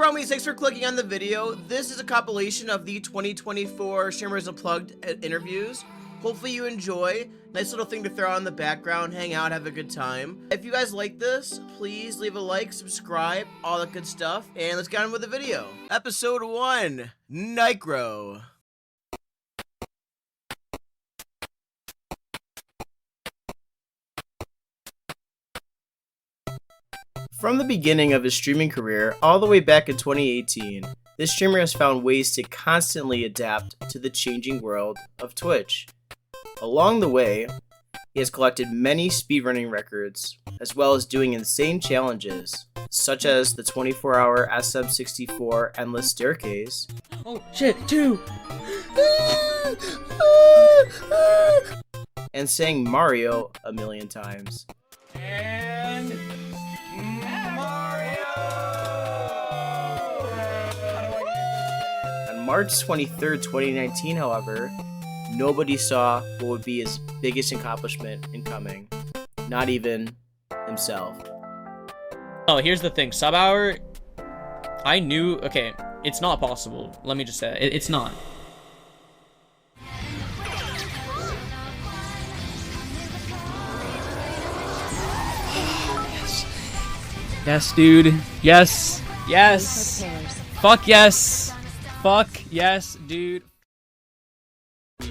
homies, thanks for clicking on the video. This is a compilation of the 2024 Streamers Unplugged interviews. Hopefully you enjoy. Nice little thing to throw on in the background, hang out, have a good time. If you guys like this, please leave a like, subscribe, all that good stuff, and let's get on with the video. Episode 1, Nicro. From the beginning of his streaming career, all the way back in 2018, this streamer has found ways to constantly adapt to the changing world of Twitch. Along the way, he has collected many speedrunning records, as well as doing insane challenges, such as the 24-hour SM64 Endless Staircase. Oh shit, 2! And saying Mario a million times. And On March 23rd, 2019, however, nobody saw what would be his biggest accomplishment incoming. Not even himself. oh, here's the thing, sub hour, I knew, okay, it's not possible. Let me just say it, it's not. Yes, dude. Yes. Yes. Fuck yes. Fuck yes, dude. I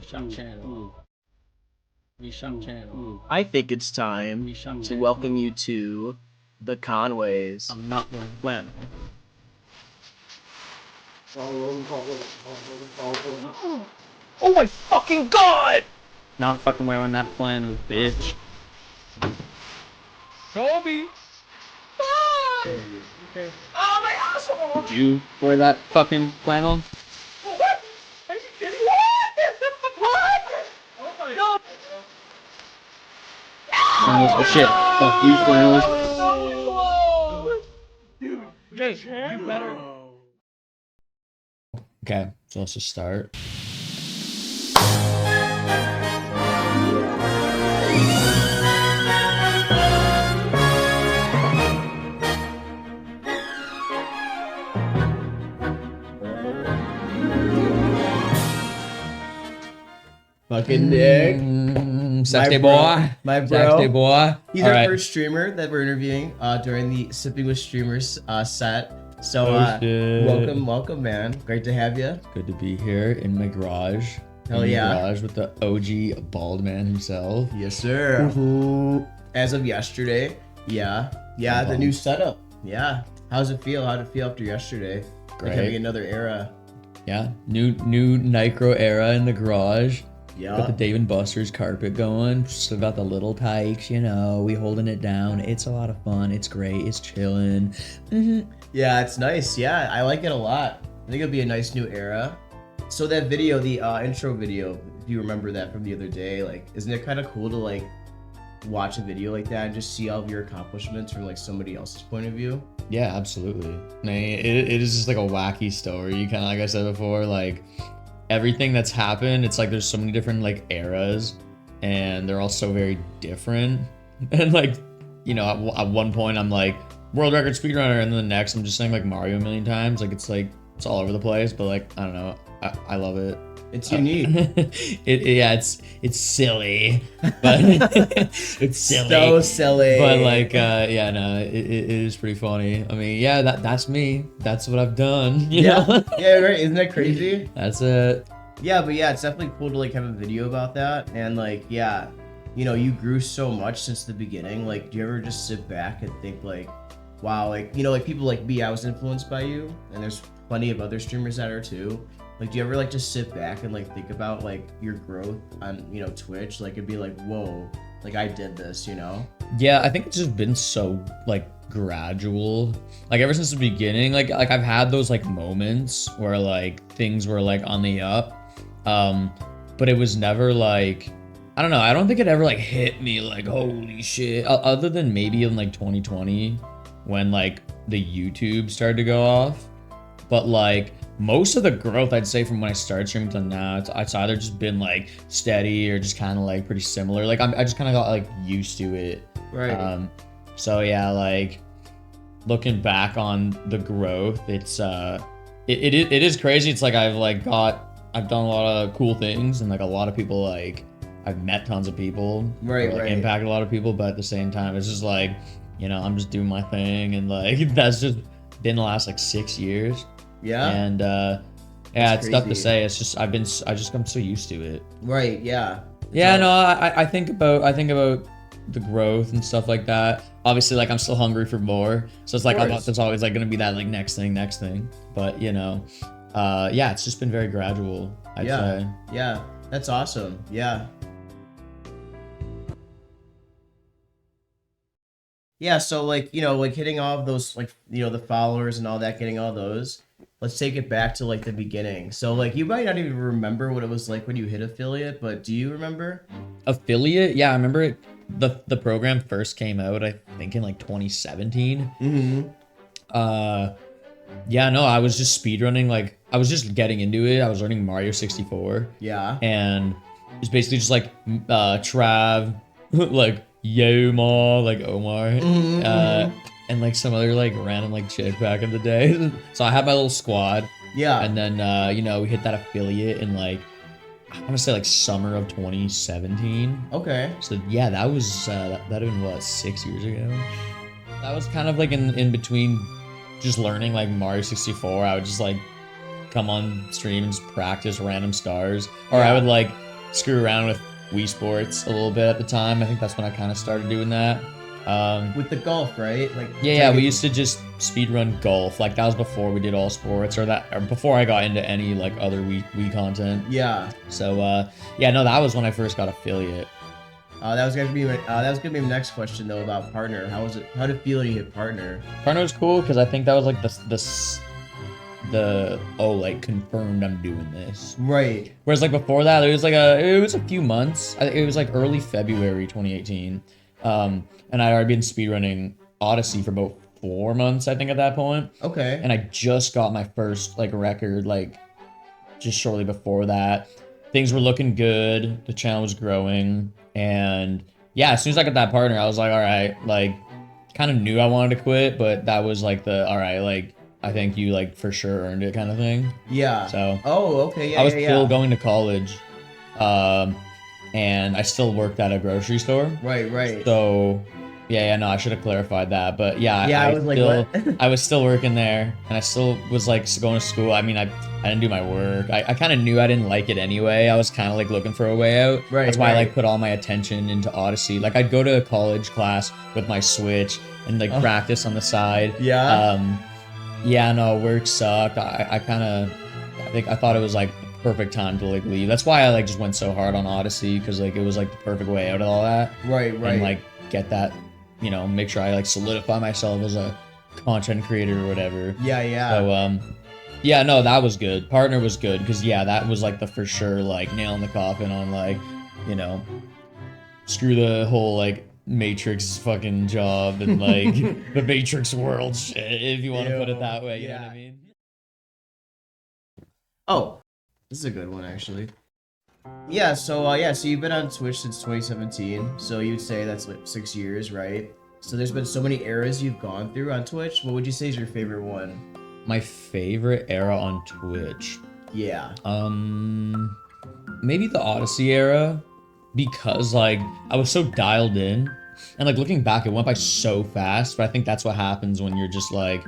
think it's time to welcome you to the Conways. I'm not going to win. Oh my fucking god! Not fucking wearing that flannel, bitch. Kobe! Okay. Oh my asshole! Did you wear that fucking flannel? What? Are you kidding? What? Oh my god! Oh shit. Fuck you, flannels. Dude, Jay, you better. Okay, so let's just start. Fucking Nick. Sexy My bro. boy. My bro. Sexy boy. He's All our right. first streamer that we're interviewing during the Sipping with Streamers set. So shit. welcome, man. Great to have you. Good to be here in my garage. Hell in yeah. My garage with the OG bald man himself. Yes, sir. As of yesterday, yeah, the new setup. Yeah. How's it feel? How'd it feel after yesterday? Great. Like having another era. Yeah, new Nicro era in the garage. Yeah. Got the Dave & Buster's carpet going. Still got the little tykes, you know. We holding it down. It's a lot of fun. It's great. It's chilling. Yeah, it's nice. Yeah, I like it a lot. I think it'll be a nice new era. So that video, the intro video, if you remember that from the other day, like, isn't it kind of cool to like watch a video like that and just see all of your accomplishments from like somebody else's point of view? Yeah, absolutely. I mean, it is just like a wacky story. Kind of like I said before, like everything that's happened, it's like there's so many different like eras and they're all so very different. And like, you know, at one point I'm like world record speedrunner, and then the next I'm just saying like Mario a million times. Like it's all over the place, but like I don't know, I love it. It's unique. It's silly, but it's silly. So silly. But like, yeah, no, it is pretty funny. I mean, yeah, that's me. That's what I've done. You know? Yeah, right. Isn't that crazy? That's it. Yeah, but yeah, it's definitely cool to like have a video about that. And like, yeah, you know, you grew so much since the beginning. Like, do you ever just sit back and think like, wow, like, you know, like people like me, I was influenced by you, and there's plenty of other streamers that are too. Like, do you ever like just sit back and like think about like your growth on, you know, Twitch? Like, it'd be like, whoa, like I did this, you know? Yeah, I think it's just been so like gradual. Like ever since the beginning, like I've had those like moments where like things were like on the up, but it was never like, I don't know. I don't think it ever like hit me like holy shit. Other than maybe in like 2020 when like the YouTube started to go off, but like most of the growth I'd say from when I started streaming to now, it's either just been like steady or just kind of like pretty similar. Like I just kind of got like used to it. Right. So yeah, like looking back on the growth, it's it is crazy. It's like I've done a lot of cool things, and like a lot of people, like I've met tons of people, Right, right. impacted a lot of people, but at the same time, it's just like, you know, I'm just doing my thing, and like that's just been the last like 6 years. Yeah. And yeah, That's it's tough to crazy. say. It's just I just come so used to it. Right. Yeah. Yeah, So- no, I think about the growth and stuff like that. Obviously, like I'm still hungry for more, so it's like there's always like gonna be that like next thing. But you know, yeah, it's just been very gradual, I'd say. Yeah. That's awesome. Yeah. Yeah, so like, you know, like hitting all of those, like, you know, the followers and all that, getting all those, let's take it back to like the beginning. So like you might not even remember what it was like when you hit affiliate, but do you remember? Affiliate, yeah, I remember it. The program first came out, I think in like 2017. Mm-hmm. Yeah, no, I was just speedrunning, like I was just getting into it. I was learning Mario 64. Yeah. And it's basically just like Trav, like Yoma, like Omar, and like some other like random like chick back in the day. So I had my little squad, Yeah. and then you know, we hit that affiliate in like, I want to say like summer of 2017. Okay. So yeah, that was that had been what, 6 years ago. That was kind of like in between just learning like Mario 64. I would just like come on stream and just practice random stars, or I would like screw around with Wii Sports a little bit at the time. I think that's when I kind of started doing that. With the golf, right? Like Yeah, we used to just speedrun golf. Like that was before we did all sports, or before I got into any like other Wii content. Yeah. So yeah, no, that was when I first got affiliate. That was gonna be my next question though about partner. How was it? How did it feel when you hit partner? Partner was cool because I think that was like the like confirmed I'm doing this. Right. Whereas like before that, it was a few months. It was like early February 2018, and I'd already been speedrunning Odyssey for about 4 months, I think, at that point. Okay. And I just got my first like record like just shortly before that. Things were looking good. The channel was growing, and yeah, as soon as I got that partner, I was like, all right, like kind of knew I wanted to quit, but that was like all right, like I think you like for sure earned it kind of thing. Yeah. So Oh, okay. Yeah. I was yeah, still yeah. going to college, and I still worked at a grocery store. Right. Right. So yeah, no, I should have clarified that. But yeah, Yeah, I was like, what? I was still working there, and I still was like going to school. I mean, I didn't do my work. I kind of knew I didn't like it anyway. I was kind of like looking for a way out. Right, That's why I right. like put all my attention into Odyssey. Like I'd go to a college class with my Switch and like practice on the side. Yeah. Yeah, no, work sucked. I thought it was like the perfect time to like leave. That's why I like just went so hard on Odyssey, because like it was like the perfect way out of all that. Right. Right. And like get that, you know, make sure I like solidify myself as a content creator or whatever. Yeah. Yeah. So yeah, no, that was good. Partner was good because yeah, that was like the for sure like nail in the coffin on like, you know, screw the whole like Matrix fucking job and like the Matrix world shit, if you want to put it that way. You know what I mean? Oh, this is a good one actually. Yeah. So so you've been on Twitch since 2017. So you'd say that's like 6 years, right? So there's been so many eras you've gone through on Twitch. What would you say is your favorite one? My favorite era on Twitch. Yeah. Maybe the Odyssey era, because like I was so dialed in, and like looking back, it went by so fast. But I think that's what happens when you're just like,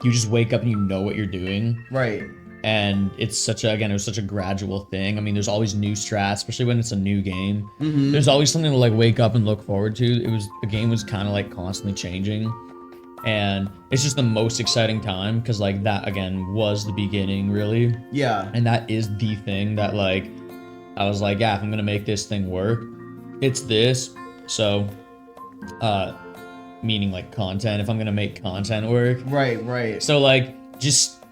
you just wake up and you know what you're doing. Right. And it's such a, again, it was such a gradual thing. I mean, there's always new strats, especially when it's a new game. Mm-hmm. There's always something to like wake up and look forward to. The game was kind of like constantly changing. And it's just the most exciting time because like that again was the beginning, really. Yeah. And that is the thing that like I was like, yeah, if I'm gonna make this thing work, it's this. So meaning like content, if I'm gonna make content work. Right. Right. So like just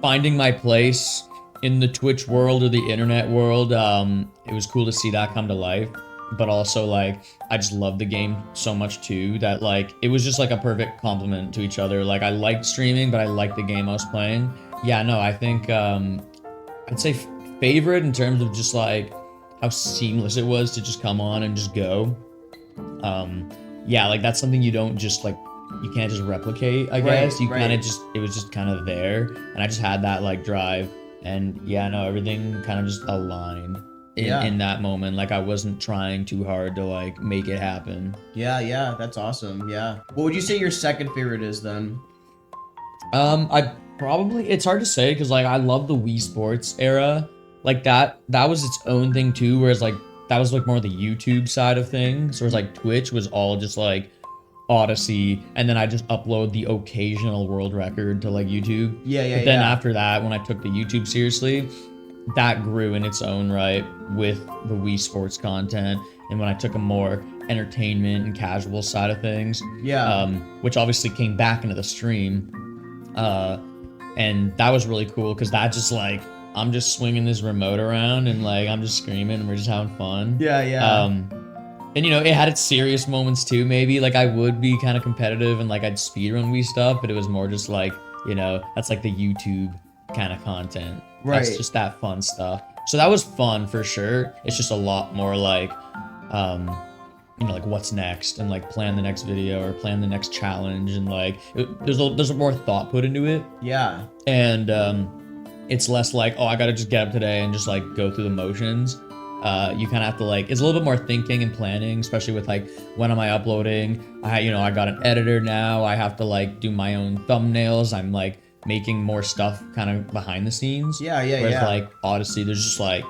finding my place in the Twitch world or the internet world, it was cool to see that come to life. But also like I just love the game so much too that like it was just like a perfect complement to each other. Like I liked streaming, but I liked the game I was playing. Yeah, no, I think I'd say favorite in terms of just like how seamless it was to just come on and just go. Yeah, like that's something you don't just like you can't just replicate, I Right, guess. You right. kind of just, it was just kind of there. And I just had that like drive. And yeah, no, everything kind of just aligned in that moment. Like I wasn't trying too hard to like make it happen. Yeah, that's awesome. Yeah. What would you say your second favorite is then? I probably, it's hard to say because like I love the Wii Sports era. Like that was its own thing too, whereas like that was like more the YouTube side of things. Whereas like Twitch was all just like Odyssey, and then I just upload the occasional world record to like YouTube. But then after that, when I took the YouTube seriously, that grew in its own right with the Wii Sports content. And when I took a more entertainment and casual side of things, which obviously came back into the stream, and that was really cool because that just like, I'm just swinging this remote around and like I'm just screaming and we're just having fun. And you know, it had its serious moments too, maybe. Like I would be kind of competitive and like I'd speedrun Wii stuff, but it was more just like, you know, that's like the YouTube kind of content. Right. That's just that fun stuff. So that was fun for sure. It's just a lot more like, you know, like what's next and like plan the next video or plan the next challenge and like there's more thought put into it. Yeah. And it's less like, oh, I gotta just get up today and just like go through the motions. You kind of have to like, it's a little bit more thinking and planning, especially with like, when am I uploading? I got an editor now. I have to like do my own thumbnails. I'm like making more stuff kind of behind the scenes. Whereas like Odyssey, there's just like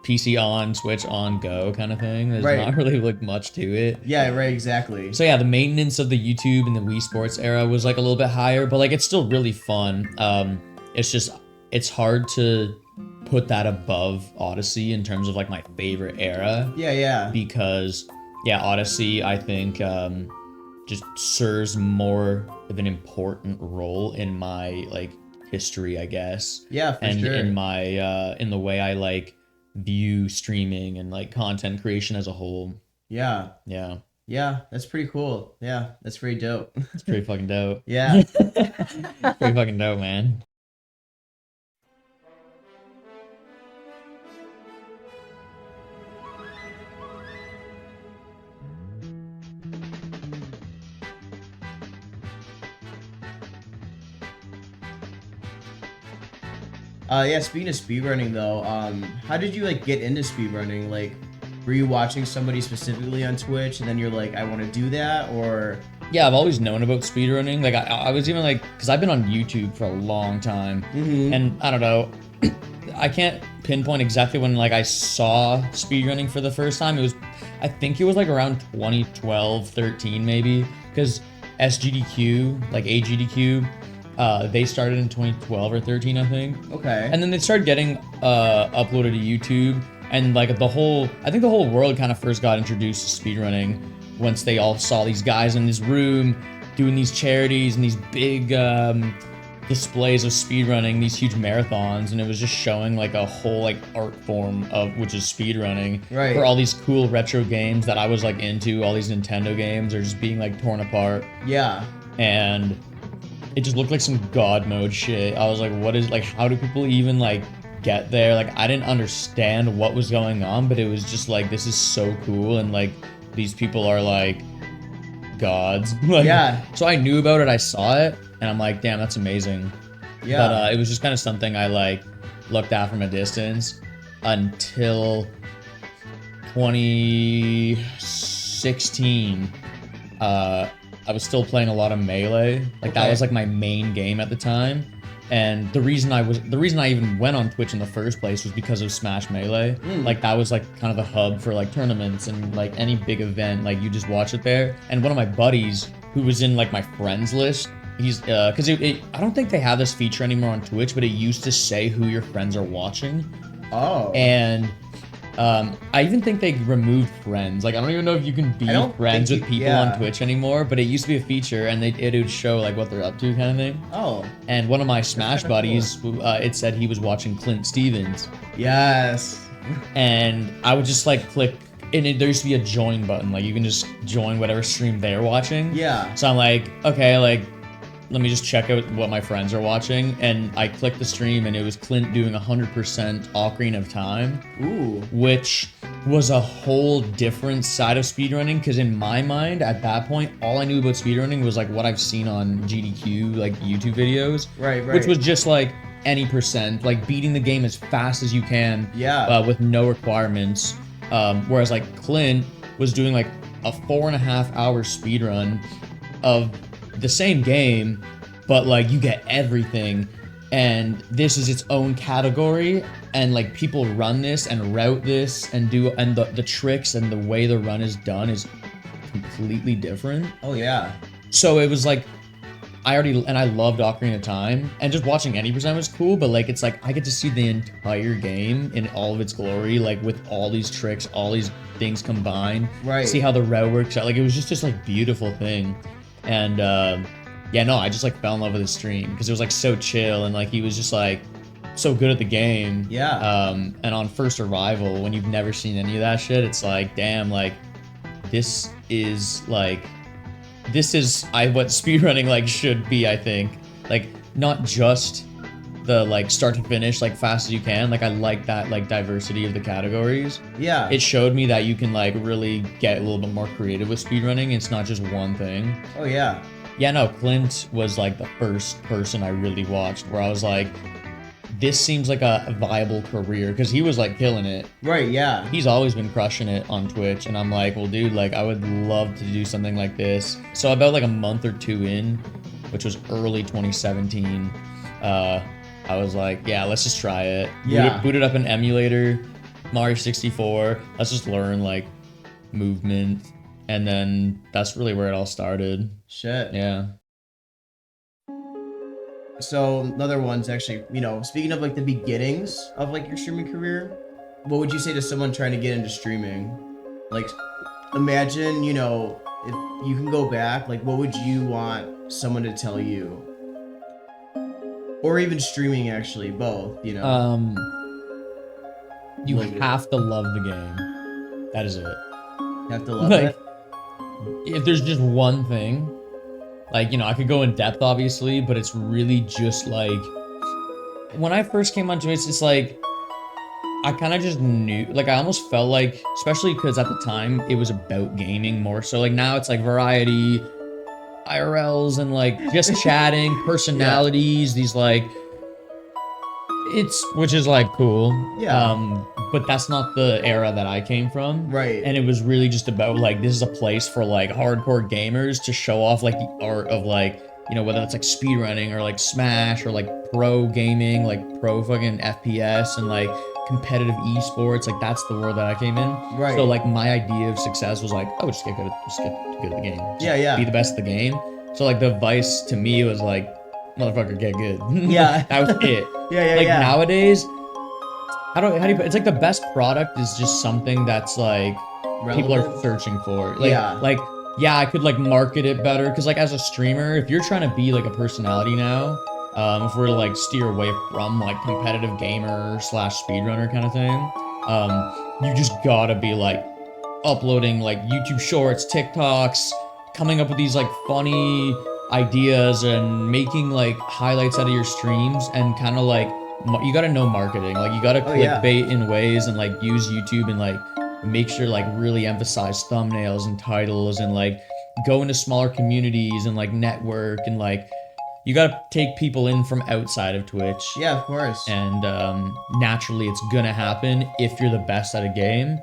PC on, Switch on, go kind of thing. There's not really like much to it. Yeah, right, exactly. So yeah, the maintenance of the YouTube and the Wii Sports era was like a little bit higher, but like it's still really fun. It's just, it's hard to put that above Odyssey in terms of like my favorite era. Because Odyssey I think just serves more of an important role in my like history, I guess. For sure. In my in the way I like view streaming and like content creation as a whole. Yeah, that's pretty cool. Yeah, that's pretty dope. It's pretty fucking dope. Pretty fucking dope, man. Speaking of speedrunning though, how did you like get into speedrunning? Like, were you watching somebody specifically on Twitch and then you're like, I want to do that, or? Yeah, I've always known about speedrunning. Like, I was even like, because I've been on YouTube for a long time, and I don't know, I can't pinpoint exactly when like I saw speedrunning for the first time. I think it was like around 2012, 13 maybe, because SGDQ, like AGDQ, they started in 2012 or 13, I think. Okay. And then they started getting uploaded to YouTube, and like the whole world kind of first got introduced to speedrunning once they all saw these guys in this room doing these charities and these big displays of speedrunning, these huge marathons, and it was just showing like a whole like art form of which is speedrunning for all these cool retro games that I was like into. All these Nintendo games are just being like torn apart. And it just looked like some god mode shit. I was like, what is, like, how do people even like get there? Like, I didn't understand what was going on, but it was just like, this is so cool, and like these people are like gods. Like, so I knew about it, I saw it, and I'm like, damn, that's amazing. But it was just kind of something I like looked at from a distance until 2016. I was still playing a lot of Melee. Like that was like my main game at the time. And the reason I even went on Twitch in the first place was because of Smash Melee. Like that was like kind of the hub for like tournaments and like any big event, like you just watch it there. And one of my buddies who was in like my friends list, he's because I don't think they have this feature anymore on Twitch, but it used to say who your friends are watching. And I even think they removed friends. Like, I don't even know if you can be friends with people on Twitch anymore, but it used to be a feature, and it would show, like, what they're up to kind of thing. And one of my Smash buddies, it said he was watching Clint Stevens. And I would just, like, click, and there used to be a join button. Like, you can just join whatever stream they're watching. So I'm like, okay, like, let me just check out what my friends are watching, and I clicked the stream, and it was Clint doing 100% Ocarina of Time. Ooh. Which was a whole different side of speedrunning, because in my mind, at that point, all I knew about speedrunning was like what I've seen on GDQ, like YouTube videos. Right. Which was just like any percent, like beating the game as fast as you can. Yeah. With no requirements. Whereas like Clint was doing like a 4.5 hour speedrun of the same game, but like you get everything, and this is its own category, and like people run this and route this and do, and the tricks and the way the run is done is completely different. Oh yeah. So it was like I loved Ocarina of Time, and just watching any percent was cool, but like it's like I get to see the entire game in all of its glory, like with all these tricks, all these things combined. Right. See how the route works out. Like it was just this like beautiful thing. And yeah, no, I just like fell in love with his stream because it was like so chill, and like he was just like so good at the game. Yeah. And on first arrival, when you've never seen any of that shit, it's like, damn, like this is what speedrunning like should be, I think. Like not just the like start to finish like fast as you can. Like I like that like diversity of the categories. Yeah. It showed me that you can like really get a little bit more creative with speedrunning. It's not just one thing. Oh yeah. Yeah, no, Clint was like the first person I really watched where I was like, this seems like a viable career, because he was like killing it. Right, yeah. He's always been crushing it on Twitch, and I'm like, well, dude, like I would love to do something like this. So about like a month or two in, which was early 2017, I was like, yeah, let's just try it. Yeah. Booted up an emulator, Mario 64. Let's just learn like movement, and then that's really where it all started. Shit. Yeah. So another one's actually, you know, speaking of like the beginnings of like your streaming career, what would you say to someone trying to get into streaming? Like, imagine, you know, if you can go back, like what would you want someone to tell you? Or even streaming, actually, both, you know? You Like, have to love the game. That is it. have to love Like, it. if there's just one thing, like, you know, I could go in depth, obviously, but it's really just like, when I first came onto it, it's like, I kind of just knew, like, I almost felt like, especially because at the time, it was about gaming more so. Like, now it's like variety, IRLs, and like just chatting, personalities, these like, which is like cool. Yeah. But that's not the era that I came from. Right. And it was really just about like, this is a place for like hardcore gamers to show off like the art of like, you know, whether that's like speedrunning or like Smash or like pro gaming, like pro fucking FPS and like competitive esports. Like that's the world that I came in. Right. So like my idea of success was like, oh, just get good at the game. Just Yeah. be the best at the game. So like the advice to me was like, motherfucker, get good. Yeah. That was it. Yeah. Like nowadays, how do you put, it's like the best product is just something that's like people are Relevant? searching for. Like, Yeah. yeah, I could like market it better, because like as a streamer, if you're trying to be like a personality now, if we're to like steer away from like competitive gamer / speedrunner kind of thing, you just gotta be like uploading like YouTube shorts, TikToks, coming up with these like funny ideas and making like highlights out of your streams, and kind of like you gotta know marketing. Like you gotta clickbait in ways, and like use YouTube and like make sure like really emphasize thumbnails and titles, and like go into smaller communities and like network, and like you gotta take people in from outside of Twitch. Yeah, of course. And naturally it's gonna happen if you're the best at a game.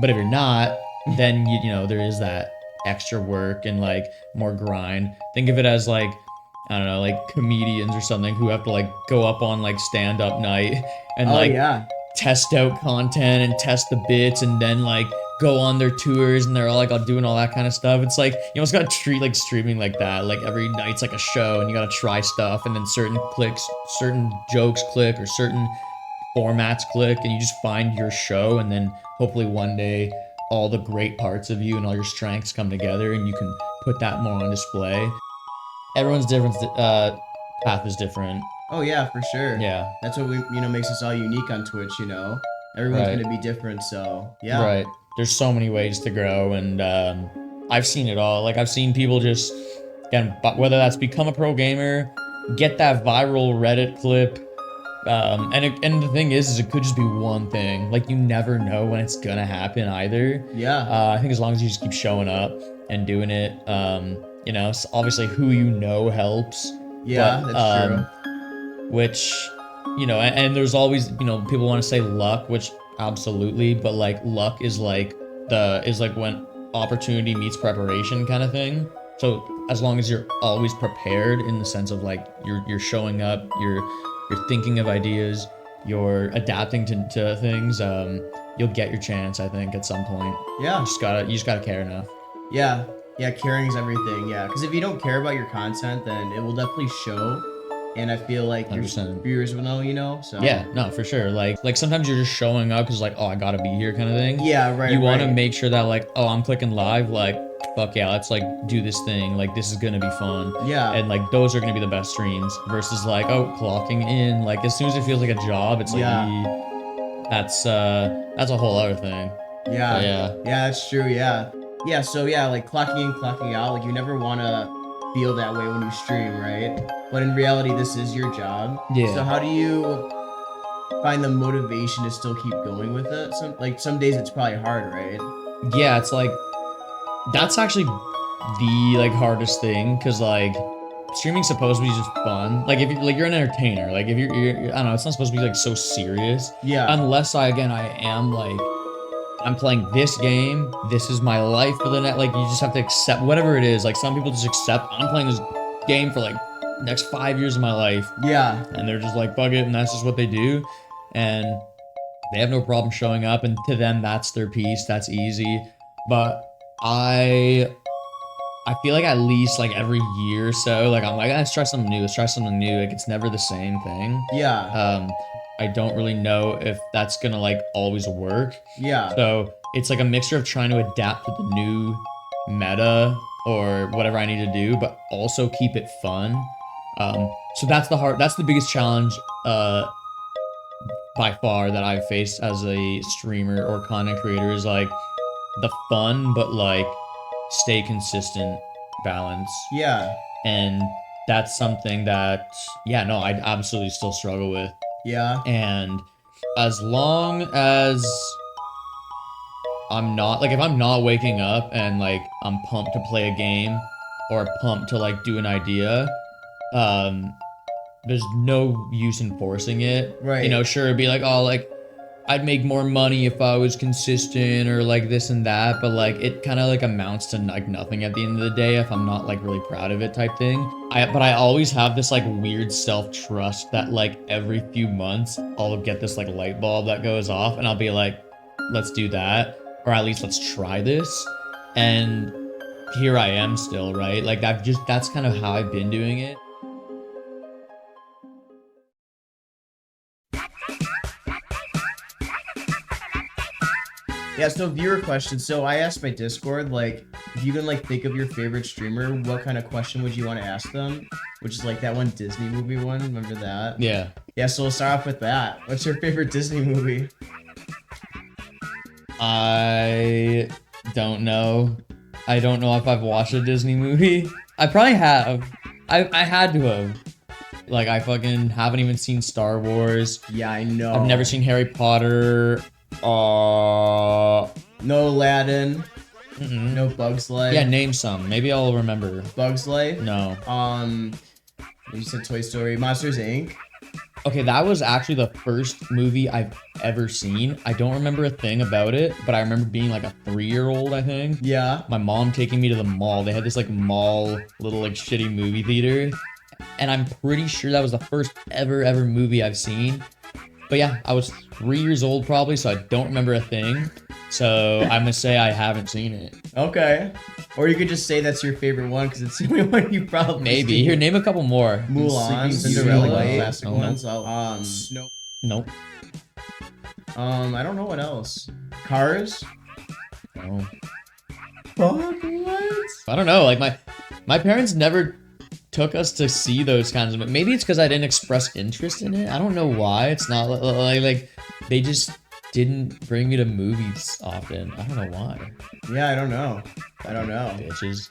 But if you're not, then you know there is that extra work and like more grind. Think of it as like, I don't know, like comedians or something who have to like go up on like stand-up night and test out content and test the bits, and then like go on their tours, and they're all like doing all that kind of stuff. It's like you almost gotta treat like streaming like that. Like every night's like a show, and you gotta try stuff, and then certain jokes click, or certain formats click, and you just find your show, and then hopefully one day all the great parts of you and all your strengths come together, and you can put that more on display. Everyone's different path is different. Oh yeah, for sure. Yeah. That's what makes us all unique on Twitch, you know? Everyone's Right. gonna be different, so yeah. Right. There's so many ways to grow, and I've seen it all. Like I've seen people just again, but whether that's become a pro gamer, get that viral Reddit clip. And the thing is it could just be one thing. Like, you never know when it's gonna happen either. Yeah. I think as long as you just keep showing up and doing it, you know, obviously who you know helps. Yeah, but, that's true. Which, you know, and there's always, you know, people want to say luck, which absolutely, but like luck is like when opportunity meets preparation kind of thing. So as long as you're always prepared in the sense of like you're showing up, you're thinking of ideas, you're adapting to things, you'll get your chance, I think, at some point. Yeah. You just gotta care enough. Yeah. Yeah, caring is everything. Yeah, because if you don't care about your content, then it will definitely show. And I feel like your 100%. viewers will know, you know. So Yeah, no, for sure. Like sometimes you're just showing up because like, oh, I gotta be here kind of thing. Yeah, right. You want to right. make sure that like, oh, I'm clicking live, like, fuck yeah, let's like do this thing. Like, this is gonna be fun. Yeah. And like those are gonna be the best streams versus like, oh, clocking in. Like, as soon as it feels like a job, it's like, that's a whole other thing. Yeah. But yeah. Yeah, that's true. Yeah. Yeah. So yeah, like clocking in, clocking out. Like, you never want to feel that way when you stream, right? But in reality, this is your job. Yeah. So how do you find the motivation to still keep going with it? Some days it's probably hard, right? Yeah, it's like that's actually the like hardest thing, because like streaming's supposed to be just fun. Like, if you're an entertainer, like if you're I don't know, it's not supposed to be like so serious. Yeah. Unless I am like, I'm playing this game, this is my life for the net. Like, you just have to accept whatever it is. Like, some people just accept, I'm playing this game for like next 5 years of my life. Yeah. And they're just like, fuck it, and that's just what they do. And they have no problem showing up, and to them that's their piece, that's easy. But I feel like at least like every year or so, like I'm like, let's try something new, like it's never the same thing. Yeah. I don't really know if that's gonna like always work. Yeah. So it's like a mixture of trying to adapt to the new meta or whatever I need to do, but also keep it fun. So that's the biggest challenge by far that I've faced as a streamer or content creator, is like the fun but like stay consistent balance. Yeah. And that's something that, yeah, no, I absolutely still struggle with. Yeah. And as long as I'm not, like, if I'm not waking up and like I'm pumped to play a game or pumped to like do an idea, there's no use in forcing it. Right. You know, sure, it'd be like, oh, like I'd make more money if I was consistent or like this and that, but like it kind of like amounts to like nothing at the end of the day if I'm not like really proud of it type thing. But I always have this like weird self-trust that like every few months I'll get this like light bulb that goes off and I'll be like, let's do that, or at least let's try this. And here I am still, right? Like that's kind of how I've been doing it. Yeah, so viewer question. So I asked my Discord, like, if you can like think of your favorite streamer, what kind of question would you want to ask them? Which is like that one Disney movie one. Remember that? Yeah. Yeah, so we'll start off with that. What's your favorite Disney movie? I don't know. I don't know if I've watched a Disney movie. I probably have. I had to have. Like, I fucking haven't even seen Star Wars. Yeah, I know. I've never seen Harry Potter. No Aladdin. Mm-mm. No Bugs Life. Yeah, name some. Maybe I'll remember. Bugs Life. No. You said Toy Story. Monsters Inc. Okay, that was actually the first movie I've ever seen. I don't remember a thing about it, but I remember being like a 3-year-old, I think. Yeah. My mom taking me to the mall. They had this like mall little like shitty movie theater, and I'm pretty sure that was the first ever movie I've seen. But yeah, I was 3 years old probably, so I don't remember a thing. So I'm gonna say I haven't seen it. Okay. Or you could just say that's your favorite one because it's the only one you probably Maybe. seen. Here, name a couple more. Mulan, Sleeping Cinderella, Beauty. like classic No. ones. Nope. Nope. I don't know what else. Cars. No. Fuck what? I don't know. Like my parents never took us to see those kinds of. Maybe it's because I didn't express interest in it. I don't know why. It's not like they just didn't bring me to movies often. I don't know why. Yeah, I don't know. Bitches.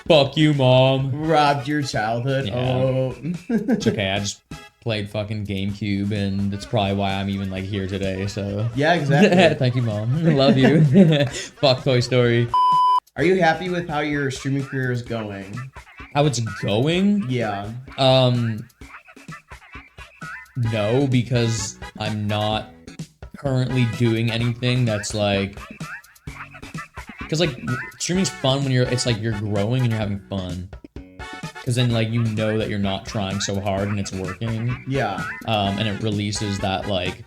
Fuck you, mom. Robbed your childhood. Yeah. Oh. It's okay. I just played fucking GameCube, and that's probably why I'm even like here today. So Yeah, exactly. Thank you, mom. Love you. Fuck Toy Story. Are you happy with how your streaming career is going? How it's going? Yeah. No, because I'm not currently doing anything that's like, because like streaming's fun when it's like you're growing and you're having fun, because then like you know that you're not trying so hard and it's working. Yeah. And it releases that like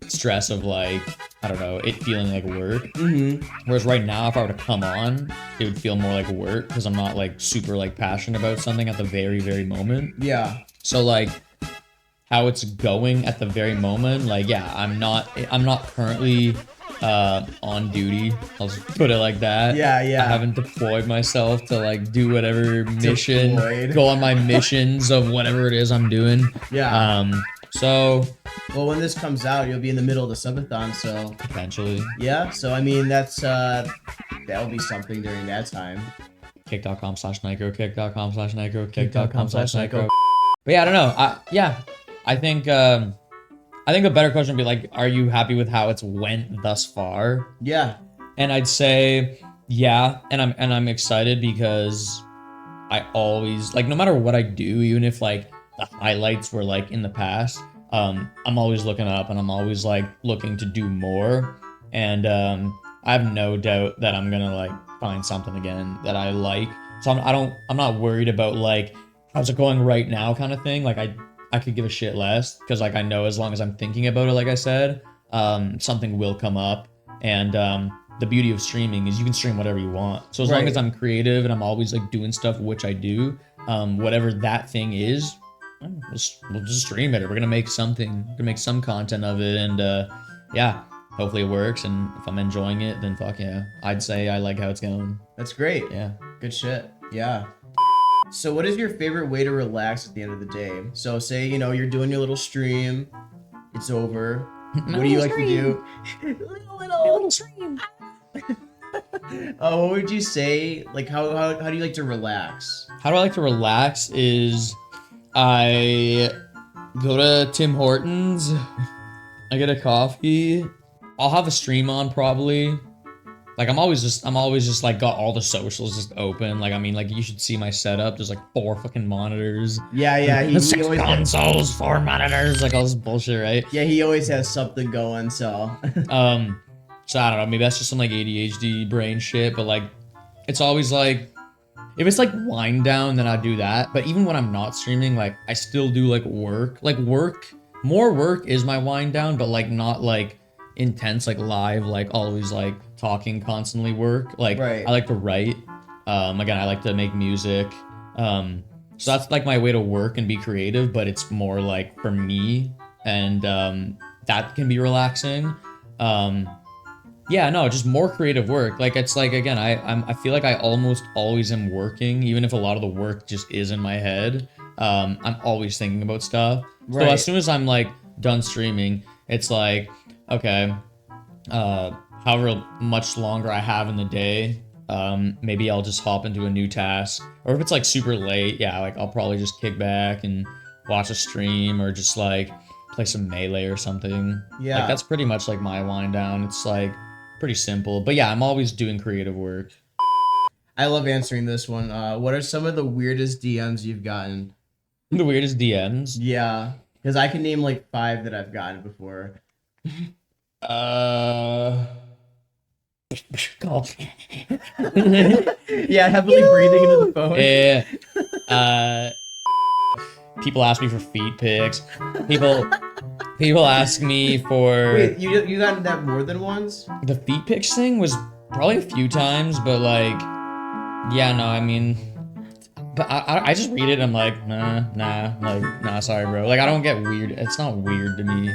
stress of like, I don't know, it feeling like work. Mm-hmm. Whereas right now, if I were to come on, it would feel more like work because I'm not like super like passionate about something at the very, very moment. Yeah. So like how it's going at the very moment, like yeah, I'm not currently on duty. I'll just put it like that. Yeah, yeah. I haven't deployed myself to like do whatever mission, Deployed. go on my missions of whatever it is I'm doing. Yeah. So Well, when this comes out, you'll be in the middle of the subathon, so potentially yeah. So I mean, that'll be something during that time. kick.com/Nicro, kick.com/Nicro, kick.com/Nicro. But yeah, I don't know. I think a better question would be like, are you happy with how it's went thus far? Yeah. And I'd say yeah, and I'm excited because I always like, no matter what I do, even if like the highlights were like in the past, I'm always looking up and I'm always like looking to do more. And I have no doubt that I'm gonna like find something again that I like. So I'm not worried about like how's it going right now kind of thing. Like I could give a shit less because like I know as long as I'm thinking about it, like I said, something will come up. And the beauty of streaming is you can stream whatever you want. So as long as I'm creative and I'm always like doing stuff, which I do, whatever that thing is, we'll just stream it, or we're gonna make something, we're gonna make some content of it. And yeah, hopefully it works. And if I'm enjoying it, then fuck yeah, I'd say I like how it's going. That's great. Yeah. Good shit. Yeah. So what is your favorite way to relax at the end of the day? So say, you're doing your little stream, it's over. What do you like to do? little stream. What would you say? Like how do you like to relax? How do I like to relax is I go to Tim Hortons, I get a coffee, I'll have a stream on probably. Like I'm always just like got all the socials just open. Like I mean, like you should see my setup. There's like 4 fucking monitors. Yeah. He 6 always consoles, 4 monitors, like all this bullshit, right? Yeah, he always has something going. So. So I don't know. Maybe that's just some like ADHD brain shit. But like, it's always like, if it's like wind down, then I do that. But even when I'm not streaming, like I still do like work. Like more work is my wind down, but like not like intense, like live, like always like talking constantly work. Like right. I like to write. Again, I like to make music. So that's like my way to work and be creative, but it's more like for me, and that can be relaxing. Yeah, no, just more creative work. Like it's like, again, I feel like I almost always am working, even if a lot of the work just is in my head. I'm always thinking about stuff. Right. So as soon as I'm like done streaming, it's like, okay, however much longer I have in the day, maybe I'll just hop into a new task. Or if it's like super late, yeah, like I'll probably just kick back and watch a stream or just like play some Melee or something. Yeah. Like that's pretty much like my wind down. It's like pretty simple. But yeah, I'm always doing creative work. I love answering this one. What are some of the weirdest DMs you've gotten? The weirdest DMs? Yeah. Because I can name like 5 that I've gotten before. Yeah, heavily breathing into the phone. Yeah. People ask me for feet pics. People ask me for... Wait, you gotten that more than once? The feet pics thing was probably a few times, but like, yeah, no, I mean, but I just read it and I'm like, nah, sorry, bro. Like, I don't get weird. It's not weird to me.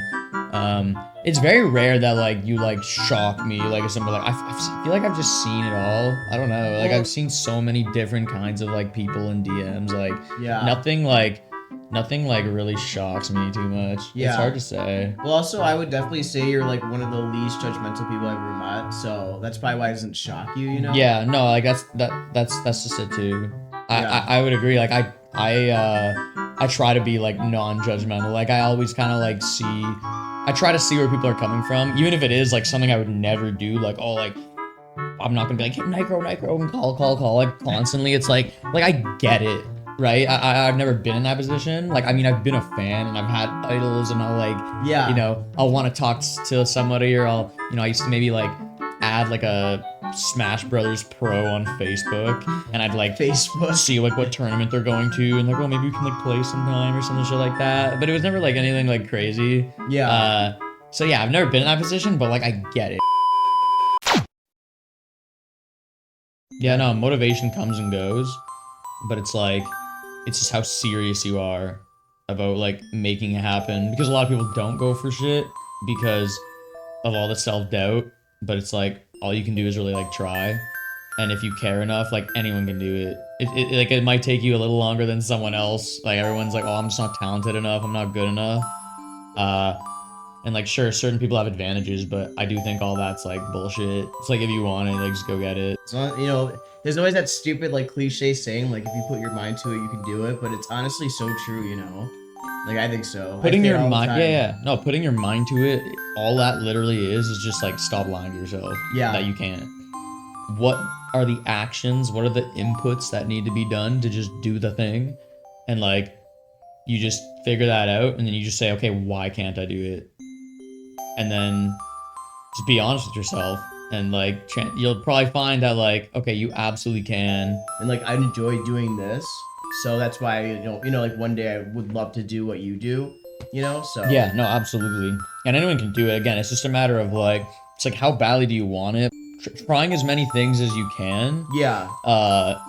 It's very rare that like you like shock me, like if somebody like I feel like I've just seen it all. I don't know. Like I've seen so many different kinds of like people in DMs. Like Yeah. nothing like Nothing like really shocks me too much. Yeah. It's hard to say. Well, also, I would definitely say you're like one of the least judgmental people I've ever met, so that's probably why it doesn't shock you, you know? Yeah, no, like that's just it too. Yeah. I would agree. Like I try to be like non-judgmental. Like I always kind of like I try to see where people are coming from, even if it is like something I would never do. Like, oh, like I'm not gonna be like, hey, Nicro, and call like constantly. It's like I get it, right? I've never been in that position. Like, I mean, I've been a fan and I've had idols, and I'll like, Yeah. you know, I'll want to talk to somebody, or I'll, you know, I used to maybe like add like a Smash Brothers Pro on Facebook, and I'd like Facebook. see like what tournament they're going to, and like, oh, maybe we can like play sometime or something shit like that. But it was never like anything like crazy. Yeah. So yeah, I've never been in that position, but like I get it. Yeah, no, motivation comes and goes, but it's like, it's just how serious you are about like making it happen. Because a lot of people don't go for shit because of all the self-doubt, but it's like, all you can do is really like try. And if you care enough, like anyone can do it. Like it might take you a little longer than someone else. Like everyone's like, oh, I'm just not talented enough, I'm not good enough. And like, sure, certain people have advantages, but I do think all that's like bullshit. It's like, if you want it, like just go get it. So, you know, there's always that stupid like cliche saying like if you put your mind to it, you can do it. But it's honestly so true, you know. Like I think so. Putting your mind, no, putting your mind to it. All that literally is just like stop lying to yourself. Yeah. That you can't. What are the actions? What are the inputs that need to be done to just do the thing? And like, you just figure that out, and then you just say, okay, why can't I do it? And then just be honest with yourself, and like you'll probably find that like, okay, you absolutely can. And like I enjoy doing this, so that's why you know like one day I would love to do what you do, you know. So Yeah, no, absolutely. And anyone can do it. Again, it's just a matter of like, it's like how badly do you want it? Trying as many things as you can. Yeah.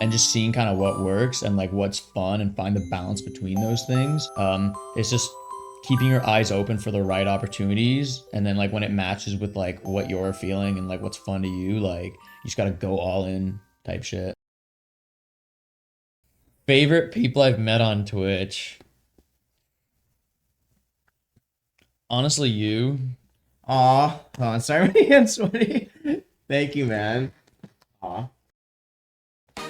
And just seeing kind of what works and like what's fun, and find the balance between those things. It's just keeping your eyes open for the right opportunities, and then like when it matches with like what you're feeling and like what's fun to you, like you just gotta go all in type shit. Favorite people I've met on Twitch? Honestly, you. Aw. Oh, sorry, my hand's sweaty. Thank you, man. Aw.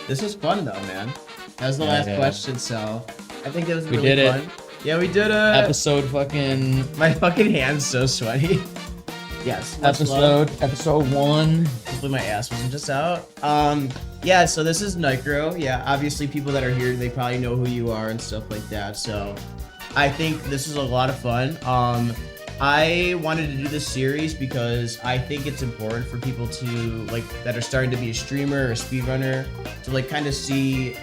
This was fun though, man. That was the last question, so I think it was really did fun. it. Yeah, we did it. Episode fucking. My fucking hand's so sweaty. Yes. Episode 1. Hopefully my ass wasn't just out. Yeah, so this is Nicro. Yeah, obviously people that are here, they probably know who you are and stuff like that. So I think this is a lot of fun. I wanted to do this series because I think it's important for people to like that are starting to be a streamer or a speedrunner to like kind of see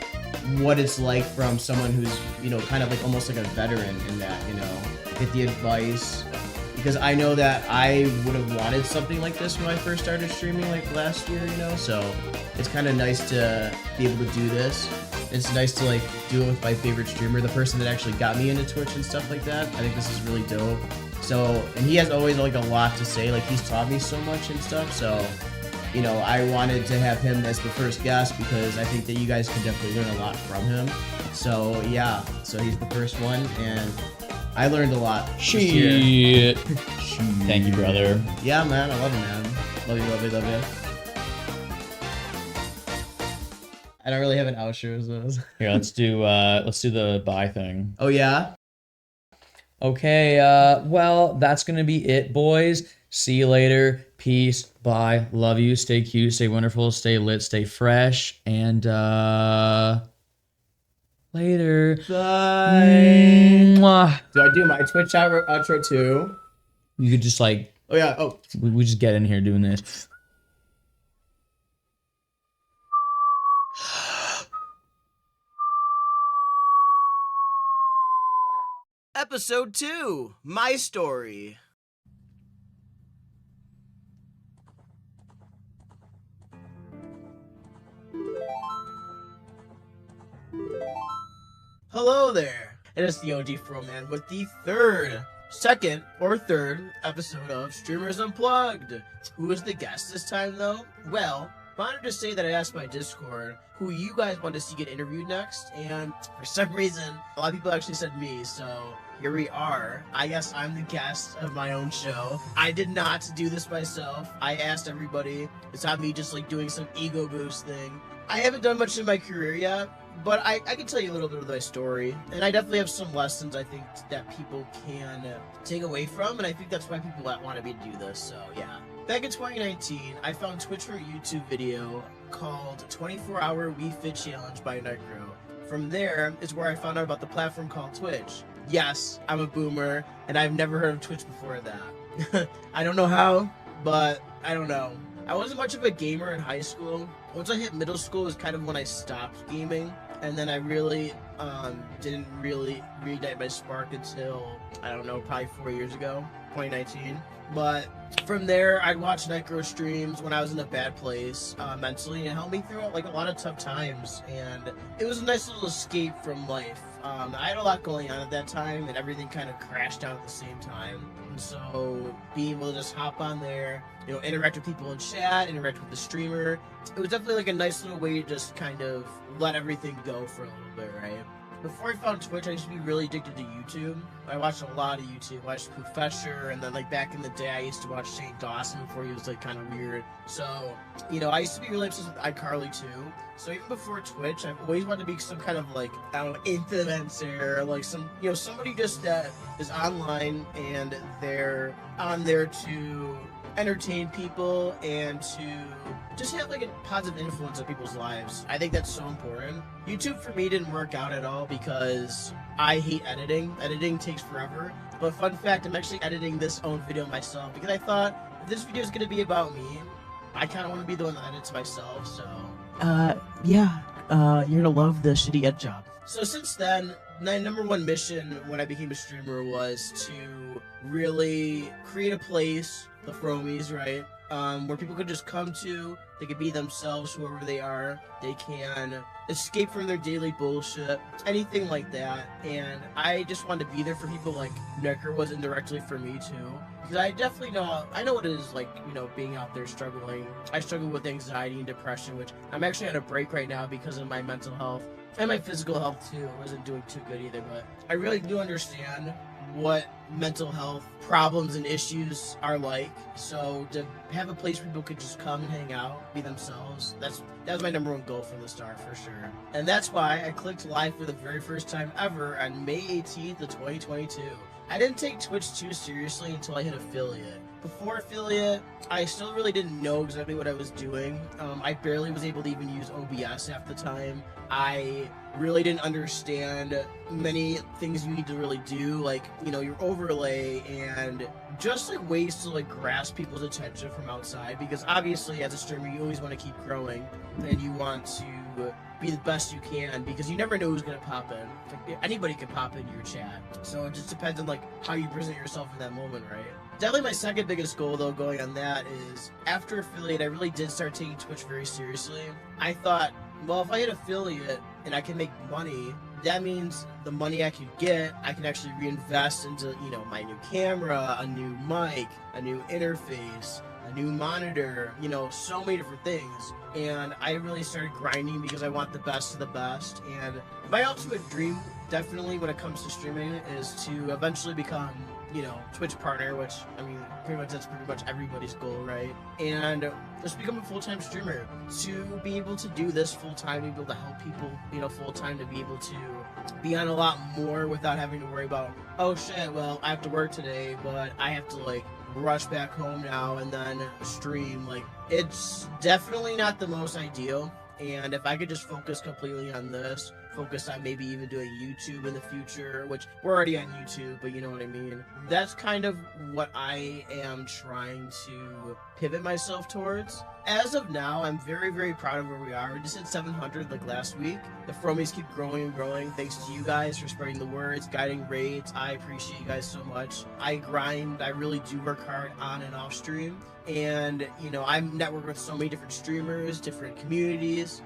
what it's like from someone who's, you know, kind of like almost like a veteran in that, you know, get the advice. Because I know that I would have wanted something like this when I first started streaming like last year, you know, so it's kind of nice to be able to do this. It's nice to like do it with my favorite streamer, the person that actually got me into Twitch and stuff like that. I think this is really dope. So, and he has always like a lot to say, like he's taught me so much and stuff, so you know, I wanted to have him as the first guest because I think that you guys can definitely learn a lot from him. So yeah, so he's the first one, and I learned a lot. Shit. Thank you, brother. Yeah, man, I love you, man. Love you, love you, love you. I don't really have an outro. So. Here, let's do the bye thing. Oh yeah. Okay, well, that's gonna be it, boys. See you later. Peace. Bye. Love you. Stay cute. Stay wonderful. Stay lit. Stay fresh. And later. Bye. Mwah. Do I do my Twitch outro too? You could just like. Oh yeah. Oh. We just get in here doing this. Episode 2, my story. Hello there, it is the OG Fro Man with the second or third episode of Streamers Unplugged. Who is the guest this time though? Well, wanted to say that I asked my Discord who you guys want to see get interviewed next, and for some reason, a lot of people actually said me, so here we are. I guess I'm the guest of my own show. I did not do this myself. I asked everybody. It's not me just like doing some ego boost thing. I haven't done much in my career yet, but I can tell you a little bit of my story, and I definitely have some lessons I think that people can take away from, and I think that's why people wanted me to do this, so yeah. Back in 2019, I found Twitch for a YouTube video called 24-Hour Wii Fit Challenge by Nicro. From there is where I found out about the platform called Twitch. Yes, I'm a boomer, and I've never heard of Twitch before that. I don't know how, but I don't know. I wasn't much of a gamer in high school. Once I hit middle school was kind of when I stopped gaming, and then I really didn't really reignite my spark until, I don't know, probably 4 years ago, 2019. But from there, I'd watch Nicro streams when I was in a bad place mentally, and it helped me through like a lot of tough times, and it was a nice little escape from life. I had a lot going on at that time, and everything kind of crashed down at the same time. And so being able to just hop on there, you know, interact with people in chat, interact with the streamer, it was definitely like a nice little way to just kind of let everything go for a little bit, right? Before I found Twitch, I used to be really addicted to YouTube. I watched a lot of YouTube. I watched Poofesure, and then like back in the day, I used to watch Shane Dawson before he was like kind of weird. So, you know, I used to be really obsessed with iCarly too. So even before Twitch, I've always wanted to be some kind of like, I don't know, influencer, like some, you know, somebody just that is online and they're on there to entertain people and to just have like a positive influence on people's lives. I think that's so important. YouTube for me didn't work out at all because I hate editing. Editing takes forever. But fun fact, I'm actually editing this own video myself because I thought if this video is going to be about me, I kind of want to be the one that edits myself. So, yeah, you're going to love the shitty ed job. So since then, my number one mission when I became a streamer was to really create a place, the Fromies, right? Where people could just come to, they could be themselves, whoever they are, they can escape from their daily bullshit, anything like that, and I just wanted to be there for people like Nicro was indirectly for me too, because I definitely know, I know what it is like, you know, being out there struggling. I struggle with anxiety and depression, which I'm actually on a break right now because of my mental health, and my physical health too. I wasn't doing too good either, but I really do understand what mental health problems and issues are like. So to have a place where people could just come and hang out, be themselves, that was my number one goal from the start for sure. And that's why I clicked live for the very first time ever on May 18th of 2022. I didn't take Twitch too seriously until I hit affiliate. Before affiliate, I still really didn't know exactly what I was doing. I barely was able to even use OBS half the time. I really didn't understand many things you need to really do, like, you know, your overlay and just like ways to like grasp people's attention from outside, because obviously as a streamer you always want to keep growing and you want to be the best you can, because you never know who's going to pop in. Like, anybody can pop into your chat, so it just depends on like how you present yourself in that moment, right? Definitely my second biggest goal though going on that is after affiliate I really did start taking Twitch very seriously. I thought, well, if I hit affiliate and I can make money, that means the money I could get, I can actually reinvest into, you know, my new camera, a new mic, a new interface, a new monitor, you know, so many different things. And I really started grinding because I want the best of the best. And my ultimate dream, definitely when it comes to streaming, is to eventually become, you know, Twitch partner, which, I mean, pretty much that's pretty much everybody's goal, right? And just become a full-time streamer, to be able to do this full-time, to be able to help people, you know, full-time, to be able to be on a lot more without having to worry about, oh shit, well, I have to work today, but I have to, like, rush back home now and then stream. Like, it's definitely not the most ideal, and if I could just focus completely on this, focus on maybe even doing YouTube in the future, which we're already on YouTube, but you know what I mean. That's kind of what I am trying to pivot myself towards. As of now, I'm very, very proud of where we are. We just hit 700 like last week. The Fromies keep growing and growing. Thanks to you guys for spreading the words, guiding raids. I appreciate you guys so much. I grind. I really do work hard on and off stream. And, you know, I'm networked with so many different streamers, different communities.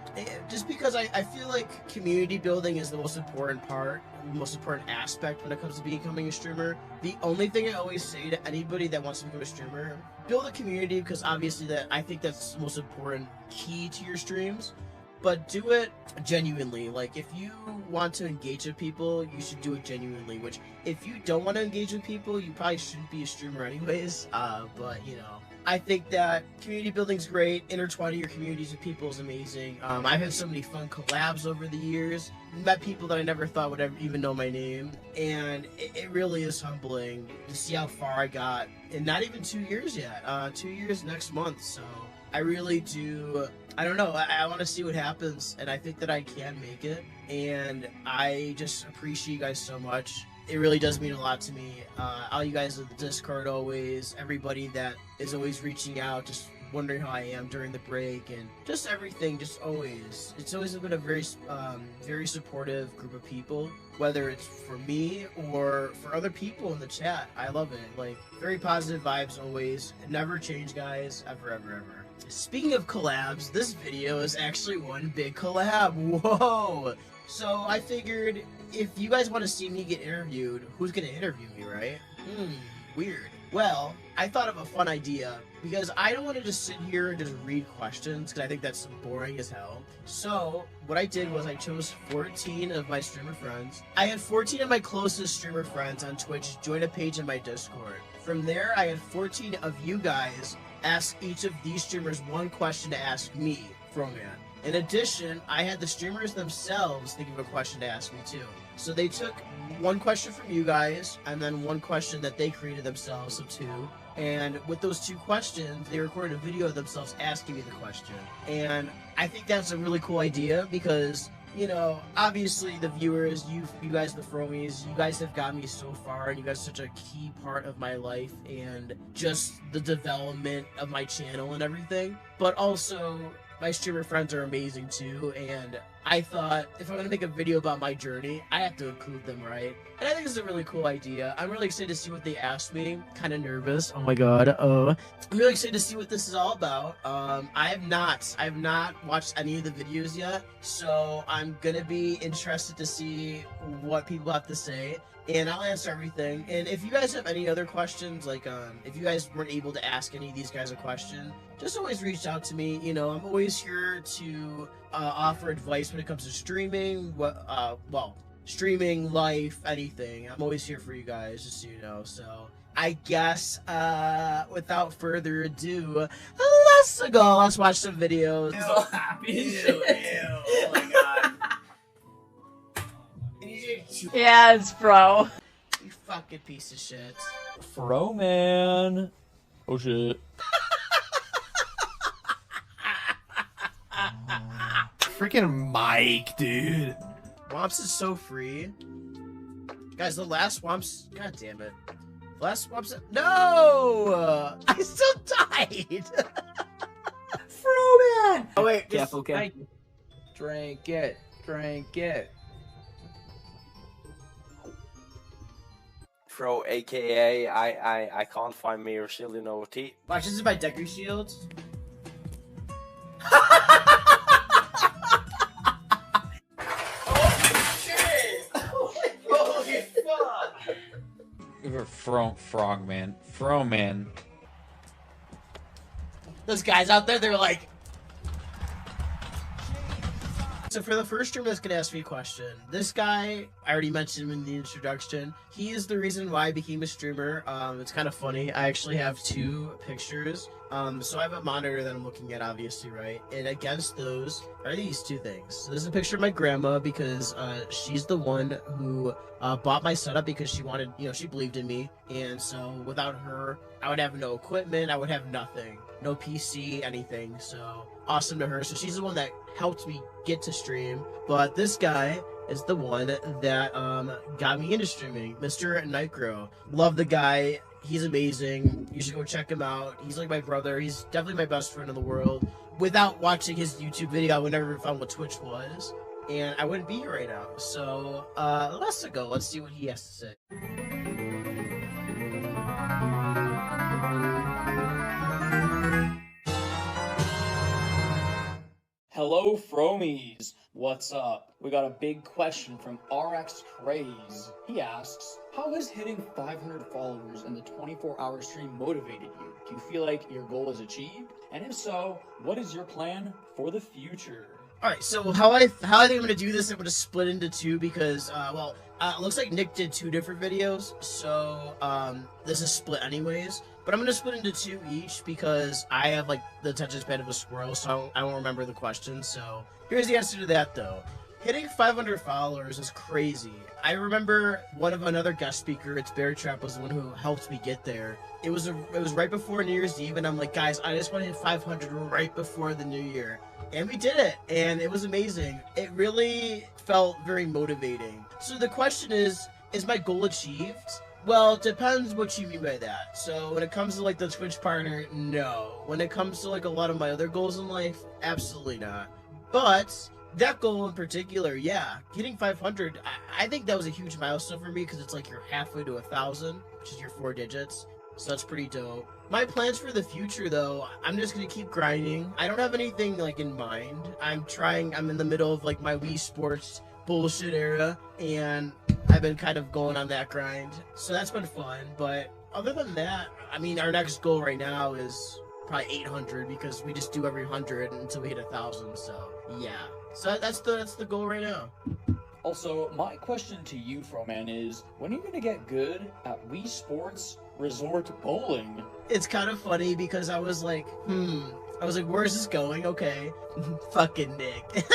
Just because I feel like community building is the most important part the most important aspect when it comes to becoming a streamer. The only thing I always say to anybody that wants to become a streamer, build a community, because obviously I think that's the most important key to your streams. But do it genuinely. Like, if you want to engage with people, you should do it genuinely. Which, if you don't want to engage with people, you probably shouldn't be a streamer anyways. But, you know, I think that community building's great. Intertwining your communities with people is amazing. I've had so many fun collabs over the years. Met people that I never thought would ever even know my name. And it really is humbling to see how far I got in not even 2 years yet. 2 years next month, so I really do. I don't know. I want to see what happens, and I think that I can make it. And I just appreciate you guys so much. It really does mean a lot to me. All you guys at the Discord always, everybody that is always reaching out, just wondering how I am during the break, and just everything, just always. It's always been a very, very supportive group of people, whether it's for me or for other people in the chat. I love it. Like, very positive vibes always. Never change, guys. Ever, ever, ever. Speaking of collabs, this video is actually one big collab. Whoa! So I figured, if you guys want to see me get interviewed, who's gonna interview me, right? Weird. Well, I thought of a fun idea, because I don't want to just sit here and just read questions, because I think that's boring as hell. So what I did was I chose 14 of my streamer friends. I had 14 of my closest streamer friends on Twitch join a page in my Discord. From there, I had 14 of you guys ask each of these streamers one question to ask me, Froman. In addition, I had the streamers themselves think of a question to ask me too. So they took one question from you guys, and then one question that they created themselves, so 2. And with those 2 questions, they recorded a video of themselves asking me the question. And I think that's a really cool idea, because, you know, obviously the viewers, you guys, the Fromies, you guys have got me so far, and you guys are such a key part of my life and just the development of my channel and everything. But also, my streamer friends are amazing too, and I thought, if I'm gonna make a video about my journey, I have to include them, right? And I think this is a really cool idea. I'm really excited to see what they asked me. Kind of nervous. Oh my god. I'm really excited to see what this is all about. I have not watched any of the videos yet, so I'm gonna be interested to see what people have to say. And I'll answer everything. And if you guys have any other questions, like, if you guys weren't able to ask any of these guys a question, just always reach out to me. You know, I'm always here to offer advice when it comes to streaming, well, streaming, life, anything. I'm always here for you guys, just so you know. So I guess, without further ado, let's go. Let's watch some videos. I'm so happy. Oh my god. Yes, bro. You fucking piece of shit. Fro man. Oh shit. Freaking Mike, dude. Womps is so free. Guys, the last Womps... God damn it. The last Womps... No! I still died! Froman! Oh, wait. Careful, Just, Drink it. Drink it. Fro, aka I can't find me or silly no tea. watch, this is my Deku Shields. Frogman. Froman. Those guys out there, they're like... So for the first streamer that's going to ask me a question, this guy, I already mentioned him in the introduction. He is the reason why I became a streamer. It's kind of funny. I actually have 2 pictures. So I have a monitor that I'm looking at, obviously, right? And against those are these 2 things. So there's a picture of my grandma, because she's the one who bought my setup, because she wanted, you know, she believed in me. And so without her, I would have no equipment. I would have nothing. No PC, anything. So awesome to her. So she's the one that helped me get to stream. But this guy is the one that got me into streaming, Mr. Nicro. Love the guy. He's amazing. You should go check him out. He's like my brother. He's definitely my best friend in the world. Without watching his YouTube video, I would never have found what Twitch was, and I wouldn't be here right now. So let's go. Let's see what he has to say. Hello, Fromies. What's up? We got a big question from RX Craze. He asks, how has hitting 500 followers in the 24-hour stream motivated you? Do you feel like your goal is achieved? And if so, what is your plan for the future? All right, so how I think I'm gonna do this, I'm gonna split into two because, it looks like Nick did 2 different videos, so this is split anyways. But I'm gonna split into 2 each because I have like the attention span of a squirrel, so I won't remember the question. So here's the answer to that though. Hitting 500 followers is crazy. I remember another guest speaker, it's Bear Trap, was the one who helped me get there. It was right before New Year's Eve, and I'm like, guys, I just want to hit 500 right before the New Year. And we did it, and it was amazing. It really felt very motivating. So the question is my goal achieved? Well, it depends what you mean by that. So when it comes to like the Twitch partner, no. When it comes to like a lot of my other goals in life, absolutely not. But that goal in particular, yeah, hitting 500, I think that was a huge milestone for me because it's like you're halfway to 1,000, which is your 4 digits. So that's pretty dope. My plans for the future, though, I'm just gonna keep grinding. I don't have anything like in mind. I'm in the middle of like my Wii Sports bullshit era, and I've been kind of going on that grind. So that's been fun. But other than that, I mean, our next goal right now is probably 800 because we just do every 100 until we hit 1,000. So yeah. So that's the goal right now. Also, my question to you, Froman, is when are you gonna get good at Wii Sports Resort Bowling? It's kind of funny because I was like, where's this going? Okay. Fucking Nick.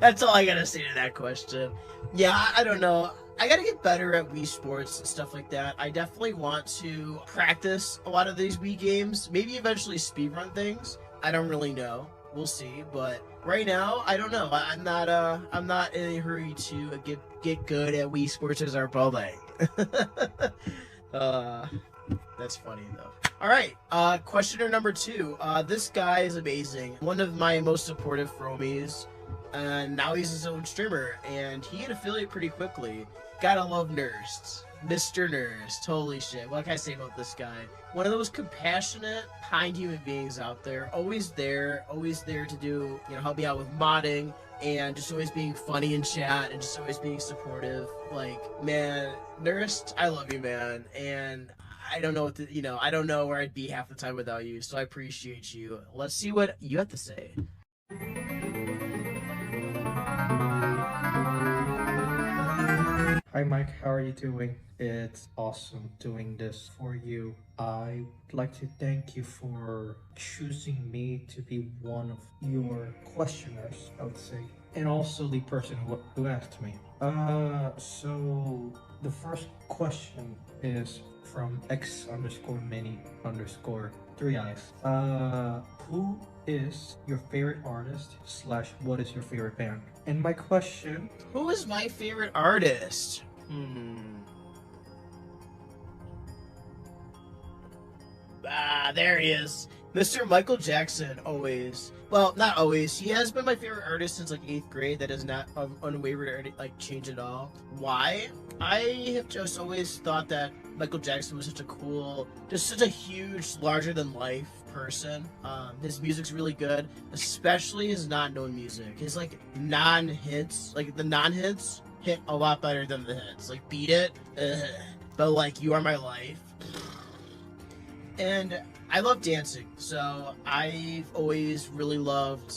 That's all I gotta say to that question. Yeah, I don't know. I gotta get better at Wii Sports and stuff like that. I definitely want to practice a lot of these Wii games. Maybe eventually speedrun things. I don't really know. We'll see. But right now, I don't know. I'm not in a hurry to get good at Wii Sports as our bowling. That's funny though. All right, questioner number 2. This guy is amazing. One of my most supportive Fromies, and now he's his own streamer, and he hit affiliate pretty quickly. Gotta love Nurst. Mr. Nurst. Holy shit. What can I say about this guy? One of those compassionate, kind human beings out there. Always there to do, help me out with modding, and just always being funny in chat, and just always being supportive. Like, man, Nurst, I love you, man, and I don't know what to, I don't know where I'd be half the time without you, so I appreciate you. Let's see what you have to say. Hi Mike, how are you doing? It's awesome doing this for you. I'd like to thank you for choosing me to be one of your questioners, I would say. And also the person who asked me. So the first question is from X_mini_3eyes. Who is your favorite artist / what is your favorite band? And my question... Who is my favorite artist? There he is. Mr. Michael Jackson, always. Well, not always. He has been my favorite artist since like 8th grade. That is not unwavered or like change at all. Why? I have just always thought that Michael Jackson was such a cool, just such a huge, larger than life person. His music's really good, especially his not-known music. His like non-hits, like the non-hits hit a lot better than the hits. Like Beat It, but like You Are My Life. And I love dancing, so I've always really loved,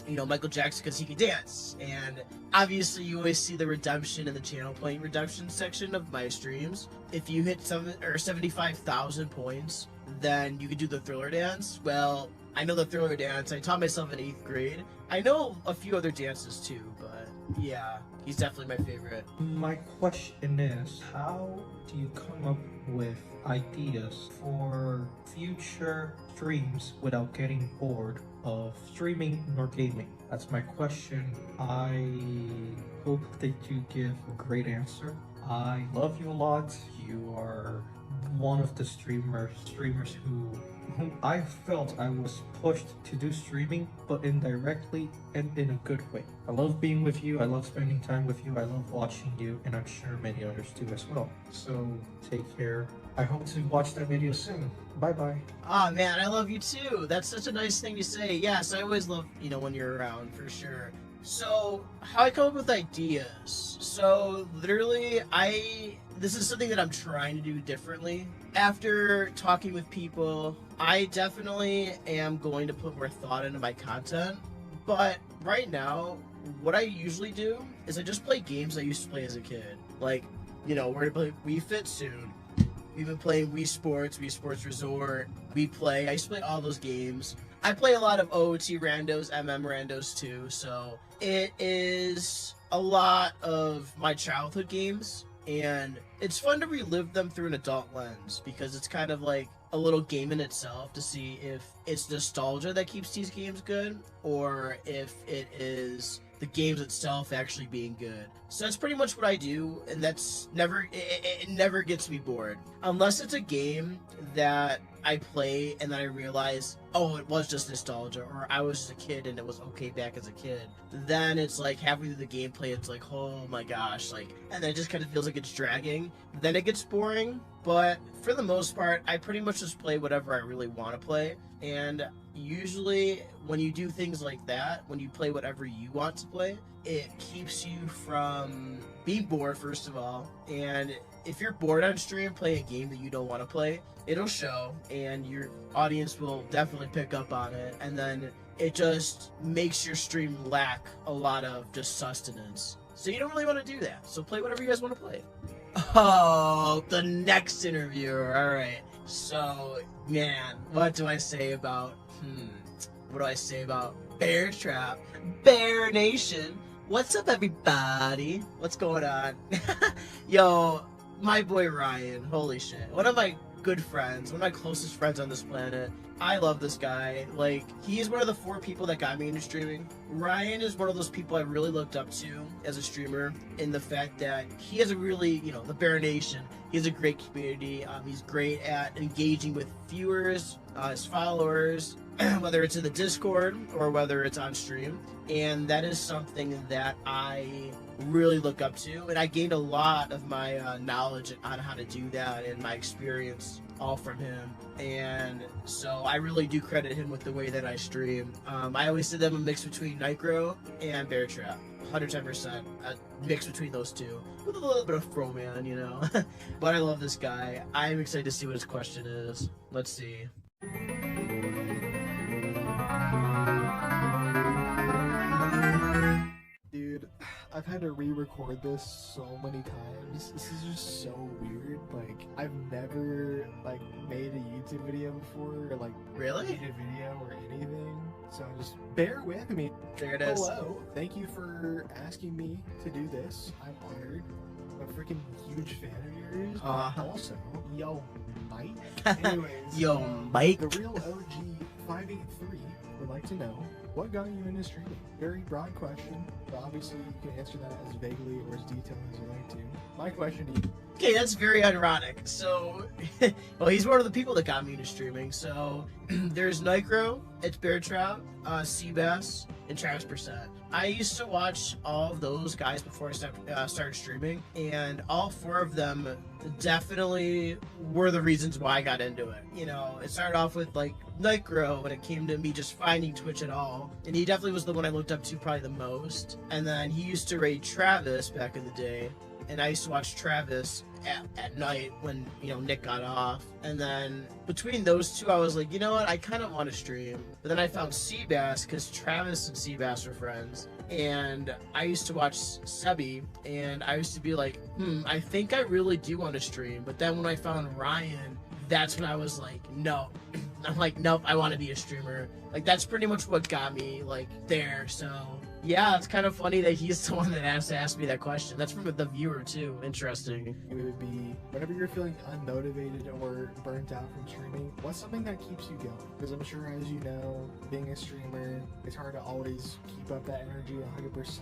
Michael Jackson because he can dance. And obviously, you always see the redemption in the channel playing redemption section of my streams. If you hit 75,000 points, then you can do the Thriller dance. Well, I know the Thriller dance. I taught myself in 8th grade. I know a few other dances too, but yeah, he's definitely my favorite. My question is, how do you come up with ideas for future streams without getting bored of streaming nor gaming? That's my question. I hope that you give a great answer. I love you a lot. You are one of the streamers who I felt I was pushed to do streaming, but indirectly and in a good way. I love being with you, I love spending time with you, I love watching you, and I'm sure many others do as well. So take care. I hope to watch that video soon. Bye bye. Oh man, I love you too. That's such a nice thing to say. Yes, I always love, when you're around, for sure. So, how I come up with ideas. So, literally, this is something that I'm trying to do differently. After talking with people, I definitely am going to put more thought into my content. But right now, what I usually do is I just play games I used to play as a kid. Like, we're gonna play Wii Fit soon. We've been playing Wii Sports Resort. I used to play all those games. I play a lot of OOT randos, randos too, so it is a lot of my childhood games, and it's fun to relive them through an adult lens, because it's kind of like a little game in itself to see if it's nostalgia that keeps these games good, or if it is the games itself actually being good. So that's pretty much what I do, and that's it never gets me bored. Unless it's a game that I play and then I realize, oh, it was just nostalgia, or I was just a kid and it was okay back as a kid. Then it's like halfway through the gameplay, it's like, oh my gosh, and then it just kind of feels like it's dragging. Then it gets boring, but for the most part, I pretty much just play whatever I really want to play. And usually when you do things like that, when you play whatever you want to play, it keeps you from being bored, first of all. And if you're bored on stream playing a game that you don't want to play, it'll show, and your audience will definitely pick up on it, and then it just makes your stream lack a lot of just sustenance. So you don't really want to do that. So play whatever you guys want to play. Oh, the next interviewer. All right. So, man, what do I say about Bear Trap? Bear Nation. What's up, everybody? What's going on? Yo, my boy Ryan. Holy shit. One of my good friends, one of my closest friends on this planet. I love this guy. He is one of the 4 people that got me into streaming. Ryan is one of those people I really looked up to as a streamer, in the fact that he has a really, the Bear Nation, he has a great community. He's great at engaging with viewers, his followers, whether it's in the Discord or whether it's on stream. And that is something that I really look up to, and I gained a lot of my knowledge on how to do that and my experience all from him. And so I really do credit him with the way that I stream. I always said I'm a mix between Nicro and Bear Trap, 110%, a mix between those two with a little bit of Froman, But I love this guy. I'm excited to see what his question is. Let's see. Dude, I've had to re-record this so many times. This is just so weird. I've never made a YouTube video before, or really made a video or anything. So just bear with me. There it is. Hello. Thank you for asking me to do this. I'm honored. I'm a freaking huge fan of yours. Also, yo, Mike. Anyways, yo, Mike. The real OG 583 would like to know, what got you into streaming? Very broad question, but obviously you can answer that as vaguely or as detailed as you like to. My question to you. Okay, that's very ironic. So, well, he's one of the people that got me into streaming. So, there's Nicro, it's Bear Trap, Seabass, and Travis%. I used to watch all of those guys before I started streaming, and all 4 of them definitely were the reasons why I got into it. It started off with Nicro when it came to me just finding Twitch at all, and he definitely was the one I looked up to probably the most. And then he used to raid Travis back in the day, and I used to watch Travis at night when Nick got off. And then between those two, I was like, you know what, I kind of want to stream. But then I found Seabass, because Travis and Seabass were friends, and I used to watch Sebi, and I used to be like, I think I really do want to stream. But then when I found Ryan, that's when I was like, no. I'm like, nope, I want to be a streamer. That's pretty much what got me there. So yeah, it's kind of funny that he's the one that asked me that question. That's from the viewer too. Interesting. It would be, whenever you're feeling unmotivated or burnt out from streaming, what's something that keeps you going? Because I'm sure, as you know, being a streamer, it's hard to always keep up that energy 100%.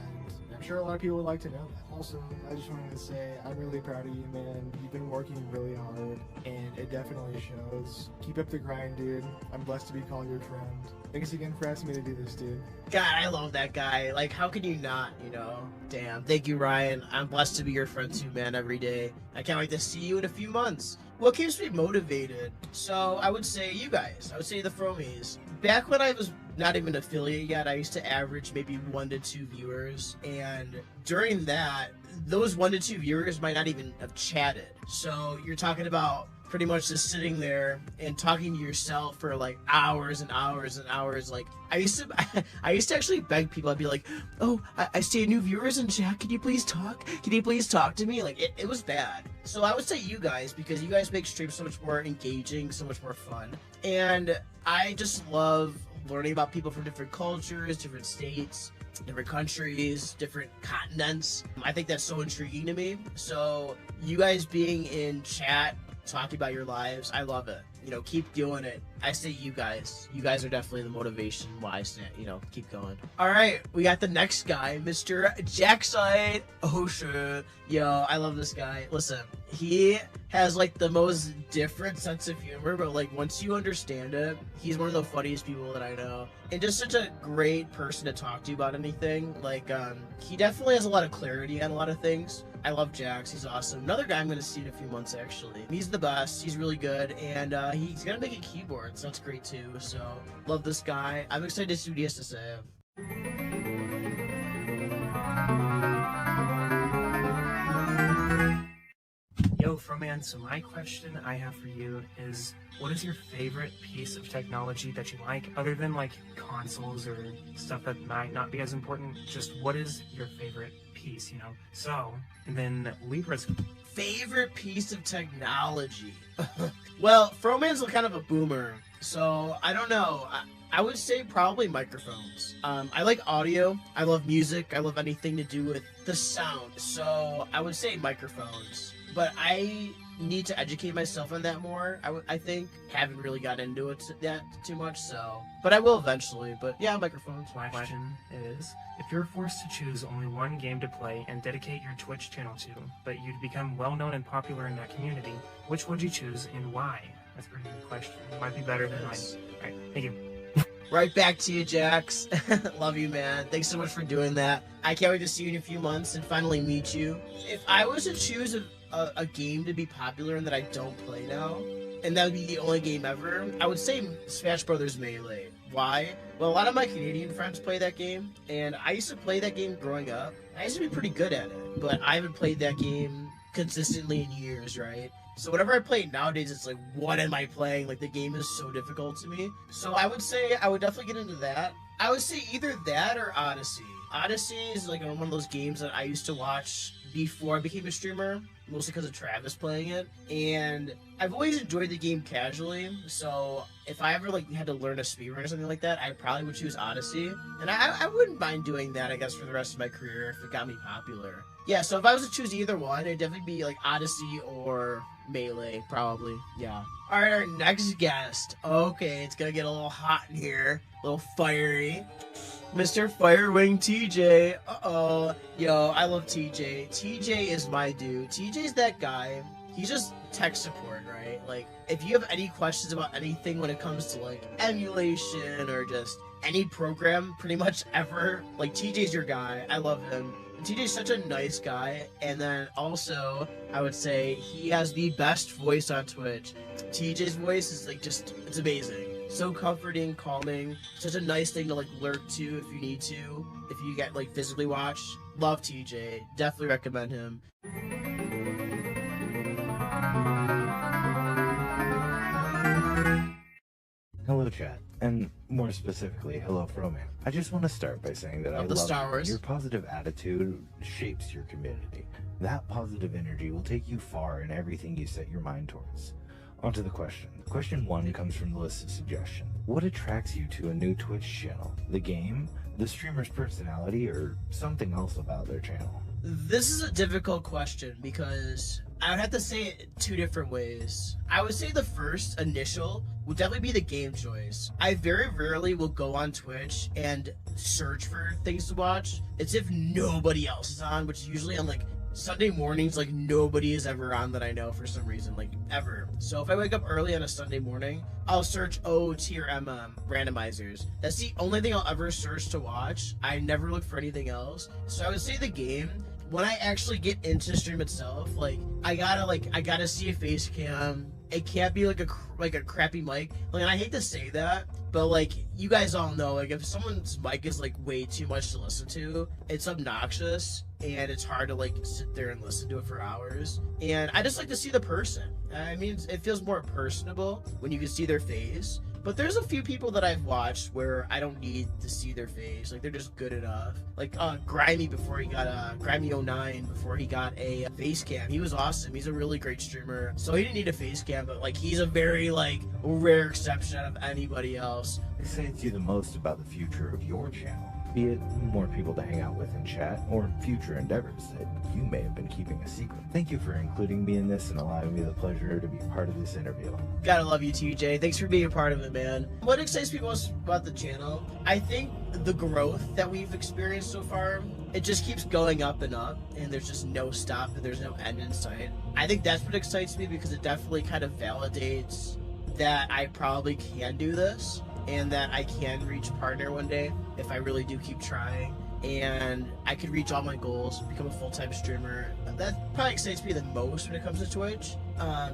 I'm sure a lot of people would like to know that. Also, I just wanted to say, I'm really proud of you, man. You've been working really hard, and It definitely shows. Keep up the grind, dude. I'm blessed to be called your friend. Thanks again for asking me to do this, dude. God, I love that guy. Like, how can you not, you know? Damn. Thank you, Ryan. I'm blessed to be your friend too, man, every day. I can't wait to see you in a few months. What keeps me motivated? So, I would say you guys. I would say the Fromies. Back when I was not even affiliate yet, I used to average maybe 1 to 2 viewers. And during that, those 1 to 2 viewers might not even have chatted. So, you're talking about pretty much just sitting there and talking to yourself for like hours and hours and hours. Like I used to actually beg people. I'd be like, "Oh, I see new viewers in chat. Can you please talk? Can you please talk to me?" Like it was bad. So I would say you guys, because you guys make streams so much more engaging, so much more fun, and I just love learning about people from different cultures, different states, different countries, different continents. I think that's so intriguing to me. So you guys being in chat, talking about your lives, I love it. You know, keep doing it. I say you guys. You guys are definitely the motivation why I say, you know, keep going. All right, we got the next guy, Mr. Jaxight. Oh, shit. Yo, I love this guy. Listen, he has like the most different sense of humor, but like once you understand it, he's one of the funniest people that I know. And just such a great person to talk to about anything. Like, he definitely has a lot of clarity on a lot of things. I love Jax. He's awesome. Another guy I'm going to see in a few months, actually. He's the best. He's really good. And he's going to make a keyboard, so that's great, too. So, love this guy. I'm excited to see what he has to say. Yo, Froman, so my question I have for you is, what is your favorite piece of technology that you like, other than like consoles or stuff that might not be as important? Just what is your favorite piece, you know? So, and then Libra's favorite piece of technology. Well, Froman's kind of a boomer, so I don't know. I would say probably microphones. I like audio. I love music. I love anything to do with the sound. So I would say microphones. But I need to educate myself on that more. I think haven't really got into it that too much. So, but I will eventually. But yeah, microphones. question is, if you're forced to choose only one game to play and dedicate your Twitch channel to, but you'd become well-known and popular in that community, which would you choose and why? That's a pretty good question. It might be better than mine. Alright, thank you. Right back to you, Jax. Love you, man. Thanks so much for doing that. I can't wait to see you in a few months and finally meet you. If I was to choose a game to be popular and that I don't play now, and that would be the only game ever, I would say Smash Brothers Melee. Why? Well, a lot of my Canadian friends play that game, and I used to play that game growing up. I used to be pretty good at it, but I haven't played that game consistently in years, right? So whenever I play it nowadays, it's like, what am I playing? Like, the game is so difficult to me. So I would say I would definitely get into that. I would say either that or Odyssey. Odyssey is like one of those games that I used to watch before I became a streamer, mostly because of Travis playing it. And I've always enjoyed the game casually, so if I ever like had to learn a speedrun or something like that, I probably would choose Odyssey. And I wouldn't mind doing that, I guess, for the rest of my career if it got me popular. Yeah, so if I was to choose either one, it'd definitely be like Odyssey or Melee, probably. Yeah. Alright, our next guest. Okay, it's gonna get a little hot in here, a little fiery. Mr. Firewing TJ. Uh-oh. Yo, I love TJ. TJ is my dude. TJ's that guy. He's just tech support, right? Like, if you have any questions about anything when it comes to, like, emulation or just any program pretty much ever, like, TJ's your guy. I love him. And TJ's such a nice guy. And then also, I would say he has the best voice on Twitch. TJ's voice is, like, just, it's amazing. So comforting, calming, such a nice thing to like lurk to if you need to, if you get like physically watch. Love TJ, definitely recommend him. Hello chat, and more specifically, hello Froman. I just want to start by saying that I love Star Wars. Your positive attitude shapes your community. That positive energy will take you far in everything you set your mind towards. On to the question. Question 1 comes from the list of suggestions. What attracts you to a new Twitch channel? The game, the streamer's personality, or something else about their channel? This is a difficult question because I would have to say it 2 different ways. I would say the first, initial, would definitely be the game choice. I very rarely will go on Twitch and search for things to watch. It's if nobody else is on, which is usually on like Sunday mornings, like nobody is ever on that I know for some reason, like ever. So if I wake up early on a Sunday morning, I'll search OT or MM randomizers. That's the only thing I'll ever search to watch. I never look for anything else. So I would say the game, when I actually get into stream itself, like I gotta see a face cam. It can't be like a crappy mic. Like, and I hate to say that, but like you guys all know, like if someone's mic is like way too much to listen to, it's obnoxious and it's hard to like sit there and listen to it for hours. And I just like to see the person. I mean, it feels more personable when you can see their face. But there's a few people that I've watched where I don't need to see their face. Like, they're just good enough. Like, Grimy before he got Grimy09 before he got a face cam. He was awesome. He's a really great streamer. So he didn't need a face cam, but like, he's a very like rare exception out of anybody else. Excites you the most about the future of your channel? Be it more people to hang out with in chat, or future endeavors that you may have been keeping a secret. Thank you for including me in this and allowing me the pleasure to be part of this interview. Gotta love you, TJ. Thanks for being a part of it, man. What excites me most about the channel? I think the growth that we've experienced so far, it just keeps going up, and there's just no stop, and there's no end in sight. I think that's what excites me, because it definitely kind of validates that I probably can do this, and that I can reach partner one day if I really do keep trying, and I could reach all my goals, become a full-time streamer. That probably excites me the most when it comes to Twitch,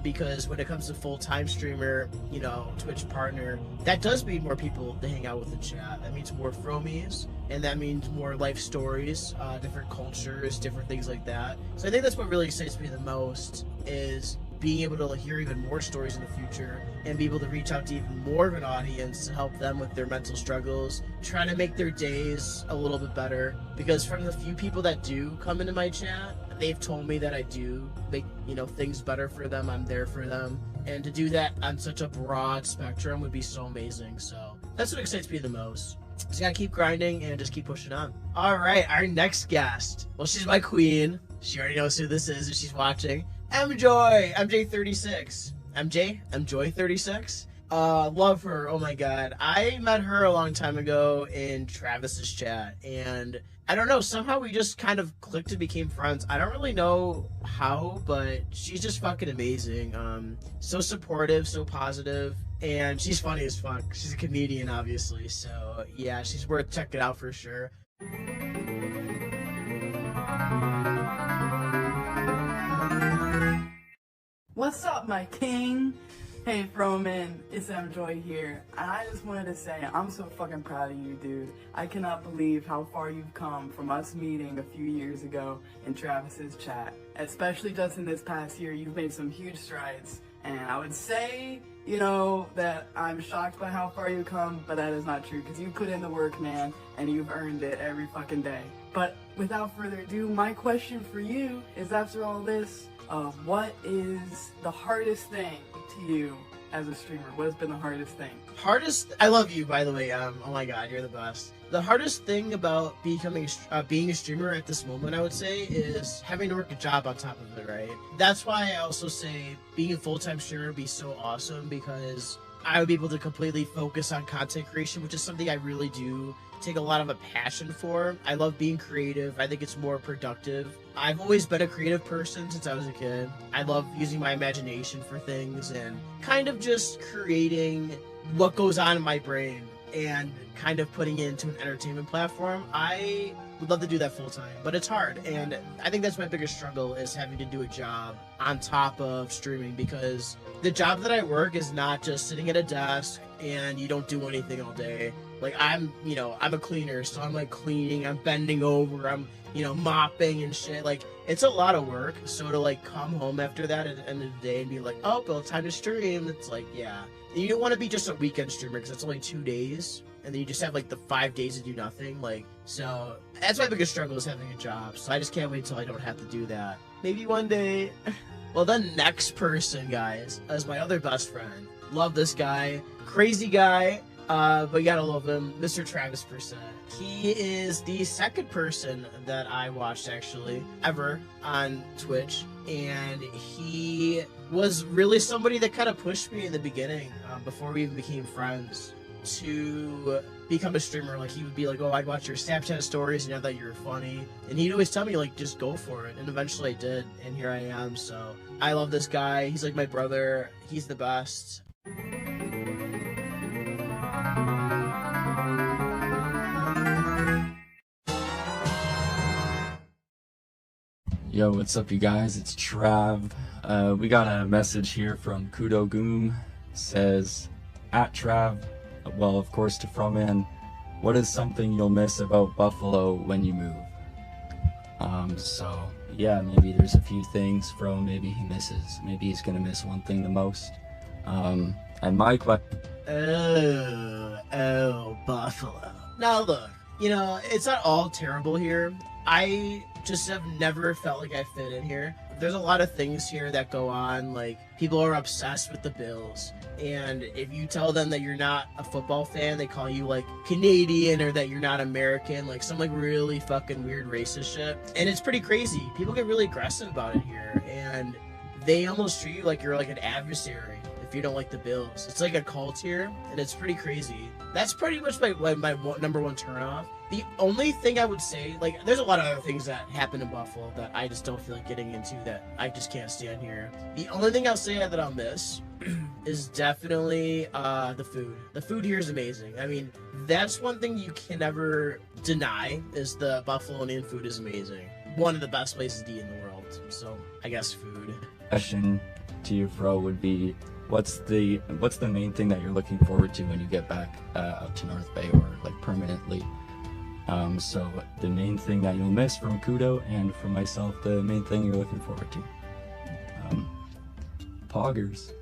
because when it comes to full-time streamer, you know, Twitch partner, that does mean more people to hang out with in chat. That means more fromies, and that means more life stories, different cultures, different things like that. So I think that's what really excites me the most, is being able to hear even more stories in the future and be able to reach out to even more of an audience to help them with their mental struggles, trying to make their days a little bit better. Because from the few people that do come into my chat, they've told me that I do make, you know, things better for them. I'm there for them. And to do that on such a broad spectrum would be so amazing. So that's what excites me the most. Just gotta keep grinding and just keep pushing on. All right, our next guest. Well, she's my queen. She already knows who this is if she's watching. MJ36. MJ36. Love her. Oh my god. I met her a long time ago in Travis's chat, and I don't know, somehow we just kind of clicked and became friends. I don't really know how, but she's just fucking amazing. So supportive, so positive, and she's funny as fuck. She's a comedian, obviously, so yeah, she's worth checking out for sure. What's up, my king? Hey, Froman, it's MJoy here. I just wanted to say I'm so fucking proud of you, dude. I cannot believe how far you've come from us meeting a few years ago in Travis's chat. Especially just in this past year, you've made some huge strides. And I would say, you know, that I'm shocked by how far you've come, but that is not true, because you put in the work, man, and you've earned it every fucking day. But without further ado, my question for you is, after all this, what is the hardest thing to you as a streamer? What has been the hardest thing? I love you, by the way. Oh my god, you're the best. The hardest thing about being a streamer at this moment, I would say, is having to work a job on top of it, right? That's why I also say being a full-time streamer would be so awesome, because I would be able to completely focus on content creation, which is something I really do take a lot of a passion for. I love being creative. I think it's more productive. I've always been a creative person since I was a kid. I love using my imagination for things and kind of just creating what goes on in my brain and kind of putting it into an entertainment platform. I would love to do that full time, but it's hard. And I think that's my biggest struggle, is having to do a job on top of streaming, because the job that I work is not just sitting at a desk and you don't do anything all day. Like, I'm a cleaner, so I'm like cleaning, I'm bending over, I'm, mopping and shit. Like, it's a lot of work. So to like come home after that at the end of the day and be like, oh, well, time to stream. It's like, yeah. And you don't want to be just a weekend streamer, because it's only 2 days. And then you just have like the 5 days to do nothing. Like, so that's my biggest struggle, is having a job. So I just can't wait till I don't have to do that. Maybe one day. Well, the next person, guys, is my other best friend. Love this guy. Crazy guy. But you gotta love him, Mr. Travis Percent. He is the second person that I watched, actually, ever on Twitch. And he was really somebody that kind of pushed me in the beginning, before we even became friends, to become a streamer. Like, he would be like, oh, I'd watch your Snapchat stories and I thought you were funny. And he'd always tell me, like, just go for it. And eventually I did, and here I am. So I love this guy. He's like my brother. He's the best. Yo, what's up, you guys? It's Trav. We got a message here from Kudo Goom. Says, at Trav, well, of course, to Froman, what is something you'll miss about Buffalo when you move? So, yeah, maybe there's a few things Fro maybe he misses. Maybe he's gonna miss one thing the most. And my question... Buffalo. Now look, you know, it's not all terrible here. I just have never felt like I fit in here. There's a lot of things here that go on, like people are obsessed with the Bills, and if you tell them that you're not a football fan, they call you like Canadian, or that you're not American, like some like really fucking weird racist shit. And it's pretty crazy. People get really aggressive about it here, and they almost treat you like you're like an adversary if you don't like the Bills. It's like a cult here, and it's pretty crazy. That's pretty much my number one turnoff. The only thing I would say, like, there's a lot of other things that happen in Buffalo that I just don't feel like getting into, that I just can't stand here. The only thing I'll say that I'll miss is definitely the food. The food here is amazing. I mean, that's one thing you can never deny, is the Buffalonian food is amazing. One of the best places to eat in the world. So I guess food. Question to you, Fro, would be, what's the main thing that you're looking forward to when you get back up to North Bay, or like permanently? So the main thing that you'll miss from Kudo, and from myself, the main thing you're looking forward to. Poggers.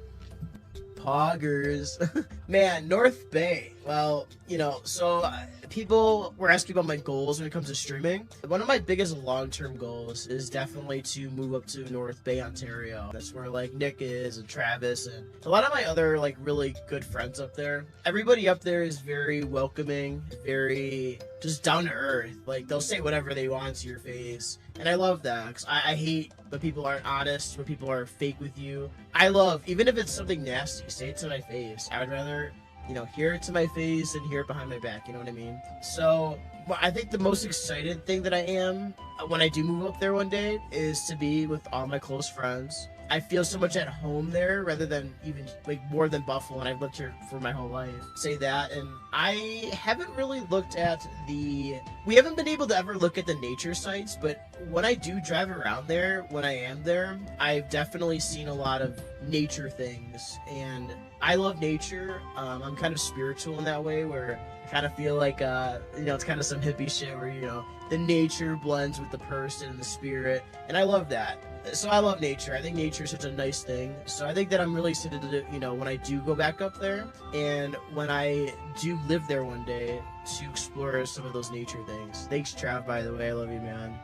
Man, North Bay. Well, you know, so people were asking about my goals when it comes to streaming. One of my biggest long-term goals is definitely to move up to North Bay, Ontario. That's where like Nick is, and Travis, and a lot of my other like really good friends up there. Everybody up there is very welcoming, very just down to earth. Like, they'll say whatever they want to your face, and I love that, because I hate when people aren't honest, when people are fake with you. I love, even if it's something nasty, say it to my face. I would rather, you know, hear it to my face and hear it behind my back, you know what I mean? So I think the most excited thing that I am when I do move up there one day is to be with all my close friends. I feel so much at home there, rather than even like more than Buffalo, and I've lived here for my whole life. Say that, and I haven't really looked at we haven't been able to ever look at the nature sites, but when I do drive around there, when I am there, I've definitely seen a lot of nature things, and I love nature. I'm kind of spiritual in that way, where I kind of feel like, you know, it's kind of some hippie shit where, you know, the nature blends with the person and the spirit, and I love that. So I love nature. I think nature is such a nice thing. So I think that I'm really excited to, you know, when I do go back up there, and when I do live there one day, to explore some of those nature things. Thanks, Trav, by the way. I love you, man.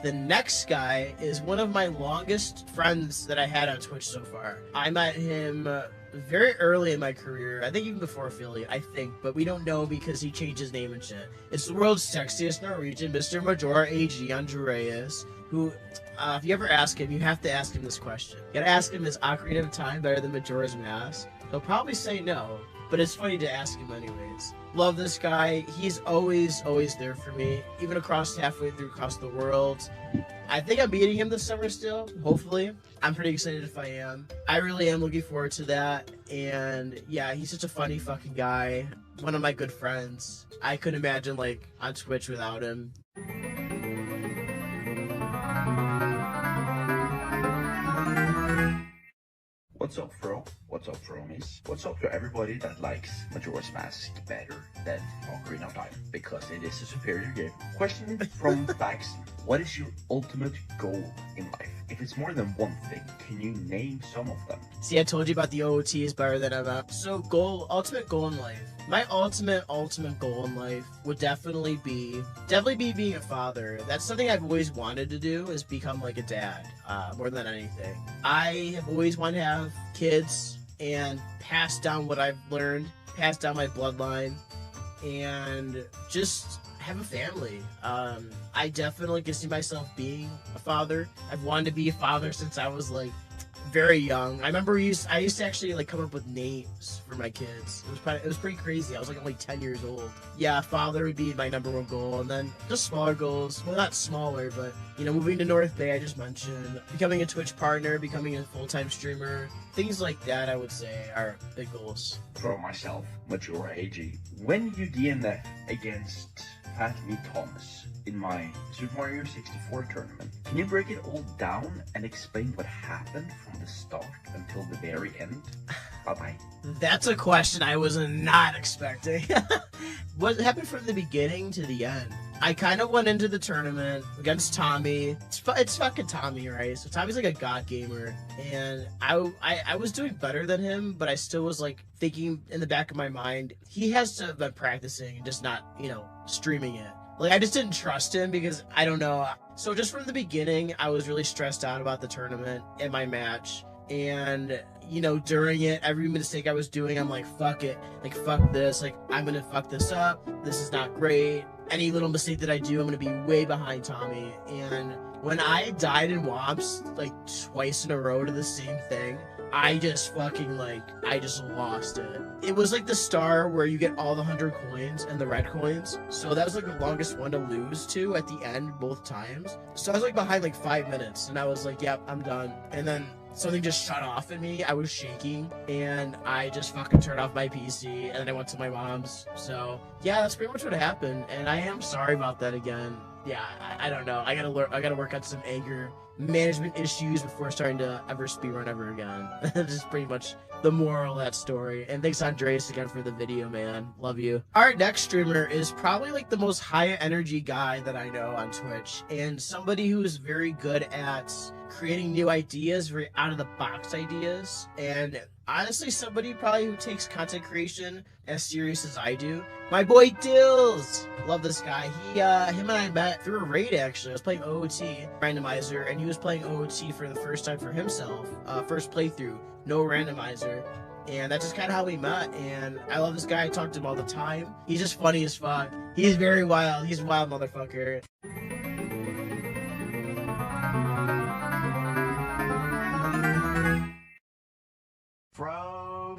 The next guy is one of my longest friends that I had on Twitch so far. I met him very early in my career. I think even before affiliate, I think, but we don't know because he changed his name and shit. It's the world's sexiest Norwegian, Mr. Majora AG Andreas, who, if you ever ask him, you have to ask him this question. You gotta ask him, is Ocarina of Time better than Majora's Mask? He'll probably say no, but it's funny to ask him anyways. Love this guy. He's always there for me, even halfway across the world. I think I'm meeting him this summer still, hopefully. I'm pretty excited if I am. I really am looking forward to that. And yeah, he's such a funny fucking guy. One of my good friends. I couldn't imagine like on Twitch without him. What's up, Fro? What's up, Fromies? What's up to everybody that likes Majora's Mask better than Ocarina of Time, because it is a superior game. Question from Fax: what is your ultimate goal in life? If it's more than one thing, can you name some of them? See, I told you about the OOT is better than I'm So ultimate goal in life. My ultimate goal in life would definitely be being a father. That's something I've always wanted to do, is become like a dad, more than anything. I have always wanted to have kids and pass down what I've learned, pass down my bloodline, and just have a family. I definitely can see myself being a father. I've wanted to be a father since I was like very young. I remember I used to actually like come up with names for my kids. It was pretty crazy. I was like only 10 years old. Yeah, father would be my number one goal, and then just smaller goals. Well, not smaller, but you know, moving to North Bay, I just mentioned, becoming a Twitch partner, becoming a full-time streamer, things like that. I would say are big goals. For myself, Majora AG, when you DNF against Pat V. Thomas in my Super Mario 64 tournament, can you break it all down and explain what happened from the start until the very end? Bye-bye. That's a question I was not expecting. What happened from the beginning to the end? I kind of went into the tournament against Tommy. It's fucking Tommy, right? So Tommy's like a god gamer, and I was doing better than him, but I still was like thinking in the back of my mind, he has to have been practicing and just not, you know, streaming it. Like, I just didn't trust him because I don't know. So just from the beginning, I was really stressed out about the tournament and my match. And, you know, during it, every mistake I was doing, I'm like, fuck it. Like, fuck this. Like, I'm going to fuck this up. This is not great. Any little mistake that I do, I'm going to be way behind Tommy. And when I died in WOMS, like, twice in a row to the same thing, I just fucking, like, I just lost it. It was like the star where you get all the 100 coins and the red coins. So that was like the longest one to lose to at the end both times. So I was like behind like 5 minutes, and I was like, yep, I'm done. And then something just shut off in me. I was shaking, and I just fucking turned off my PC, and then I went to my mom's. So yeah, that's pretty much what happened, and I am sorry about that again. Yeah, I don't know. I gotta work on some anger management issues before starting to ever speedrun ever again. This is pretty much the moral of that story. And thanks, Andreas, again for the video, man. Love you. Our next streamer is probably like the most high energy guy that I know on Twitch, and somebody who is very good at creating new ideas, very out of the box ideas, and honestly somebody probably who takes content creation as serious as I do. My boy Dills! Love this guy. Him and I met through a raid, actually. I was playing OOT randomizer, and he was playing OOT for the first time for himself. First playthrough, no randomizer. And that's just kind of how we met, and I love this guy. I talk to him all the time. He's just funny as fuck. He's very wild. He's a wild motherfucker. Bro.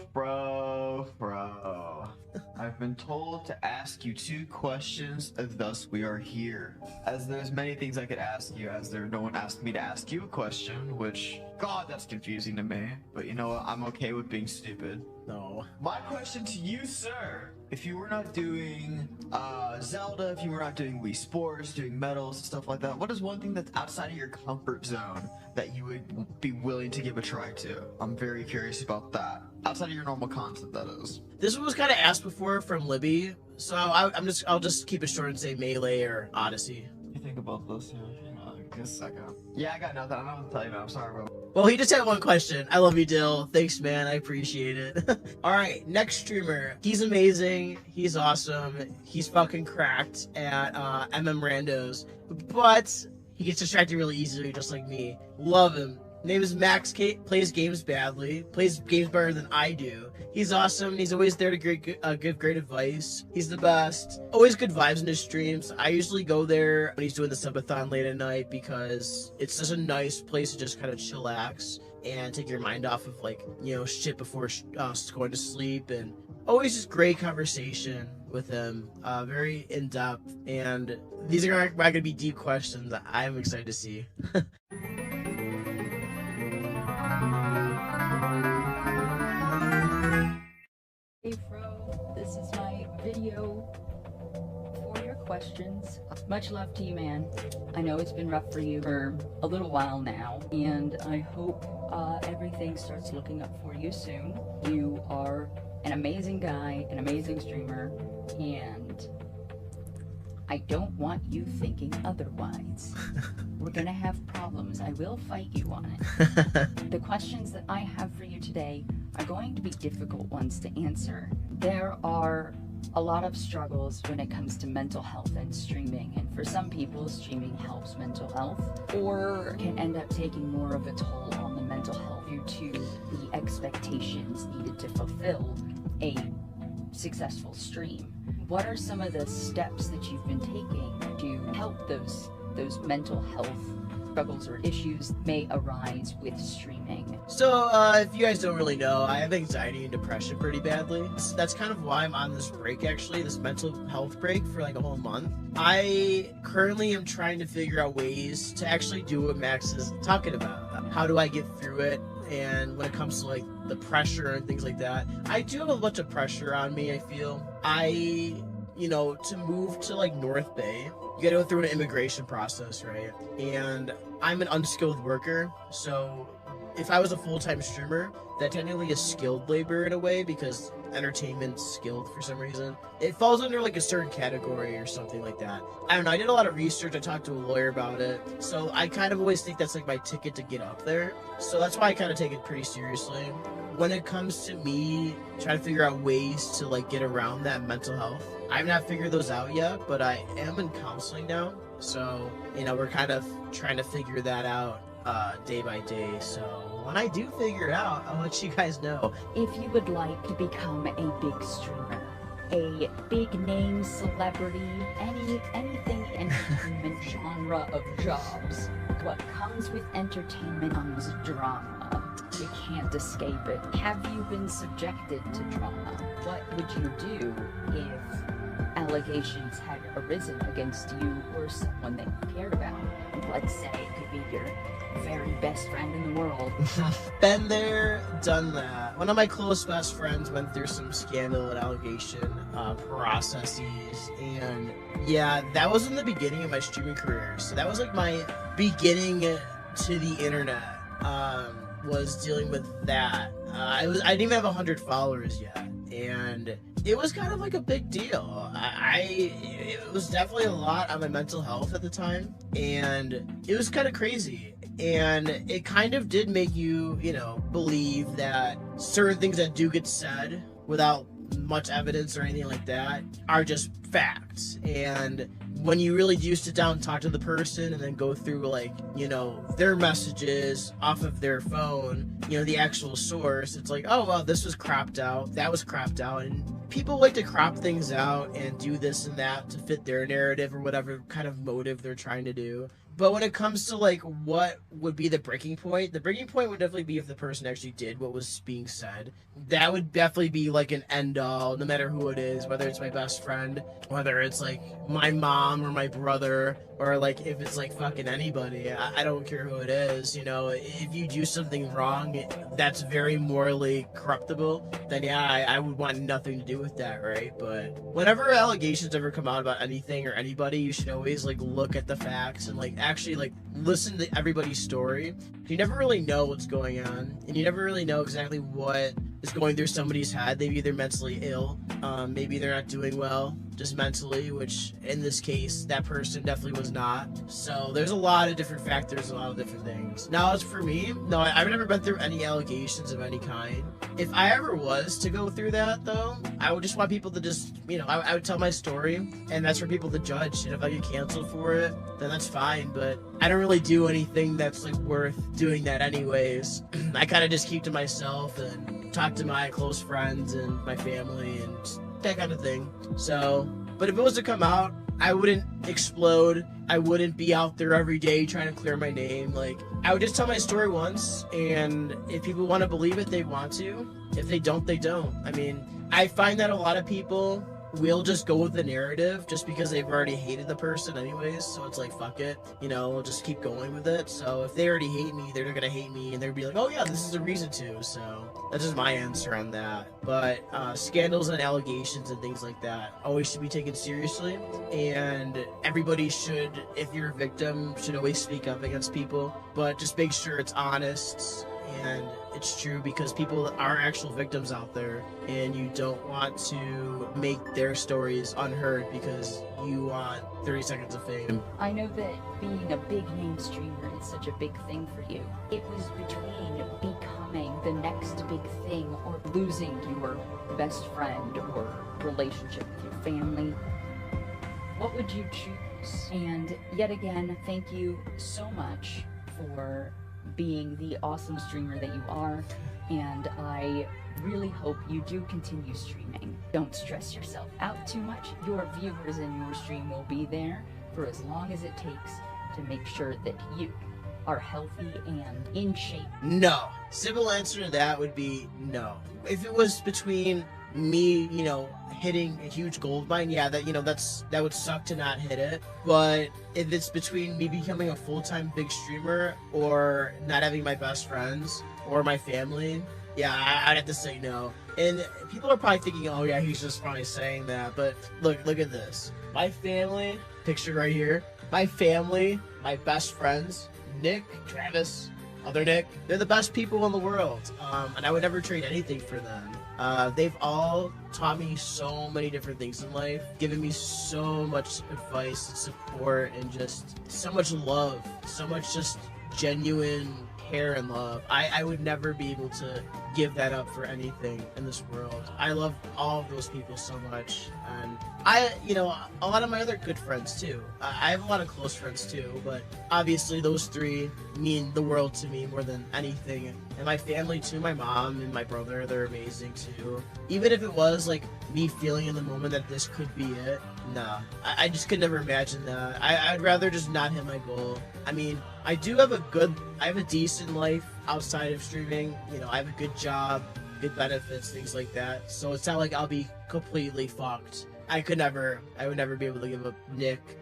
I've been told to ask you 2 questions, thus we are here. As there's many things I could ask you, as no one asked me to ask you a question, which, God, that's confusing to me. But you know what, I'm okay with being stupid. No. My question to you, sir, if you were not doing Zelda, if you were not doing Wii Sports, doing medals and stuff like that, what is one thing that's outside of your comfort zone that you would be willing to give a try to? I'm very curious about that. Outside of your normal content, that is. This one was kind of asked before from Libby, so I'll just keep it short and say Melee or Odyssey. You think about this, in a second. Yeah, I got nothing. I don't know what to tell you, man. I'm sorry, bro. Well, he just had one question. I love you, Dill. Thanks, man. I appreciate it. Alright, next streamer. He's amazing. He's awesome. He's fucking cracked at MM Randos. But he gets distracted really easily, just like me. Love him. Name is Max. Plays games badly. Plays games better than I do. He's awesome. He's always there to give great advice. He's the best. Always good vibes in his streams. I usually go there when he's doing the subathon late at night because it's such a nice place to just kind of chillax and take your mind off of, like, you know, shit before going to sleep. And always just great conversation with him. Very in-depth. And these are not going to be deep questions that I'm excited to see. Hey Fro, this is my video for your questions. Much love to you, man. I know it's been rough for you for a little while now, and I hope everything starts looking up for you soon. You are an amazing guy, an amazing streamer, and I don't want you thinking otherwise. We're gonna have problems. I will fight you on it. The questions that I have for you today are going to be difficult ones to answer. There are a lot of struggles when it comes to mental health and streaming, and for some people, streaming helps mental health, or can end up taking more of a toll on the mental health due to the expectations needed to fulfill a successful stream. What are some of the steps that you've been taking to help those mental health struggles or issues may arise with streaming? So, if you guys don't really know, I have anxiety and depression pretty badly. That's kind of why I'm on this break, actually, this mental health break for like a whole month. I currently am trying to figure out ways to actually do what Max is talking about. How do I get through it? And when it comes to like the pressure and things like that, I do have a bunch of pressure on me, I feel. To move to like North Bay, you gotta go through an immigration process, right? And I'm an unskilled worker, so if I was a full-time streamer, that technically is skilled labor in a way because entertainment's skilled for some reason. It falls under like a certain category or something like that. I don't know, I did a lot of research, I talked to a lawyer about it, so I kind of always think that's like my ticket to get up there. So that's why I kind of take it pretty seriously. When it comes to me trying to figure out ways to like get around that mental health, I've not figured those out yet, but I am in counseling now. So, we're kind of trying to figure that out day by day. So when I do figure it out, I'll let you guys know. If you would like to become a big streamer, a big name celebrity, anything entertainment genre of jobs, what comes with entertainment comes drama. You can't escape it. Have you been subjected to drama? What would you do if allegations had arisen against you or someone that you cared about? Let's say it could be your very best friend in the world. Been there, done that. One of my close best friends went through some scandal and allegation processes, and yeah, that was in the beginning of my streaming career. So that was like my beginning to the internet. Was dealing with that. I didn't even have 100 followers yet, and it was kind of like a big deal. It was definitely a lot on my mental health at the time, and it was kind of crazy. And it kind of did make you, believe that certain things that do get said without much evidence or anything like that are just facts. And when you really do sit down and talk to the person and then go through like, their messages off of their phone, the actual source, it's like, oh, well, this was cropped out, that was cropped out. And people like to crop things out and do this and that to fit their narrative or whatever kind of motive they're trying to do. But when it comes to like what would be the breaking point would definitely be if the person actually did what was being said. That would definitely be like an end all, no matter who it is, whether it's my best friend, whether it's like my mom or my brother, or like if it's like fucking anybody. I don't care who it is, if you do something wrong that's very morally corruptible, then yeah, I would want nothing to do with that, right? But whenever allegations ever come out about anything or anybody, you should always like look at the facts and like actually like listen to everybody's story. You never really know what's going on, and you never really know exactly what is going through somebody's head. Maybe they're mentally ill, maybe they're not doing well just mentally, which in this case that person definitely was not. So there's a lot of different factors, a lot of different things. Now as for me, no, I've never been through any allegations of any kind. If I ever was to go through that though, I would just want people to just, I would tell my story, and that's for people to judge. And if I get canceled for it, then that's fine, but I don't really do anything that's like worth doing that anyways. I kind of just keep to myself and talk to my close friends and my family and that kind of thing. So, but if it was to come out, I wouldn't explode. I wouldn't be out there every day trying to clear my name. Like, I would just tell my story once, and if people want to believe it, they want to. If they don't, they don't. I mean, I find that a lot of people will just go with the narrative just because they've already hated the person anyways, so it's like, fuck it, we'll just keep going with it. So if they already hate me, they're gonna hate me, and they'll be like, oh yeah, this is a reason to. So that's just my answer on that. But scandals and allegations and things like that always should be taken seriously, and everybody should, if you're a victim, should always speak up against people, but just make sure it's honest and it's true, because people are actual victims out there, and you don't want to make their stories unheard because you want 30 seconds of fame. I know that being a big name streamer is such a big thing for you. It was between becoming the next big thing or losing your best friend or relationship with your family. What would you choose? And yet again, thank you so much for being the awesome streamer that you are, and I really hope you do continue streaming. Don't stress yourself out too much. Your viewers in your stream will be there for as long as it takes to make sure that you are healthy and in shape? No. Simple answer to that would be no. If it was between me, hitting a huge gold mine, yeah, that would suck to not hit it. But if it's between me becoming a full-time big streamer or not having my best friends or my family, yeah, I'd have to say no. And people are probably thinking, oh yeah, he's just probably saying that. But look at this. My family, picture right here. My family, my best friends, Nick, Travis, other Nick, they're the best people in the world. And I would never trade anything for them. They've all taught me so many different things in life, given me so much advice and support and just so much love, so much just genuine care and love. I would never be able to give that up for anything in this world. I love all of those people so much, and a lot of my other good friends too. I have a lot of close friends too, but obviously those three mean the world to me more than anything. And my family too, my mom and my brother, they're amazing too. Even if it was like me feeling in the moment that this could be it, nah, I just could never imagine that. I'd rather just not hit my goal. I mean, I have a decent life outside of streaming. I have a good job, good benefits, things like that. So it's not like I'll be completely fucked. I would never be able to give up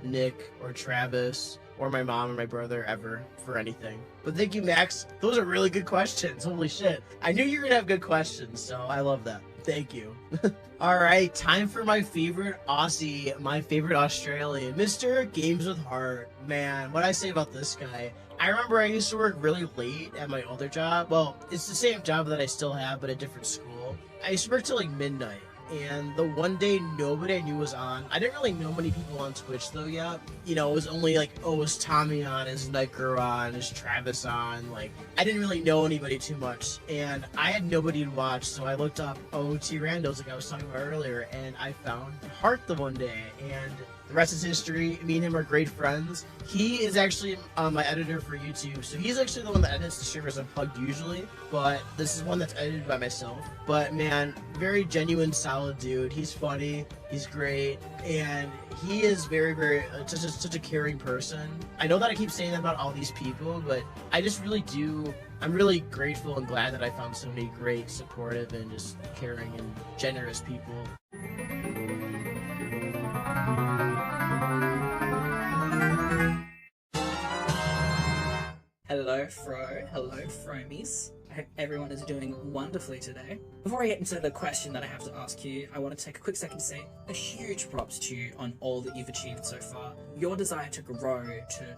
Nick, or Travis, or my mom or my brother ever for anything. But thank you, Max. Those are really good questions. Holy shit. I knew you were gonna have good questions, so I love that. Thank you. Alright, time for my favorite Aussie, my favorite Australian, Mr. Games with Heart. Man, what I say about this guy? I remember I used to work really late at my older job. Well, it's the same job that I still have, but a different school. I used to work till like midnight. And the one day nobody I knew was on. I didn't really know many people on Twitch though yet. It was only like, oh, is Tommy on? Is Nicro on? Is Travis on? Like, I didn't really know anybody too much. And I had nobody to watch, so I looked up OT randos like I was talking about earlier, and I found Hart the one day. And the rest is history. Me and him are great friends. He is actually my editor for YouTube, so he's actually the one that edits the streamers Unplugged usually, but this is one that's edited by myself. But man, very genuine, solid dude. He's funny, he's great, and he is very, very, such a caring person. I know that I keep saying that about all these people, but I just really do. I'm really grateful and glad that I found so many great, supportive, and just caring and generous people. Hello, Fro. Hello, Fromies. I hope everyone is doing wonderfully today. Before I get into the question that I have to ask you, I want to take a quick second to say a huge props to you on all that you've achieved so far. Your desire to grow,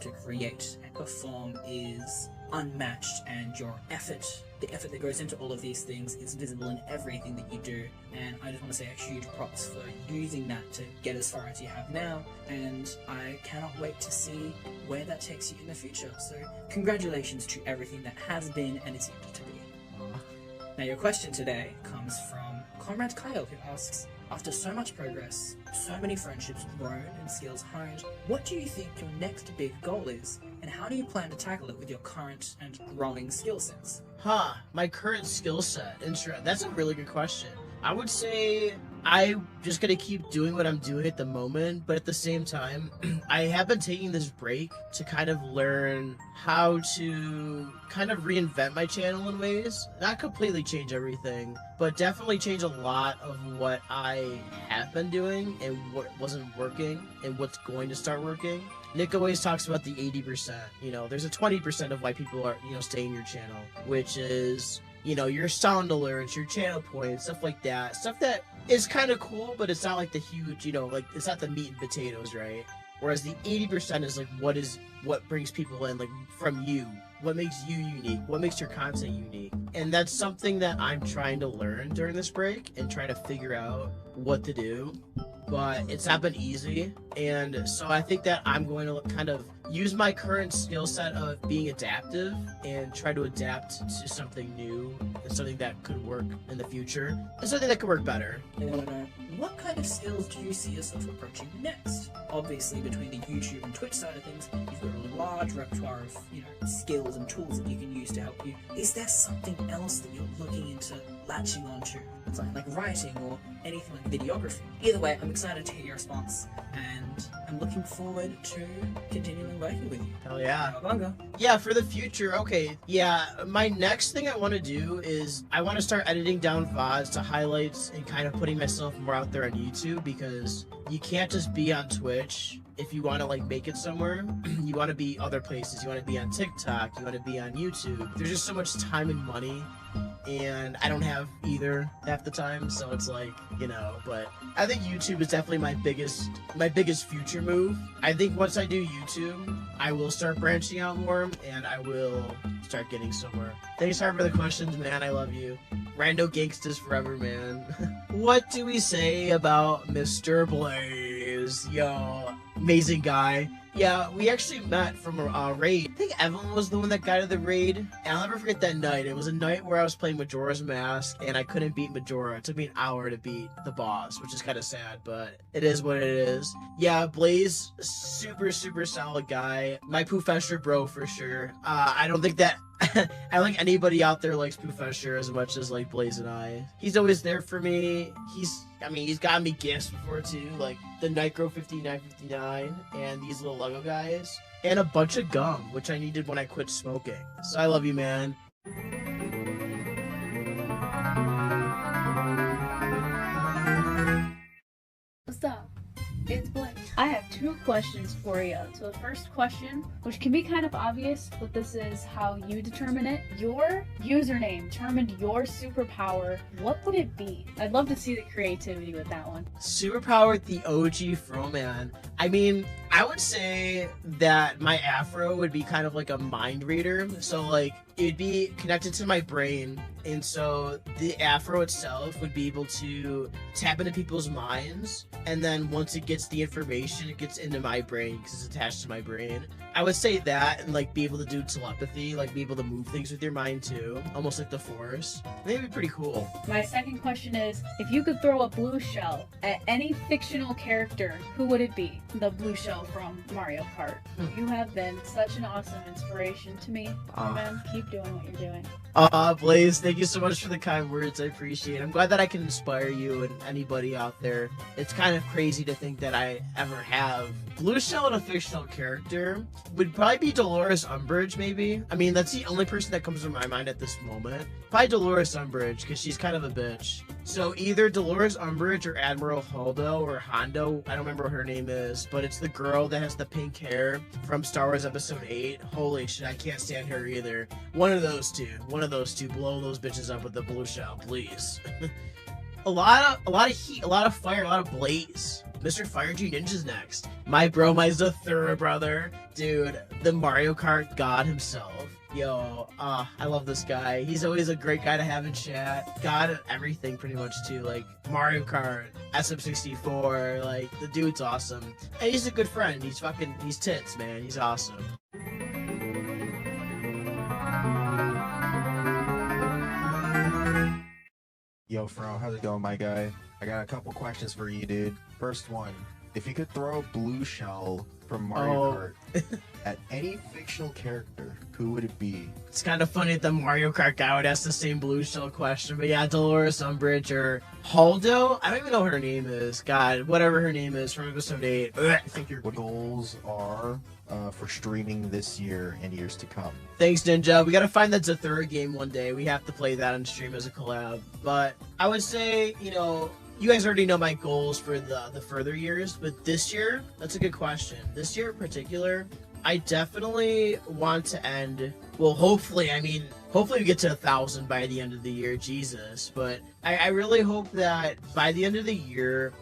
to create and perform is unmatched, and your effort, the effort that goes into all of these things, is visible in everything that you do. And I just want to say a huge props for using that to get as far as you have now, and I cannot wait to see where that takes you in the future. So congratulations to everything that has been and is yet to be. Now your question today comes from Comrade Kyle, who asks, after so much progress, so many friendships grown and skills honed, what do you think your next big goal is, and how do you plan to tackle it with your current and growing skill sets? My current skill set. That's a really good question. I would say I'm just gonna keep doing what I'm doing at the moment, but at the same time, I have been taking this break to kind of learn how to kind of reinvent my channel in ways. Not completely change everything, but definitely change a lot of what I have been doing and what wasn't working and what's going to start working. Nick always talks about the 80%. There's a 20% of why people are, stay in your channel, which is, your sound alerts, your channel points, stuff like that. Stuff that is kind of cool, but it's not like the huge, it's not the meat and potatoes, right? Whereas the 80% is like what brings people in, like from you, what makes you unique, what makes your content unique. And that's something that I'm trying to learn during this break and trying to figure out what to do. But it's not been easy, and so I think that I'm going to kind of use my current skill set of being adaptive and try to adapt to something new and something that could work in the future and something that could work better. I want to know, what kind of skills do you see yourself approaching next? Obviously, between the YouTube and Twitch side of things, you've got a large repertoire of skills and tools that you can use to help you. Is there something else that you're looking into latching onto something like writing or anything like videography. Either way, I'm excited to hear your response, and I'm looking forward to continuing working with you. Hell yeah. Bunga. Yeah, for the future, okay. Yeah, my next thing I want to do is I want to start editing down VODs to highlights and kind of putting myself more out there on YouTube, because you can't just be on Twitch if you want to like make it somewhere. You want to be other places. You want to be on TikTok. You want to be on YouTube. There's just so much time and money, and I don't have either half the time, so it's like, you know, but I think YouTube is definitely my biggest future move. I think once I do YouTube, I will start branching out more, and I will start getting somewhere. Thanks, Hart, for the questions, man. I love you. Rando Gangsters forever, man. What do we say about Mr. Blaze? Yo, amazing guy. Yeah, we actually met from a raid. I think Evelyn was the one that got to the raid. And I'll never forget that night. It was a night where I was playing Majora's Mask, and I couldn't beat Majora. It took me an hour to beat the boss, which is kind of sad, but it is what it is. Yeah, Blaze, super, super solid guy. My Poofesure bro for sure. I don't think that I don't think anybody out there likes Poofesure as much as like Blaze and I. He's always there for me. He's gotten me gifts before too, like the Nicro 5959 and these little Lego guys, and a bunch of gum, which I needed when I quit smoking. So I love you, man. What's up? It's Blake. I have 2 questions for you. So the first question, which can be kind of obvious, but this is how you determine it. Your username determined your superpower. What would it be? I'd love to see the creativity with that one. Superpower, the OG Froman. I mean, I would say that my afro would be kind of like a mind reader. So like it'd be connected to my brain, and so the afro itself would be able to tap into people's minds, and then once it gets the information, it gets into my brain because it's attached to my brain. I would say that, and like be able to do telepathy, like be able to move things with your mind too, almost like the Force. I think it'd be pretty cool. My second question is, if you could throw a blue shell at any fictional character, who would it be? The blue shell from Mario Kart. You have been such an awesome inspiration to me. Man, keep doing what you're doing. Blaze, thank you so much for the kind words. I appreciate it. I'm glad that I can inspire you and anybody out there. It's kind of crazy to think that I ever have. Blue shell and a fictional character would probably be Dolores Umbridge, maybe. I mean, that's the only person that comes to my mind at this moment. Probably Dolores Umbridge, because she's kind of a bitch. So either Dolores Umbridge or Admiral Holdo or Hondo. I don't remember what her name is, but it's the girl that has the pink hair from Star Wars Episode 8. Holy shit, I can't stand her either. One of those two. Blow those bitches up with the blue shell, please. a lot of heat, a lot of fire, a lot of blaze. Mr. Fire G Ninja's next. My bro, my Zathura brother. Dude, the Mario Kart god himself. Yo, I love this guy. He's always a great guy to have in chat. God at everything pretty much too, like Mario Kart, SM64, like the dude's awesome. And he's a good friend. He's tits, man. He's awesome. Yo, Fro, how's it going, my guy? I got a couple questions for you, dude. First one, if you could throw a blue shell from Mario Kart at any fictional character, who would it be? It's kind of funny that the Mario Kart guy would ask the same blue shell question, but yeah, Dolores Umbridge or Holdo. I don't even know what her name is. God, whatever her name is from Episode 8. I think your goals are for streaming this year and years to come. Thanks, Ninja. We gotta find that Zathura game one day. We have to play that on stream as a collab. But I would say, you know, you guys already know my goals for the further years, but this year, that's a good question. This year in particular, I definitely want to end, well, hopefully we get to 1,000 by the end of the year, Jesus. But I really hope that by the end of the year,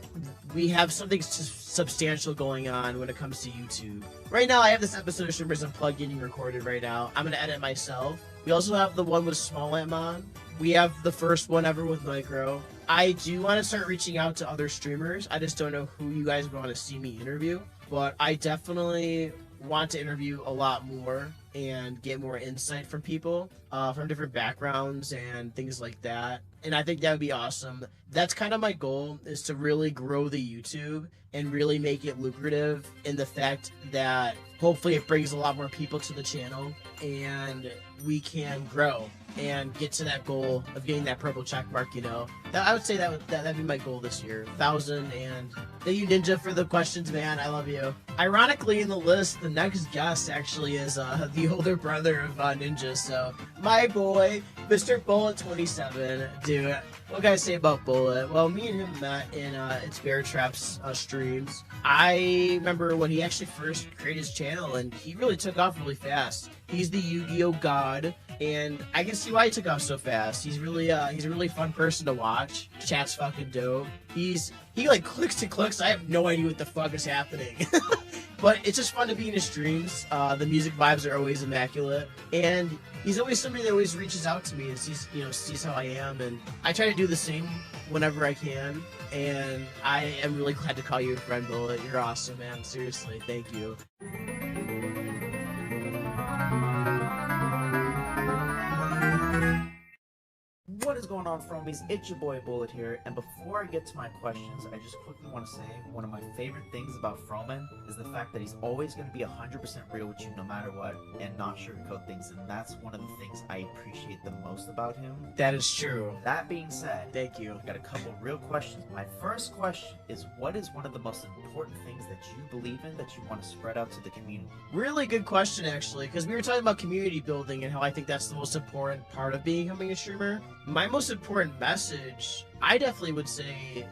we have something substantial going on when it comes to YouTube. Right now, I have this episode of Streamers Unplugged getting recorded right now. I'm going to edit myself. We also have the one with SmallAntMom. We have the first one ever with Nicro. I do want to start reaching out to other streamers. I just don't know who you guys want to see me interview. But I definitely want to interview a lot more and get more insight from people from different backgrounds and things like that. And I think that would be awesome. That's kind of my goal, is to really grow the YouTube and really make it lucrative in the fact that hopefully it brings a lot more people to the channel and we can grow. and get to that goal of getting that purple check mark, you know. I would say that'd be my goal this year. 1,000. And thank you, Ninja, for the questions, man. I love you. Ironically, in the list, the next guest actually is the older brother of Ninja. So my boy, Mr. Bullet 27, dude. What can I say about Bullet? Well, me and him met in It's Bear Traps streams. I remember when he actually first created his channel, and he really took off really fast. He's the Yu-Gi-Oh god, and I can see why he took off so fast. He's really he's a really fun person to watch. Chat's fucking dope. He like clicks to clicks. I have no idea what the fuck is happening. But it's just fun to be in his streams. The music vibes are always immaculate, and he's always somebody that always reaches out to me and sees how I am, and I try to do the same whenever I can. And I am really glad to call you a friend, Bullet. You're awesome, man. Seriously, thank you. What is going on, Fromies? It's your boy Bullet here, and before I get to my questions, I just quickly want to say one of my favorite things about Froman is the fact that he's always going to be 100% real with you no matter what, and not sugarcoat things, and that's one of the things I appreciate the most about him. That is true. That being said, thank you. I've got a couple real questions. My first question is, what is one of the most important things that you believe in that you want to spread out to the community? Really good question, actually, because we were talking about community building and how I think that's the most important part of becoming a streamer. My most important message, I definitely would say,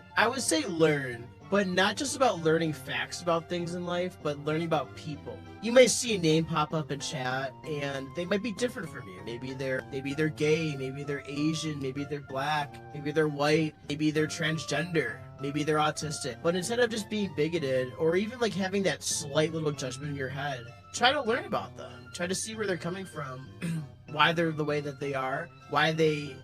learn, but not just about learning facts about things in life, but learning about people. You may see a name pop up in chat, and they might be different from you. Maybe they're gay, maybe they're Asian, maybe they're black, maybe they're white, maybe they're transgender, maybe they're autistic. But instead of just being bigoted, or even like having that slight little judgment in your head, try to learn about them. Try to see where they're coming from, why they're the way that they are, why they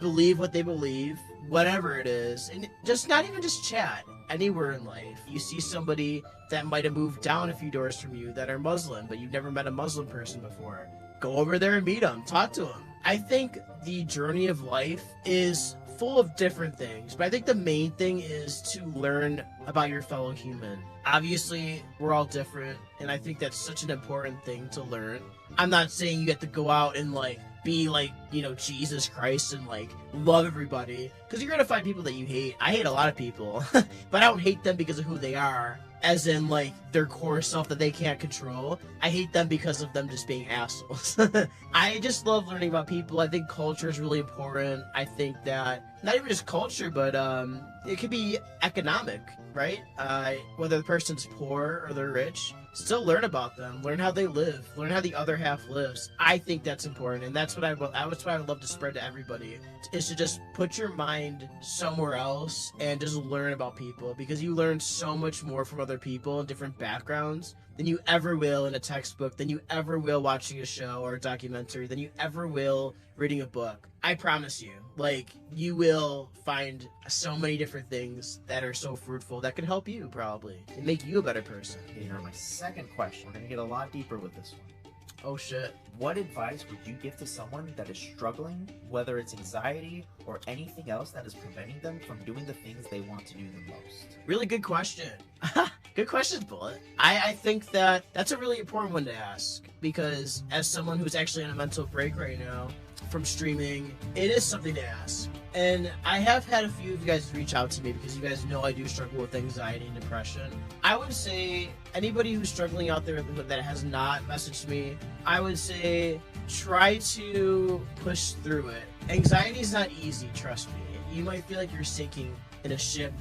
believe what they believe, whatever it is. And just not even just chat, anywhere in life. You see somebody that might have moved down a few doors from you that are Muslim, but you've never met a Muslim person before. Go over there and meet them, talk to them. I think the journey of life is full of different things, but I think the main thing is to learn about your fellow human. Obviously, we're all different, and I think that's such an important thing to learn. I'm not saying you have to go out and like be like, you know, Jesus Christ and like love everybody, because you're gonna find people that you hate. I hate a lot of people, but I don't hate them because of who they are, as in like their core self that they can't control. I hate them because of them just being assholes. I just love learning about people. I think culture is really important. I think that not even just culture, but it could be economic, right? Whether the person's poor or they're rich, still learn about them, learn how they live, learn how the other half lives. I think that's important, and that's what I would love to spread to everybody, is to just put your mind somewhere else and just learn about people, because you learn so much more from other people in different backgrounds than you ever will in a textbook, than you ever will watching a show or a documentary, than you ever will reading a book. I promise you, like, you will find so many different things that are so fruitful that can help you probably and make you a better person. Okay, now my second question, we're gonna get a lot deeper with this one. Oh shit. What advice would you give to someone that is struggling, whether it's anxiety or anything else that is preventing them from doing the things they want to do the most? Really good question. Good question, Bullet. I think that's a really important one to ask, because as someone who's actually on a mental break right now from streaming, it is something to ask. And I have had a few of you guys reach out to me because you guys know I do struggle with anxiety and depression. I would say anybody who's struggling out there that has not messaged me, I would say try to push through it. Anxiety is not easy, trust me. You might feel like you're sinking in a ship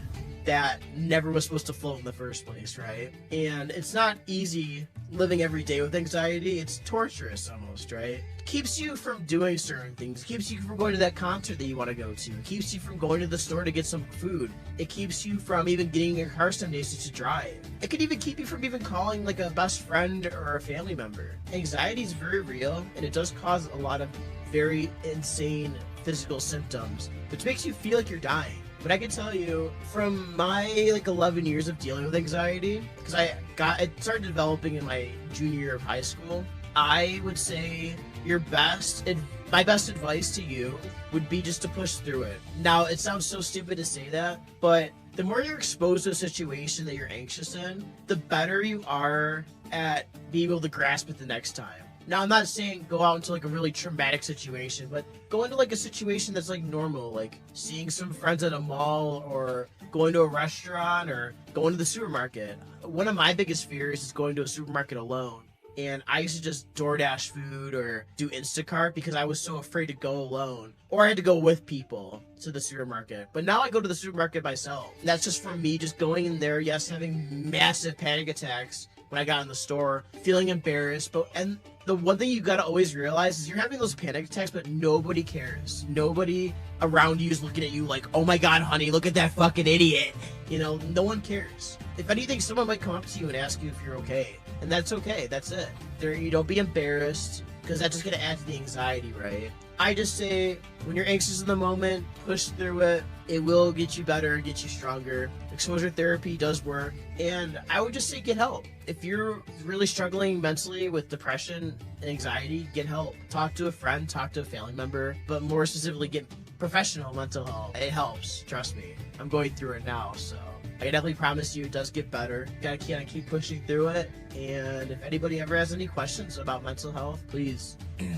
that never was supposed to float in the first place, right? And it's not easy living every day with anxiety. It's torturous almost, right? It keeps you from doing certain things. It keeps you from going to that concert that you want to go to. It keeps you from going to the store to get some food. It keeps you from even getting your car some days to drive. It could even keep you from even calling like a best friend or a family member. Anxiety is very real, and it does cause a lot of very insane physical symptoms, which makes you feel like you're dying. But I can tell you, from my like 11 years of dealing with anxiety, because it started developing in my junior year of high school, I would say my best advice to you would be just to push through it. Now, it sounds so stupid to say that, but the more you're exposed to a situation that you're anxious in, the better you are at being able to grasp it the next time. Now, I'm not saying go out into like a really traumatic situation, but go into like a situation that's like normal, like seeing some friends at a mall or going to a restaurant or going to the supermarket. One of my biggest fears is going to a supermarket alone. And I used to just DoorDash food or do Instacart because I was so afraid to go alone. Or I had to go with people to the supermarket. But now I go to the supermarket myself. And that's just for me, just going in there, yes, having massive panic attacks when I got in the store, feeling embarrassed. And the one thing you gotta always realize is you're having those panic attacks, but nobody cares. Nobody around you is looking at you like, oh my god, honey, look at that fucking idiot. You know, no one cares. If anything, someone might come up to you and ask you if you're okay. And that's okay, that's it. You don't be embarrassed, because that's just gonna add to the anxiety, right? I just say, when you're anxious in the moment, push through it. It will get you better, get you stronger. Exposure therapy does work. And I would just say get help. If you're really struggling mentally with depression and anxiety, get help. Talk to a friend, talk to a family member, but more specifically, get professional mental help. It helps, trust me. I'm going through it now, so I can definitely promise you it does get better. Gotta keep pushing through it. And if anybody ever has any questions about mental health, please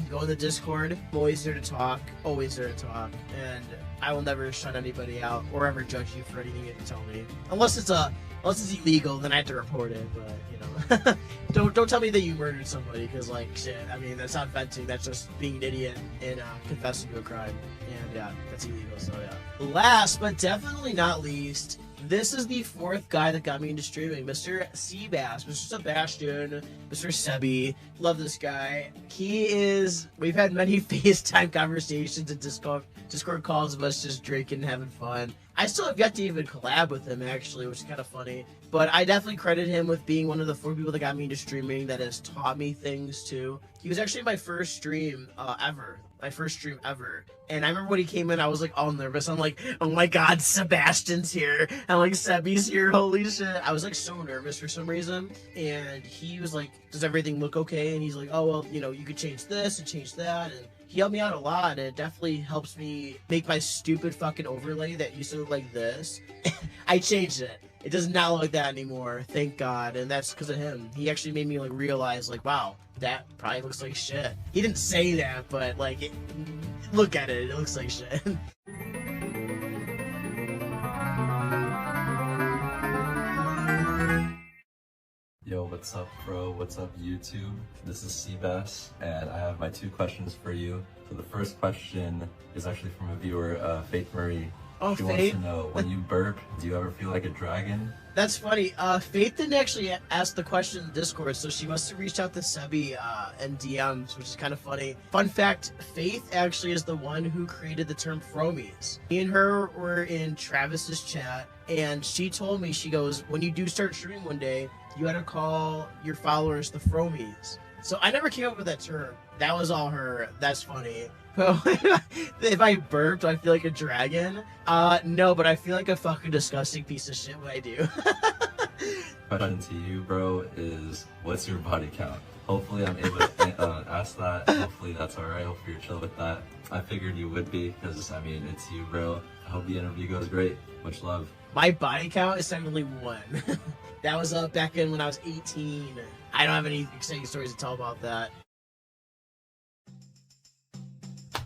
go in the Discord. I'm always there to talk. Always there to talk. And I will never shut anybody out or ever judge you for anything you tell me. Unless it's illegal, then I have to report it. But you know, don't tell me that you murdered somebody, because like shit. I mean, that's not venting. That's just being an idiot and confessing to a crime. And yeah, that's illegal. So yeah. Last but definitely not least, this is the fourth guy that got me into streaming, Mr. Seabass, Mr. Sebastian, Mr. Sebi. Love this guy. We've had many FaceTime conversations and Discord calls of us just drinking and having fun. I still have yet to even collab with him, actually, which is kind of funny. But I definitely credit him with being one of the 4 people that got me into streaming that has taught me things, too. He was actually my first stream ever. My first stream ever. And I remember when he came in, I was like all nervous. I'm like, oh my god, Sebastian's here. I'm like, Sebi's here, holy shit. I was like so nervous for some reason. And he was like, does everything look okay? And he's like, oh, well, you know, you could change this and change that. And he helped me out a lot. And it definitely helps me make my stupid fucking overlay that used to look like this. I changed it. It does not look like that anymore, thank God, and that's because of him. He actually made me like realize, like, wow, that probably looks like shit. He didn't say that, but like, look at it, it looks like shit. Yo, what's up, bro? What's up, YouTube? This is Seabass, and I have my 2 questions for you. So the first question is actually from a viewer, Faith Marie. Oh, she Faith? wants to know, when you burp, do you ever feel like a dragon? That's funny. Faith didn't actually ask the question in Discord, so she must have reached out to Sebi and DMs, which is kind of funny. Fun fact, Faith actually is the one who created the term Fromies. Me and her were in Travis's chat, and she told me, she goes, when you do start streaming one day, you gotta call your followers the Fromies. So I never came up with that term. That was all her. That's funny. If I burp, do I feel like a dragon? No, but I feel like a fucking disgusting piece of shit when I do. Question to you, bro, is what's your body count? Hopefully I'm able to ask that. Hopefully that's alright. Hopefully you're chill with that. I figured you would be, because, I mean, it's you, bro. I hope the interview goes great. Much love. My body count is technically 1. That was back in when I was 18. I don't have any exciting stories to tell about that.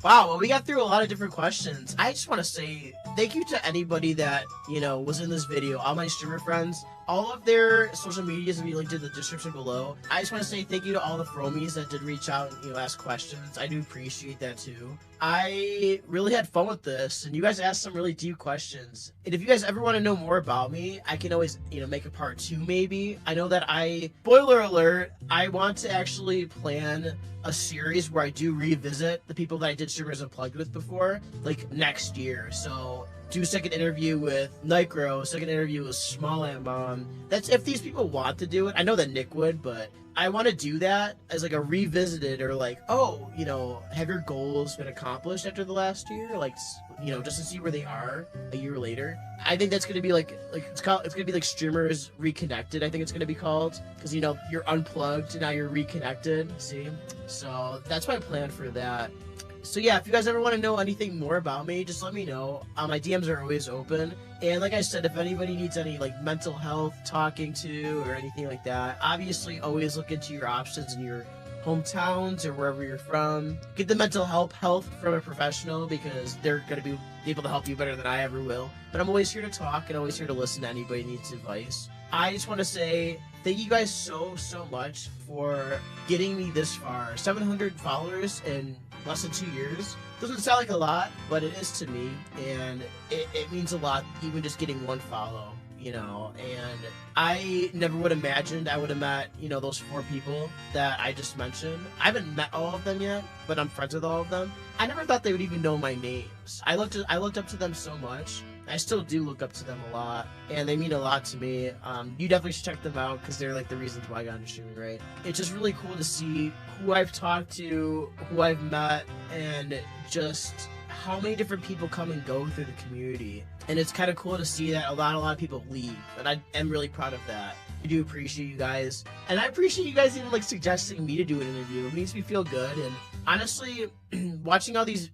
Wow, well, we got through a lot of different questions. I just want to say thank you to anybody that, you know, was in this video, all my streamer friends. All of their social medias will be linked in the description below. I just want to say thank you to all the Fromies that did reach out and, you know, ask questions. I do appreciate that too. I really had fun with this, and you guys asked some really deep questions. And if you guys ever want to know more about me, I can always, you know, make a part 2 maybe. I know that spoiler alert, I want to actually plan a series where I do revisit the people that I did Streamers Unplugged with before, like next year. So do a second interview with Nicro, second interview with SmallAntMom. That's if these people want to do it. I know that Nick would, but I want to do that as like a revisited, or like, oh, you know, have your goals been accomplished after the last year? Like, you know, just to see where they are a year later. I think that's going to be like it's going to be like Streamers Reconnected, I think it's going to be called, because, you know, you're unplugged and now you're reconnected, see? So that's my plan for that. So yeah, if you guys ever want to know anything more about me, just let me know. My DMs are always open. And like I said, if anybody needs any like mental health talking to or anything like that, obviously always look into your options and your hometowns or wherever you're from. Get the mental health from a professional, because they're going to be able to help you better than I ever will. But I'm always here to talk and always here to listen to anybody who needs advice. I just want to say thank you guys so much for getting me this far. 700 followers in less than 2 years. Doesn't sound like a lot, but it is to me, and it means a lot, even just getting one follow, you know. And I never would have imagined I would have met, you know, those 4 people that I just mentioned. I haven't met all of them yet, but I'm friends with all of them. I never thought they would even know my names. I looked up to them so much. I still do look up to them a lot, and they mean a lot to me. You definitely should check them out, because they're like the reasons why I got into streaming, right? It's just really cool to see who I've talked to, who I've met, and just how many different people come and go through the community. And it's kind of cool to see that a lot of people leave, and I am really proud of that. I do appreciate you guys, and I appreciate you guys even like suggesting me to do an interview. It makes me feel good. And honestly, watching all these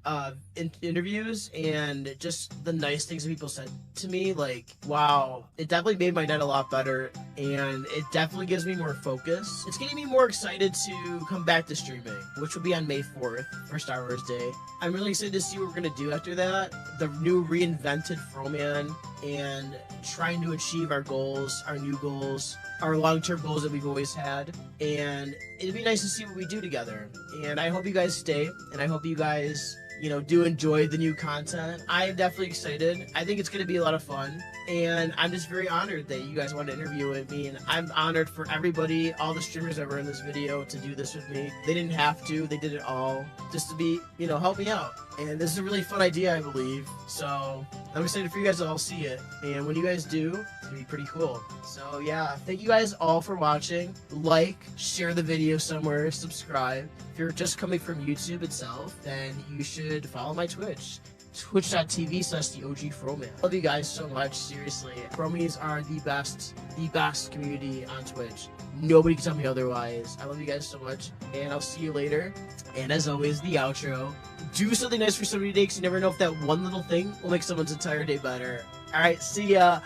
interviews and just the nice things that people said to me, like, wow, it definitely made my night a lot better, and it definitely gives me more focus. It's getting me more excited to come back to streaming, which will be on May 4th for Star Wars Day. I'm really excited to see what we're gonna do after that. The new reinvented Froman, and trying to achieve our goals, our new goals, our long-term goals that we've always had. And it'd be nice to see what we do together. And I hope you guys stay, and I hope you guys, you know, do enjoy the new content. I am definitely excited. I think it's going to be a lot of fun, and I'm just very honored that you guys want to interview with me. And I'm honored for everybody, all the streamers that were in this video, to do this with me. They didn't have to. They did it all just to be, you know, help me out. And this is a really fun idea, I believe. So I'm excited for you guys to all see it. And when you guys do, it's going to be pretty cool. So yeah, thank you guys all for watching. Like, share the video somewhere, subscribe. If you're just coming from YouTube itself, then you should follow my Twitch. Twitch.tv/TheOGFroman. Love you guys so much, seriously. Fromies are the best community on Twitch. Nobody can tell me otherwise. I love you guys so much, and I'll see you later. And as always, the outro. Do something nice for somebody today, because you never know if that one little thing will make someone's entire day better. Alright, see ya.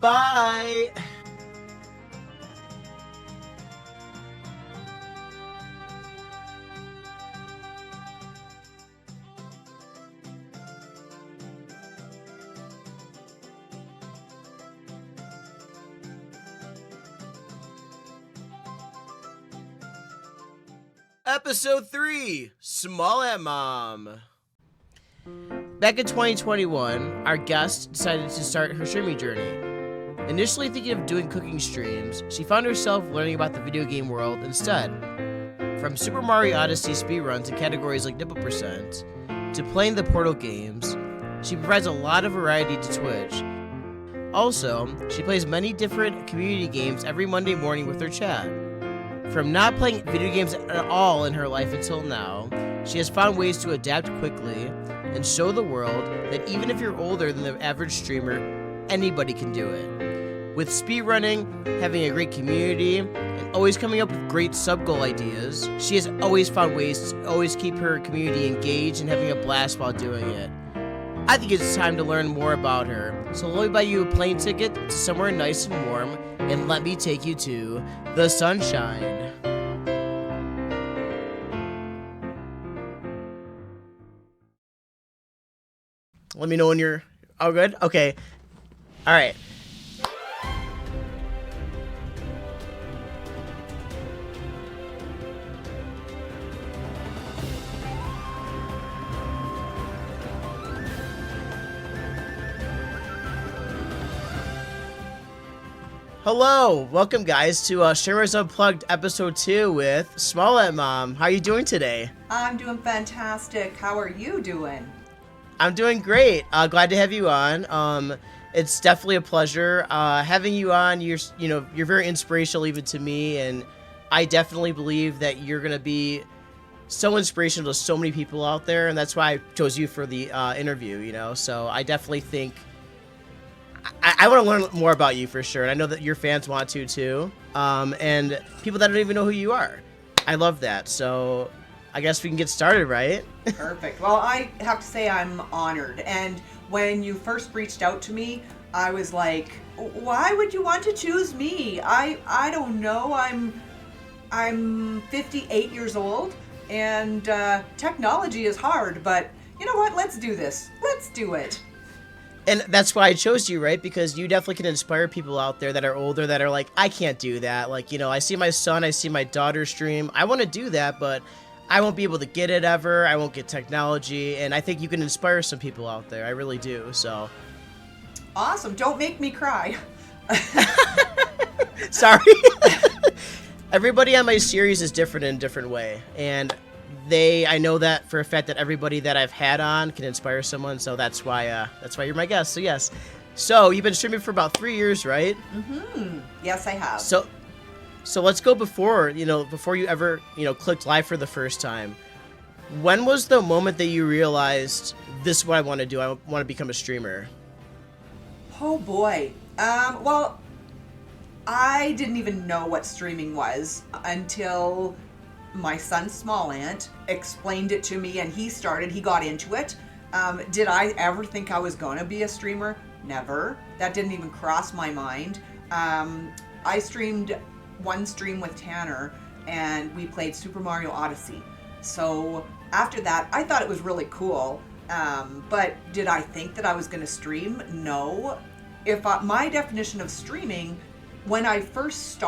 Bye! Episode 3, SmallAntMom. Back in 2021, our guest decided to start her streaming journey. Initially thinking of doing cooking streams, she found herself learning about the video game world instead. From Super Mario Odyssey speedruns in categories like Nipple Percent, to playing the Portal games, she provides a lot of variety to Twitch. Also, she plays many different community games every Monday morning with her chat. From not playing video games at all in her life until now, she has found ways to adapt quickly and show the world that even if you're older than the average streamer, anybody can do it. With speedrunning, having a great community, and always coming up with great sub-goal ideas, she has always found ways to always keep her community engaged and having a blast while doing it. I think it's time to learn more about her, so let me buy you a plane ticket to somewhere nice and warm, and let me take you to the sunshine. Let me know when you're all good. Okay. All right. Hello, welcome guys to Streamers Unplugged episode 2 with SmallAntMom. How are you doing today? I'm doing fantastic. How are you doing? I'm doing great. Glad to have you on. It's definitely a pleasure having you on. You're very inspirational even to me, and I definitely believe that you're gonna be so inspirational to so many people out there, and that's why I chose you for the interview. You know, so I definitely think. I want to learn more about you for sure, and I know that your fans want to too, and people that don't even know who you are. I love that, so I guess we can get started, right? Perfect. Well, I have to say I'm honored, and when you first reached out to me, I was like, why would you want to choose me? I don't know, I'm I'm 58 years old, and technology is hard, but you know what? Let's do this. Let's do it. And that's why I chose you, right? Because you definitely can inspire people out there that are older that are like, I can't do that. Like, you know, I see my son, I see my daughter stream. I want to do that, but I won't be able to get it ever. I won't get technology. And I think you can inspire some people out there. I really do. So. Awesome. Don't make me cry. Sorry. Everybody on my series is different in a different way. And I know that for a fact that everybody that I've had on can inspire someone, so that's why you're my guest. So yes, so you've been streaming for about 3 years, right? Mm-hmm. Yes, I have. So let's go before you ever clicked live for the first time. When was the moment that you realized this is what I want to do? I want to become a streamer. Oh boy. Well, I didn't even know what streaming was until my son SmallAnt explained it to me, and he got into it. Did I ever think I was going to be a streamer? Never. That didn't even cross my mind. I streamed one stream with Tanner, and we played Super Mario Odyssey. So after that, I thought it was really cool. But did I think that I was going to stream? No. My definition of streaming, when I first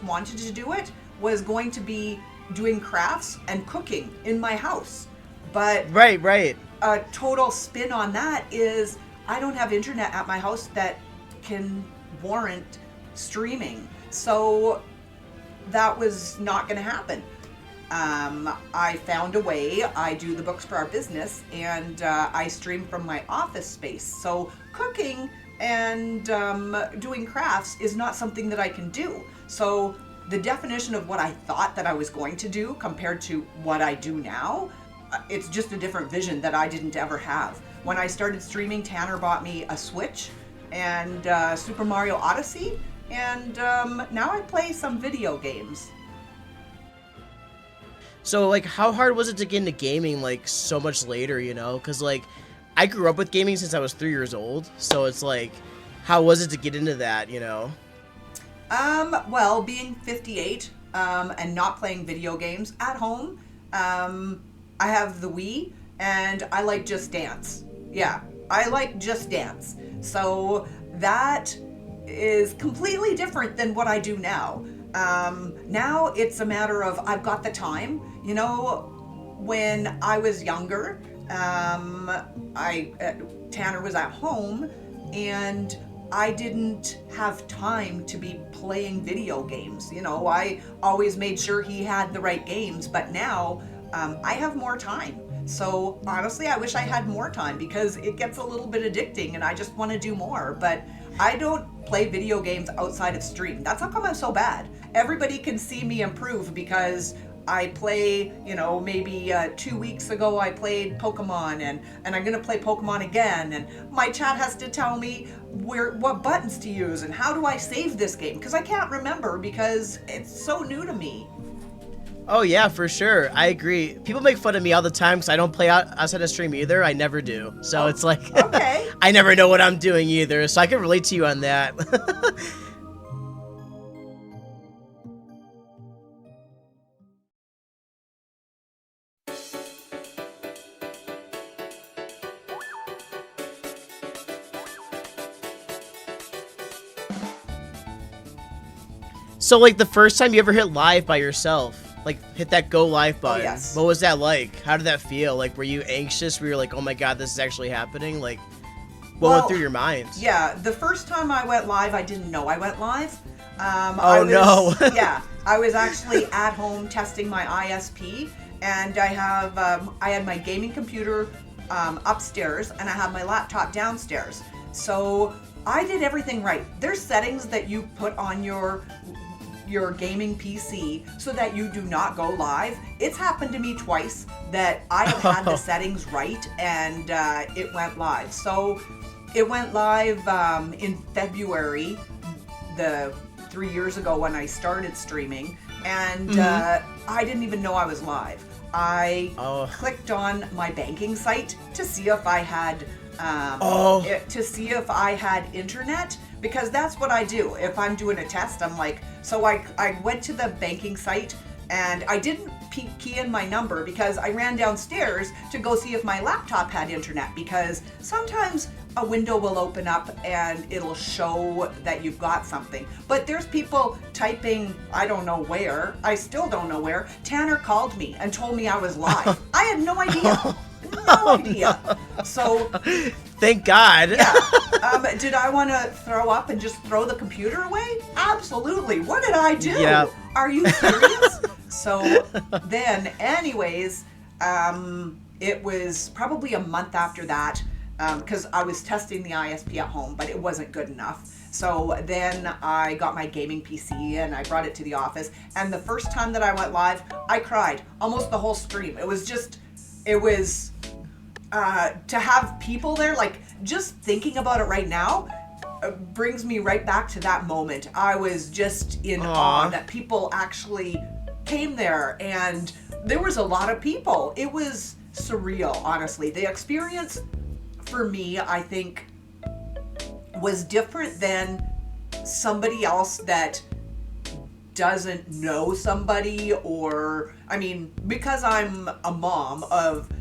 wanted to do it, was going to be doing crafts and cooking in my house. But right. A total spin on that is I don't have internet at my house that can warrant streaming. So that was not going to happen. I found a way. I do the books for our business, and I stream from my office space. So cooking and doing crafts is not something that I can do. So the definition of what I thought that I was going to do compared to what I do now, it's just a different vision that I didn't ever have. When I started streaming, Tanner bought me a Switch and Super Mario Odyssey, and now I play some video games. So, like, how hard was it to get into gaming, like, so much later, you know? Because, like, I grew up with gaming since I was 3 years old, so it's like, how was it to get into that, you know? Well, being 58 and not playing video games at home, I have the Wii, and I like Just Dance. Yeah, I like Just Dance. So that is completely different than what I do now. Now it's a matter of I've got the time. You know, when I was younger, Tanner was at home, and I didn't have time to be playing video games. You know, I always made sure he had the right games, but now I have more time. So honestly, I wish I had more time because it gets a little bit addicting and I just want to do more. But I don't play video games outside of stream. That's how come I'm so bad. Everybody can see me improve because I play, you know, maybe 2 weeks ago I played Pokemon and I'm going to play Pokemon again. And my chat has to tell me what buttons to use and how do I save this game? Because I can't remember because it's so new to me. Oh yeah, for sure. I agree. People make fun of me all the time because I don't play outside of stream either. I never do. So it's like, okay. I never know what I'm doing either. So I can relate to you on that. So like the first time you ever hit live by yourself, like hit that go live button. Oh, yes. What was that like? How did that feel? Like, were you anxious? Were you like, oh my God, this is actually happening? Like, what went through your mind? Yeah, the first time I went live, I didn't know I went live. No. Yeah, I was actually at home testing my ISP, and I had my gaming computer upstairs, and I have my laptop downstairs. So I did everything right. There's settings that you put on your gaming PC so that you do not go live. It's happened to me twice that I have had the settings right and it went live. So it went live in February, 3 years ago when I started streaming, and I didn't even know I was live. I clicked on my banking site to see if I had to see if I had internet, because that's what I do. If I'm doing a test, I'm like, so I went to the banking site and I didn't key in my number because I ran downstairs to go see if my laptop had internet, because sometimes a window will open up and it'll show that you've got something. But there's people typing, I don't know where, I still don't know where. Tanner called me and told me I was live. I had no idea. No idea. So thank God. Yeah. Did I want to throw up and just throw the computer away? Absolutely. What did I do? Yeah. Are you serious? So then, anyways, it was probably a month after that, because I was testing the ISP at home, but it wasn't good enough. So then I got my gaming PC and I brought it to the office. And the first time that I went live, I cried almost the whole stream. It was to have people there, like, just thinking about it right now brings me right back to that moment. I was just in awe that people actually came there, and there was a lot of people. It was surreal, honestly. The experience for me, I think, was different than somebody else that doesn't know somebody, or, I mean, because I'm a mom of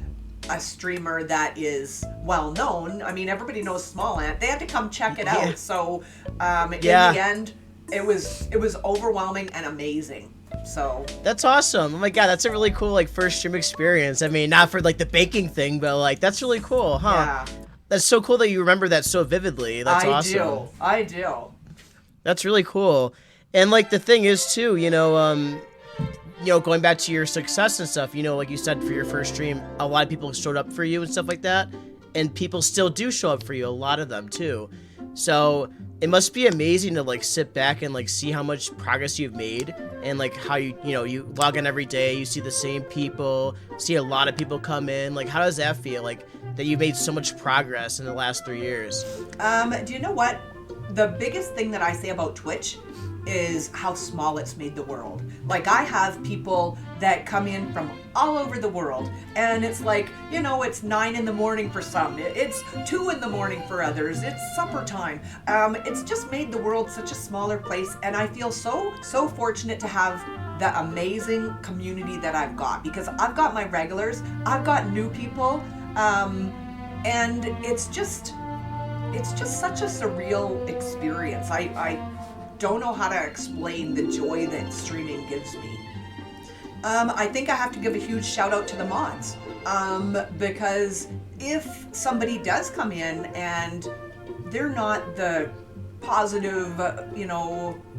a streamer that is well known. I mean, everybody knows SmallAnt. They had to come check it out. So in the end, it was overwhelming and amazing. So that's awesome. Oh my God, that's a really cool like first stream experience. I mean, not for like the baking thing, but like that's really cool, huh? Yeah. That's so cool that you remember that so vividly. That's awesome. I do. That's really cool. And like the thing is too, you know, going back to your success and stuff, you know, like you said, for your first stream, a lot of people showed up for you and stuff like that. And people still do show up for you, a lot of them too. So it must be amazing to like sit back and like see how much progress you've made, and like how you log in every day, you see the same people, see a lot of people come in. Like, how does that feel? Like that you made so much progress in the last 3 years? Do you know what? The biggest thing that I say about Twitch is how small it's made the world. Like, I have people that come in from all over the world, and it's like, you know, it's 9 in the morning for some, it's 2 in the morning for others, it's supper time. It's just made the world such a smaller place, and I feel so fortunate to have the amazing community that I've got, because I've got my regulars, I've got new people, and it's just such a surreal experience. I don't know how to explain the joy that streaming gives me. I think I have to give a huge shout out to the mods, because if somebody does come in and they're not the positive,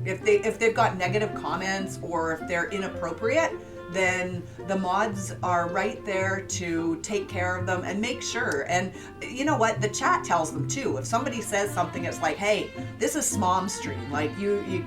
if they've got negative comments or if they're inappropriate, then the mods are right there to take care of them and make sure. And you know what? The chat tells them too. If somebody says something, it's like, hey, this is Smom stream. Like you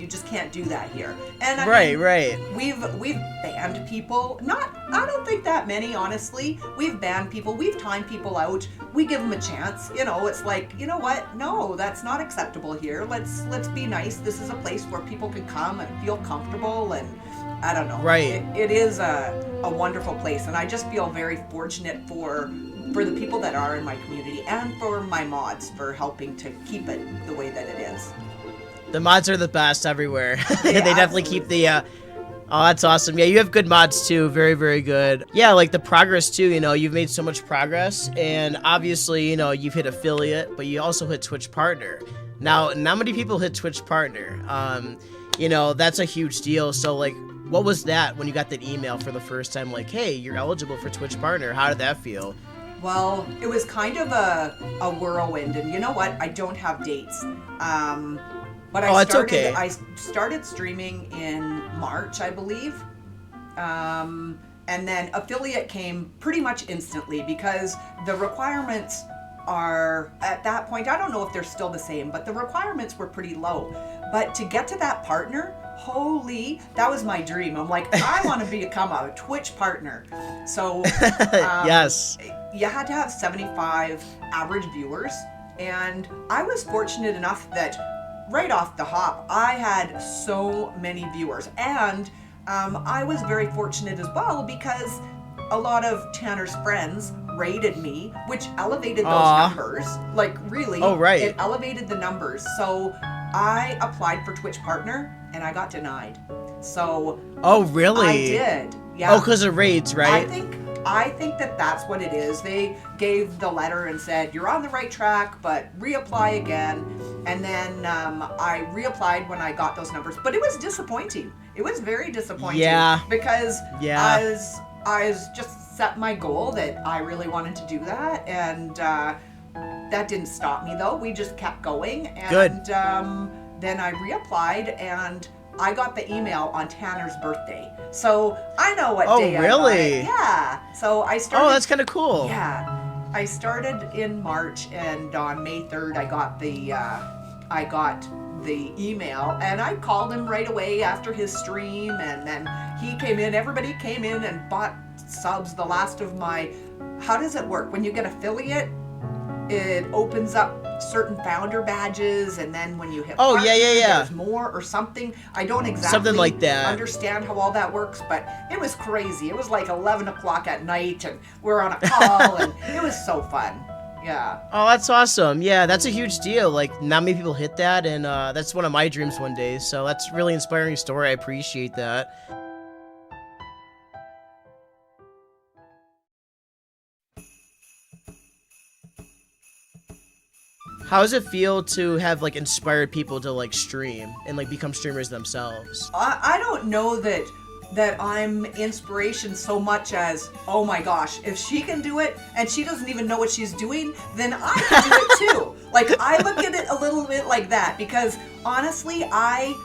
just can't do that here. And I mean, we've banned people. I don't think that many, honestly. We've banned people. We've timed people out. We give them a chance. You know, it's like, you know what? No, that's not acceptable here. Let's be nice. This is a place where people can come and feel comfortable, and I don't know. Right. It is a wonderful place, and I just feel very fortunate for the people that are in my community, and for my mods for helping to keep it the way that it is. The mods are the best everywhere. They definitely absolutely. keep the oh, that's awesome. Yeah, you have good mods too. Very, very good. Yeah, like the progress too, you know, you've made so much progress, and obviously, you know, you've hit affiliate, but you also hit Twitch partner. Now, not many people hit Twitch partner. You know, that's a huge deal. So like, what was that when you got that email for the first time? Like, hey, you're eligible for Twitch partner. How did that feel? Well, it was kind of a whirlwind, and you know what? I don't have dates. But I started streaming in March, I believe. And then affiliate came pretty much instantly, because the requirements are, at that point, I don't know if they're still the same, but the requirements were pretty low. But to get to that partner, holy, that was my dream. I'm like, I want to become a Twitch partner. So yes, you had to have 75 average viewers, and I was fortunate enough that right off the hop, I had so many viewers, and I was very fortunate as well, because a lot of Tanner's friends rated me, which elevated those Aw. numbers. Like, really. Oh, right. It elevated the numbers. So I applied for Twitch Partner, and I got denied. So Oh, really? I did. Yeah. Oh, because of raids, right? I think that that's what it is. They gave the letter and said, you're on the right track, but reapply again. And then I reapplied when I got those numbers. But it was disappointing. It was very disappointing. Yeah. Because Yeah. I was just set my goal that I really wanted to do that. And that didn't stop me, though. We just kept going. And Good. Then I reapplied, and I got the email on Tanner's birthday. So I know what day I got really? it. Yeah. So I started. Oh, that's kind of cool. Yeah. I started in March, and on May 3rd, I got the email, and I called him right away after his stream, and then he came in. Everybody came in and bought subs. The last of my. How does it work? When you get affiliate, it opens up certain founder badges, and then when you hit Oh, partner, yeah. there's more or something. I don't exactly Something like that. understand how all that works, but it was crazy. It was like 11 o'clock at night, and we're on a call, and it was so fun. Yeah. Oh, that's awesome. Yeah, that's a huge deal. Like, not many people hit that, and that's one of my dreams one day. So that's a really inspiring story. I appreciate that. How does it feel to have, like, inspired people to, like, stream and, like, become streamers themselves? I don't know that I'm inspiration so much as, oh my gosh, if she can do it and she doesn't even know what she's doing, then I can do it too. Like, I look at it a little bit like that, because honestly, I'm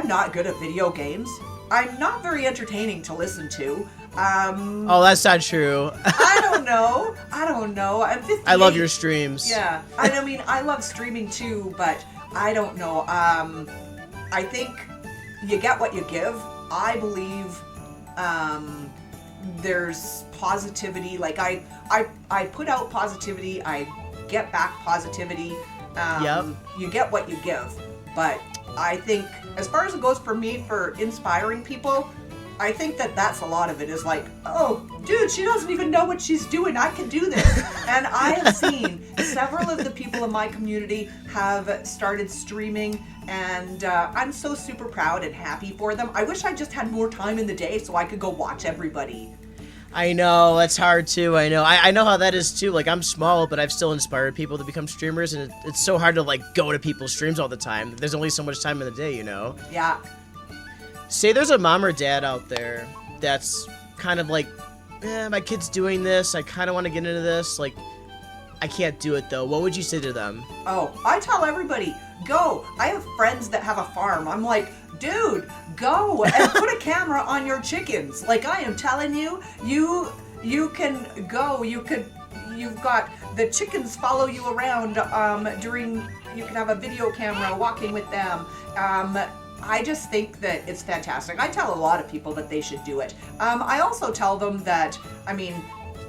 not good at video games. I'm not very entertaining to listen to. Oh, that's not true. I don't know. I'm 58. I love your streams. Yeah. I mean, I love streaming too, but I don't know. I think you get what you give. I believe there's positivity. Like, I put out positivity. I get back positivity. Yep. You get what you give. But I think, as far as it goes for me, for inspiring people, I think that that's a lot of it, is like, oh, dude, she doesn't even know what she's doing. I can do this. And I have seen several of the people in my community have started streaming, and I'm so super proud and happy for them. I wish I just had more time in the day so I could go watch everybody. I know, that's hard too. I know. I know how that is too. Like, I'm small, but I've still inspired people to become streamers, and it's so hard to, like, go to people's streams all the time. There's only so much time in the day, you know? Yeah. Say there's a mom or dad out there that's kind of like, my kid's doing this, I kind of want to get into this, like, I can't do it though. What would you say to them? Oh, I tell everybody, go. I have friends that have a farm. I'm like, dude, go and put a camera on your chickens. Like, I am telling you, you can go. You've got the chickens follow you around you can have a video camera walking with them. I just think that it's fantastic. I tell a lot of people that they should do it. I also tell them that, I mean,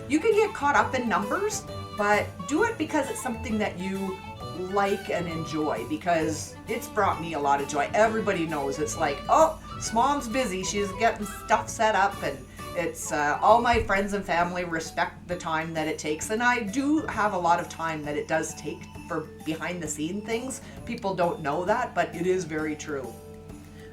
you can get caught up in numbers, but do it because it's something that you like and enjoy, because it's brought me a lot of joy. Everybody knows it's like, oh, Smom's busy. She's getting stuff set up, and it's all my friends and family respect the time that it takes. And I do have a lot of time that it does take for behind the scene things. People don't know that, but it is very true.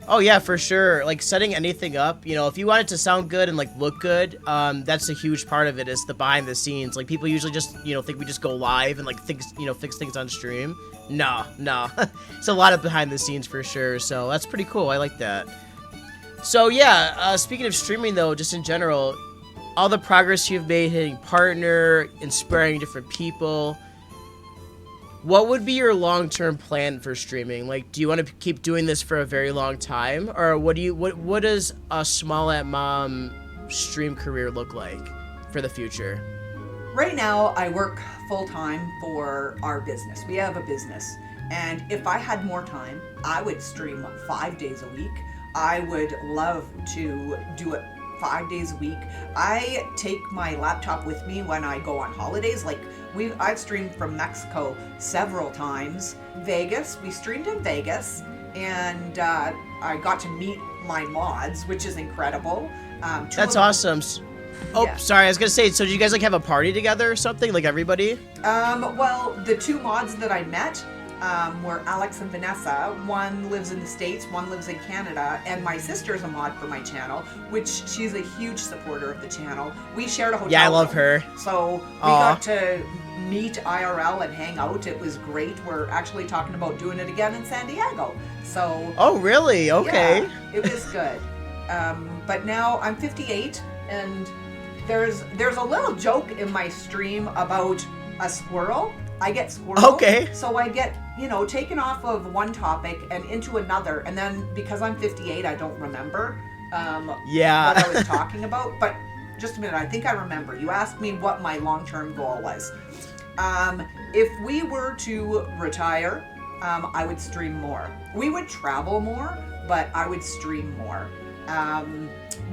Oh yeah, for sure. Like, setting anything up, you know, if you want it to sound good and, like, look good, that's a huge part of it, is the behind the scenes. Like, people usually just, you know, think we just go live and, like, fix things on stream. No. It's a lot of behind the scenes for sure. So that's pretty cool. I like that. So yeah, speaking of streaming though, just in general, all the progress you've made hitting partner, inspiring different people, what would be your long-term plan for streaming? Like, do you want to keep doing this for a very long time, or what does a SmallAntMom stream career look like for the future? Right now, I work full-time for our business. We have a business, and if I had more time, I would stream 5 days a week. I would love to do it 5 days a week. I take my laptop with me when I go on holidays. Like, I've streamed from Mexico several times. Vegas, we streamed in Vegas, and I got to meet my mods, which is incredible. That's awesome. Oh, Yeah. sorry. I was gonna say. So, do you guys like have a party together or something? Like everybody? Well, the two mods that I met were Alex and Vanessa. One lives in the States, one lives in Canada, and my sister's a mod for my channel, which she's a huge supporter of the channel. We shared a hotel Yeah, I love room, her. So we got to meet IRL and hang out. It was great. We're actually talking about doing it again in San Diego. So. Oh, really? Okay. Yeah, it was good. But now I'm 58, and there's a little joke in my stream about a squirrel. I get squirrel. Okay. So I get, taken off of one topic and into another, and then because I'm 58, I don't remember Yeah. what I was talking about. But just a minute, I think I remember. You asked me what my long-term goal was. If we were to retire, I would stream more. We would travel more, but I would stream more.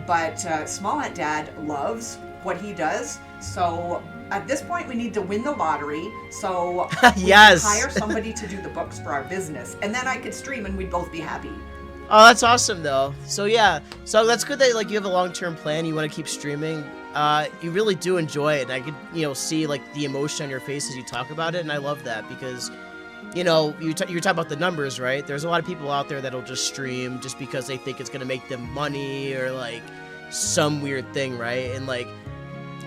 But SmallAntDad loves what he does, so at this point we need to win the lottery, so we Yes. can hire somebody to do the books for our business, and then I could stream and we'd both be happy. Oh, that's awesome though. So yeah, so that's good that like you have a long-term plan. You want to keep streaming. You really do enjoy it, and I could see like the emotion on your face as you talk about it, and I love that because you're talking about the numbers, right? There's a lot of people out there that'll just stream just because they think it's gonna make them money or like some weird thing, right? And like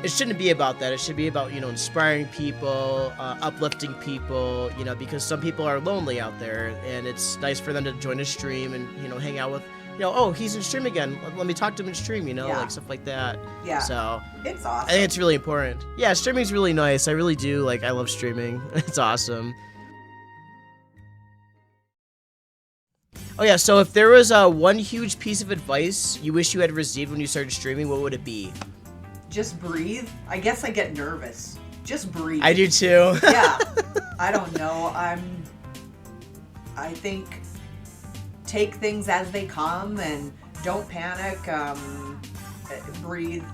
it shouldn't be about that. It should be about inspiring people, uplifting people, because some people are lonely out there, and it's nice for them to join a stream and hang out with oh, he's in stream again, let me talk to him in stream, Yeah. like stuff like that. Yeah. So It's awesome. I think it's really important. Yeah, streaming's really nice. I really do I love streaming. It's awesome. Oh yeah, so if there was one huge piece of advice you wish you had received when you started streaming, what would it be? Just breathe. I guess I get nervous. Just breathe. I do too. Yeah. I don't know. I think take things as they come and don't panic. Breathe.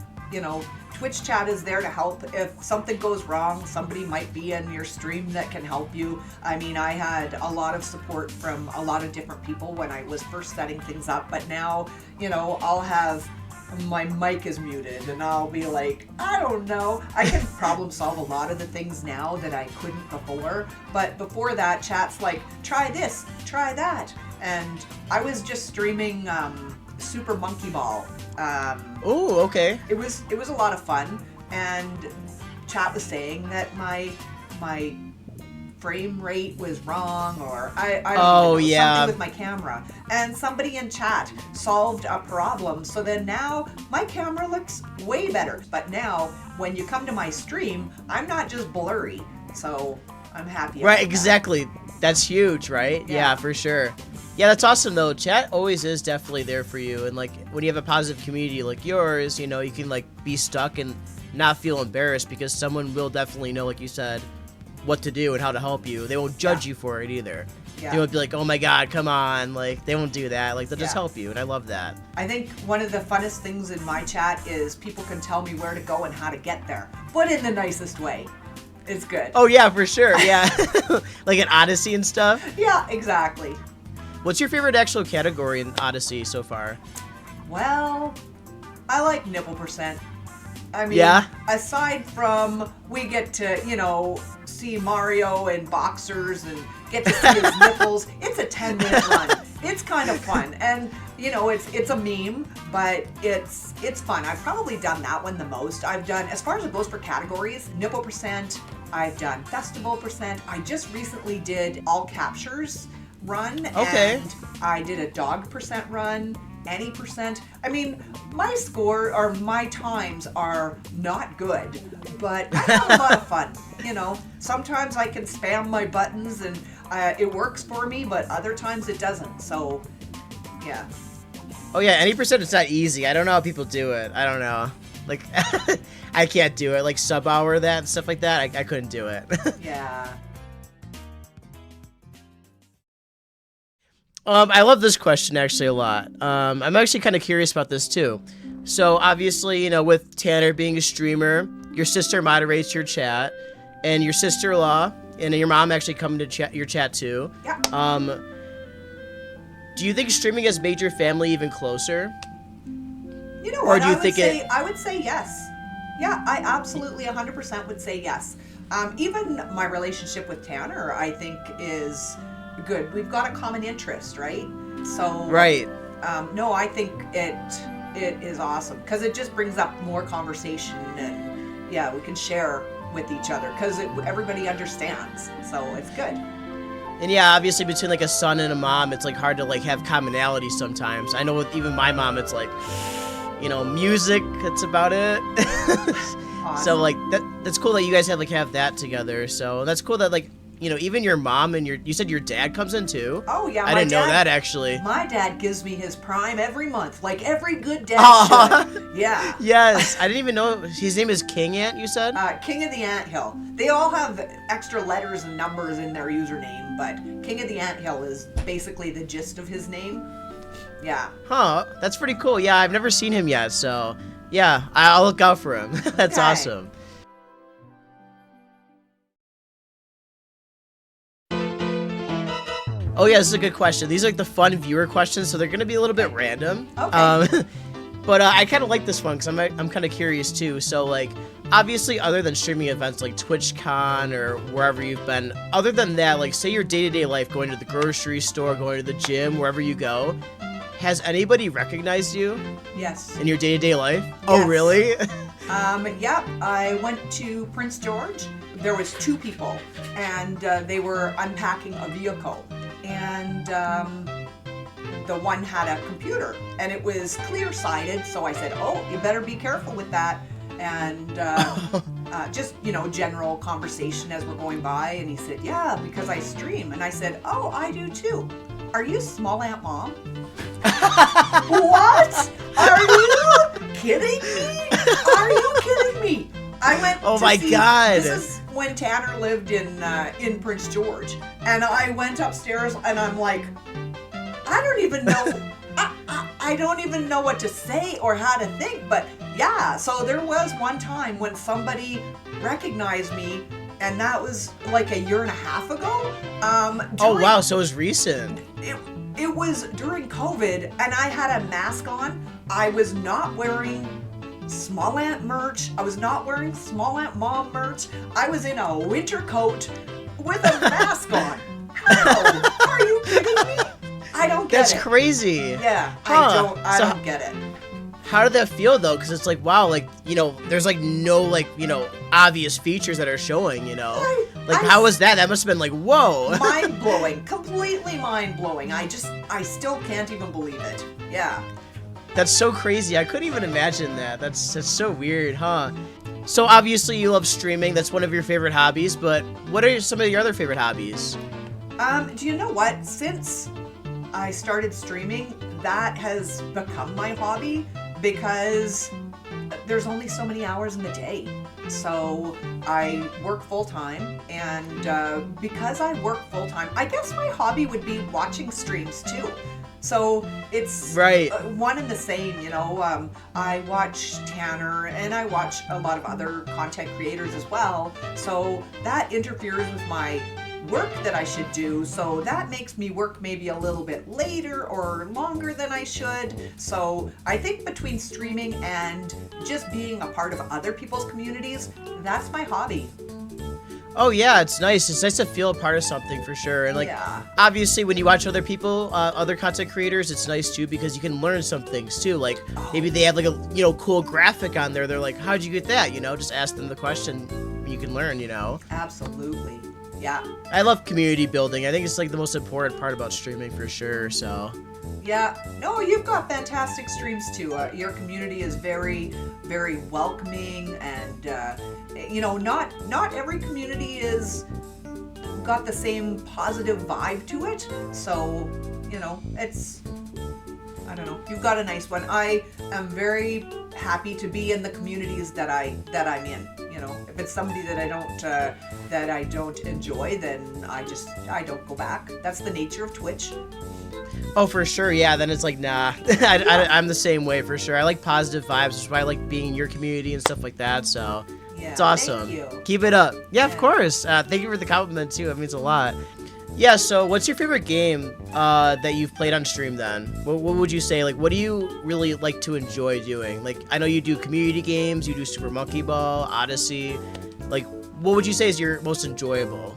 Twitch chat is there to help. If something goes wrong, somebody might be in your stream that can help you. I mean, I had a lot of support from a lot of different people when I was first setting things up, but now, I'll have my mic is muted and I'll be like, I don't know. I can problem solve a lot of the things now that I couldn't before, but before that, chat's like, try this, try that. And I was just streaming Super Monkey Ball. Oh, okay. It was a lot of fun, and chat was saying that my frame rate was wrong, or I don't know, yeah, something with my camera, and somebody in chat solved a problem, so then now my camera looks way better. But now when you come to my stream, I'm not just blurry, so I'm happy about Right, that. exactly. That's huge, right? Yeah, for sure. Yeah, that's awesome though. Chat always is definitely there for you, and like when you have a positive community like yours, you can like be stuck and not feel embarrassed because someone will definitely know, like you said, what to do and how to help you. They won't judge you for it either. Yeah. They won't be like, oh my god, come on, like they won't do that. Like they'll just Yeah. help you, and I love that. I think one of the funnest things in my chat is people can tell me where to go and how to get there, but in the nicest way. It's good. Oh yeah, for sure. Yeah, like an Odyssey and stuff. Yeah, exactly. What's your favorite actual category in Odyssey so far? Well, I like nipple percent. I mean, Yeah? aside from we get to, see Mario in boxers and get to see his nipples, it's a 10-minute run. It's kind of fun. And, it's a meme, but it's fun. I've probably done that one the most. I've done, as far as it goes for categories, nipple percent, I've done festival percent. I just recently did all captures run. Okay. And I did a dog percent run, any percent. I mean, my score or my times are not good, but I have a lot of fun. Sometimes I can spam my buttons and it works for me, but other times it doesn't. So, yeah. Oh yeah, any percent it's not easy. I don't know how people do it. I don't know. Like, I can't do it. Like sub hour that and stuff like that. I couldn't do it. Yeah. I love this question actually a lot. I'm actually kind of curious about this too. So obviously, with Tanner being a streamer, your sister moderates your chat, and your sister-in-law and your mom actually come to your chat too. Yeah. Do you think streaming has made your family even closer? You know Or what? do you I think would say yes. Yeah, I absolutely 100% would say yes. Even my relationship with Tanner, I think, is good. We've got a common interest, right? So Right. No, I think it is awesome because it just brings up more conversation, and yeah, we can share with each other because everybody understands. So it's good. And yeah, obviously between like a son and a mom, it's like hard to like have commonality sometimes. I know with even my mom, it's like, you know, music, that's about it. So like that's cool that you guys have that together. So that's cool that like, you know, even your mom and you said your dad comes in too. Oh yeah, I didn't know that actually. My dad gives me his prime every month, like every good dad should. Yeah. Yes, I didn't even know his name is King Ant. You said King of the Anthill. They all have extra letters and numbers in their username, but King of the Anthill is basically the gist of his name. Yeah. Huh, that's pretty cool. Yeah, I've never seen him yet, so yeah, I'll look out for him. That's Okay. awesome. Oh yeah, this is a good question. These are like the fun viewer questions, so they're gonna be a little bit random. Okay. But I kind of like this one because I'm kind of curious too. So like, obviously, other than streaming events like TwitchCon or wherever you've been, other than that, like say your day-to-day life, going to the grocery store, going to the gym, wherever you go, has anybody recognized you? Yes. In your day-to-day life? Yes. Oh really? Yeah, I went to Prince George. There was 2 people, and they were unpacking a vehicle, and the one had a computer, and it was clear-sided, so I said, oh, you better be careful with that, and just, you know, general conversation as we're going by, and he said, yeah, because I stream, and I said, oh, I do too. Are you SmallAntMom? What? Are you kidding me? Are you kidding me? I went Oh to my see, God. This is when Tanner lived in Prince George, and I went upstairs and I'm like, I don't even know I don't even know what to say or how to think, but yeah, so there was one time when somebody recognized me, and that was like a year and a half ago. Oh wow, so it was recent. It was during COVID, and I had a mask on. I was not wearing SmallAnt merch. I was not wearing SmallAntMom merch. I was in a winter coat with a mask on. How? Are you kidding me? I don't get it. That's crazy. Yeah, Huh. I So don't get it. How did that feel though? Because it's like, wow, like, you know, there's like no like, you know, obvious features that are showing, you know? Like, how was that? That must have been like, whoa. Mind blowing, completely mind blowing. I still can't even believe it. Yeah. That's so crazy. I couldn't even imagine that. That's so weird, huh? So obviously you love streaming. That's one of your favorite hobbies, but what are some of your other favorite hobbies? Do you know what? Since I started streaming, that has become my hobby because there's only so many hours in the day. So I work full-time, and because I work full-time, I guess my hobby would be watching streams too. So it's right. One and the same, you know. I watch Tanner, and I watch a lot of other content creators as well. So that interferes with my work that I should do, so that makes me work maybe a little bit later or longer than I should. So I think between streaming and just being a part of other people's communities, that's my hobby. Oh yeah, it's nice. It's nice to feel a part of something for sure. And like, Yeah. obviously when you watch other people, other content creators, it's nice too because you can learn some things too. Like maybe they have like a, you know, cool graphic on there. They're like, how'd you get that? You know, just ask them the question. You can learn, you know? Absolutely. Yeah. I love community building. I think it's like the most important part about streaming for sure, so. Yeah, no, you've got fantastic streams too. Your community is very, very welcoming, and you know, not every community is got the same positive vibe to it. So, you know, it's, I don't know. You've got a nice one. I am very happy to be in the communities that I'm in. You know, if it's somebody that I don't enjoy, then I don't go back. That's the nature of Twitch. Oh, for sure. Yeah, then it's like, nah. I'm the same way for sure. I like positive vibes, which is why I like being in your community and stuff like that. So Yeah, it's awesome. thank you. Keep it up. Yeah, of course. Thank you for the compliment too. It means a lot. Yeah, so what's your favorite game that you've played on stream then? What would you say? Like, what do you really like to enjoy doing? Like, I know you do community games, you do Super Monkey Ball, Odyssey. Like, what would you say is your most enjoyable?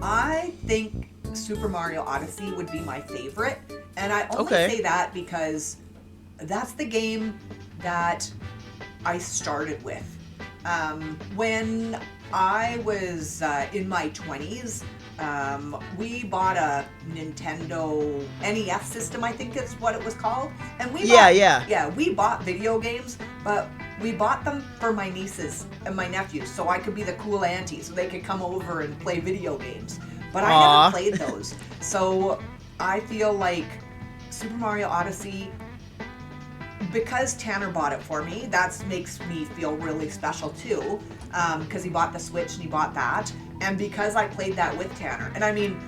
I think Super Mario Odyssey would be my favorite. And I only Okay. say that because that's the game that I started with. When I was in my 20s, we bought a Nintendo NES system, I think is what it was called. And we we bought video games, but we bought them for my nieces and my nephews, so I could be the cool auntie, so they could come over and play video games. But I never played those. So I feel like Super Mario Odyssey, because Tanner bought it for me, that makes me feel really special too, because he bought the Switch and he bought that, and because I played that with Tanner. And I mean,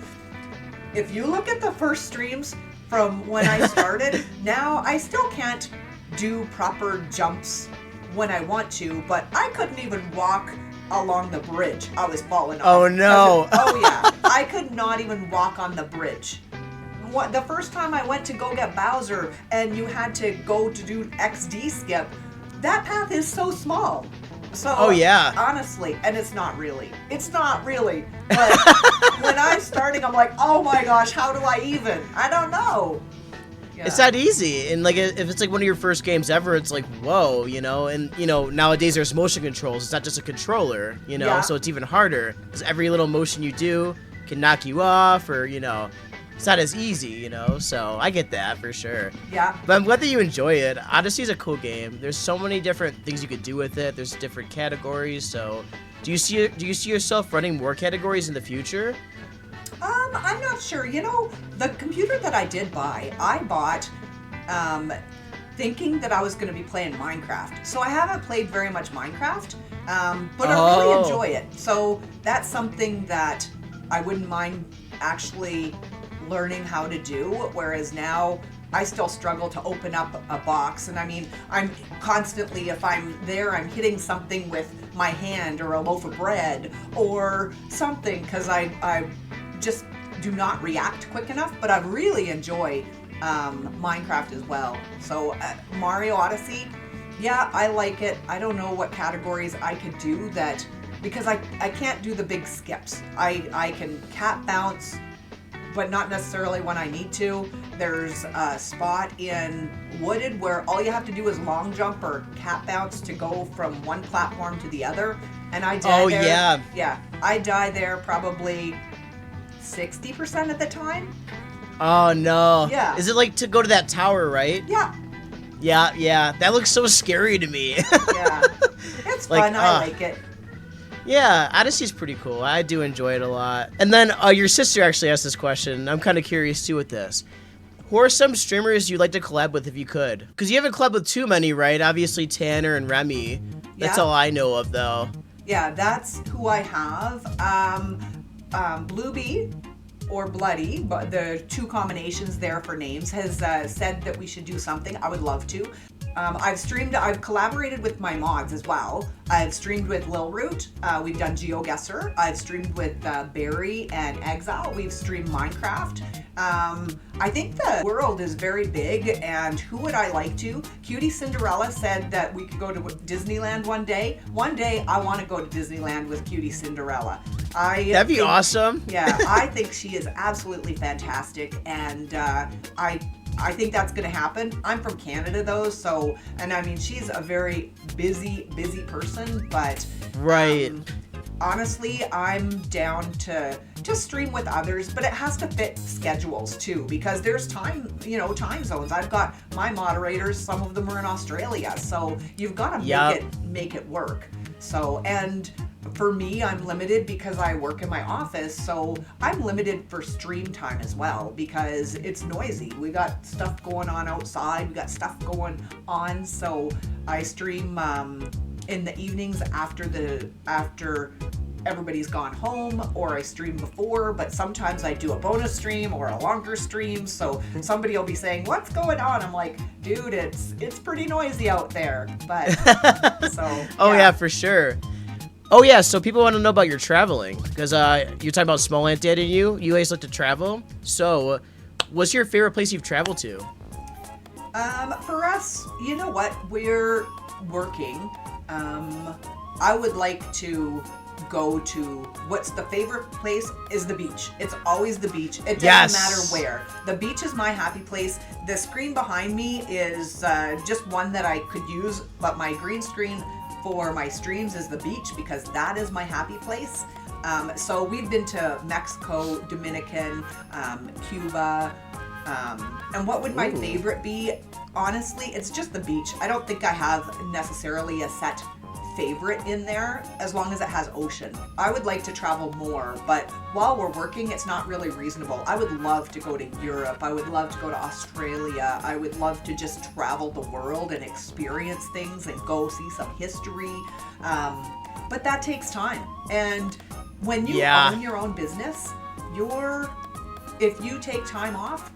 if you look at the first streams from when I started, now I still can't do proper jumps when I want to, but I couldn't even walk along the bridge. I was falling off. Oh no! Oh yeah, I could not even walk on the bridge. The first time I went to go get Bowser and you had to go to do XD skip, that path is so small. So Oh, yeah. honestly, and it's not really. But when I'm starting, I'm like, oh my gosh, how do I even? I don't know. Yeah. It's that easy, and like if it's like one of your first games ever, it's like whoa, you know. And you know nowadays there's motion controls. It's not just a controller, you know. Yeah. So it's even harder because every little motion you do can knock you off, or you know, it's not as easy, you know. So I get that for sure. Yeah. But I'm glad that you enjoy it. Odyssey's a cool game. There's so many different things you could do with it. There's different categories. So do you see yourself running more categories in the future? I'm not sure. You know, the computer that I did buy, I bought thinking that I was going to be playing Minecraft. So I haven't played very much Minecraft, but I really enjoy it. So that's something that I wouldn't mind actually learning how to do, whereas now I still struggle to open up a box. And I mean, I'm constantly, if I'm there, I'm hitting something with my hand or a loaf of bread or something because I just do not react quick enough, but I really enjoy Minecraft as well. So Mario Odyssey, yeah, I like it. I don't know what categories I could do that, because I can't do the big skips. I can cat bounce, but not necessarily when I need to. There's a spot in Wooded where all you have to do is long jump or cat bounce to go from one platform to the other, and I die there. yeah. Yeah, I die there probably 60% of the time. Oh no. Yeah. Is it like to go to that tower, right? Yeah. Yeah. That looks so scary to me. Yeah. It's fun. I like it. Yeah, Odyssey's pretty cool. I do enjoy it a lot. And then your sister actually asked this question. I'm kind of curious too with this. Who are some streamers you'd like to collab with if you could? Because you haven't collabed with too many, right? Obviously Tanner and Remy. That's Yeah. all I know of, though. Yeah, that's who I have. Bluebee or Bloody, but the two combinations there for names, has said that we should do something. I would love to. I've collaborated with my mods as well. I've streamed with Lil Root. We've done GeoGuessr. I've streamed with Barry and Exile. We've streamed Minecraft. I think the world is very big, and who would I like to? Cutie Cinderella said that we could go to Disneyland one day. One day I want to go to Disneyland with Cutie Cinderella. That'd be awesome. Yeah, I think she is absolutely fantastic, and I think that's going to happen. I'm from Canada though, so, and I mean, she's a very busy person, but right. Honestly, I'm down to stream with others, but it has to fit schedules too, because there's time zones. I've got my moderators, some of them are in Australia, so you've got to make it work. So, and for me, I'm limited because I work in my office, so I'm limited for stream time as well because it's noisy. We got stuff going on outside, we got stuff going on, so I stream in the evenings after everybody's gone home, or I stream before, but sometimes I do a bonus stream or a longer stream, so somebody will be saying, what's going on? I'm like, dude, it's pretty noisy out there, but so Oh yeah, for sure. Oh yeah, so people want to know about your traveling because you're talking about SmallAnt Dad and you guys like to travel. So, what's your favorite place you've traveled to? For us, you know what? We're working. I would like to go to, what's the favorite place is the beach. It's always the beach. It doesn't matter where. The beach is my happy place. The screen behind me is just one that I could use, but my green screen for my streams is the beach because that is my happy place. So we've been to Mexico, Dominican, Cuba, and what would my favorite be? Honestly, it's just the beach. I don't think I have necessarily a set favorite in there as long as it has ocean. I would like to travel more, but while we're working, it's not really reasonable. I would love to go to Europe. I would love to go to Australia. I would love to just travel the world and experience things and go see some history. But that takes time. And when you own your own business, if you take time off,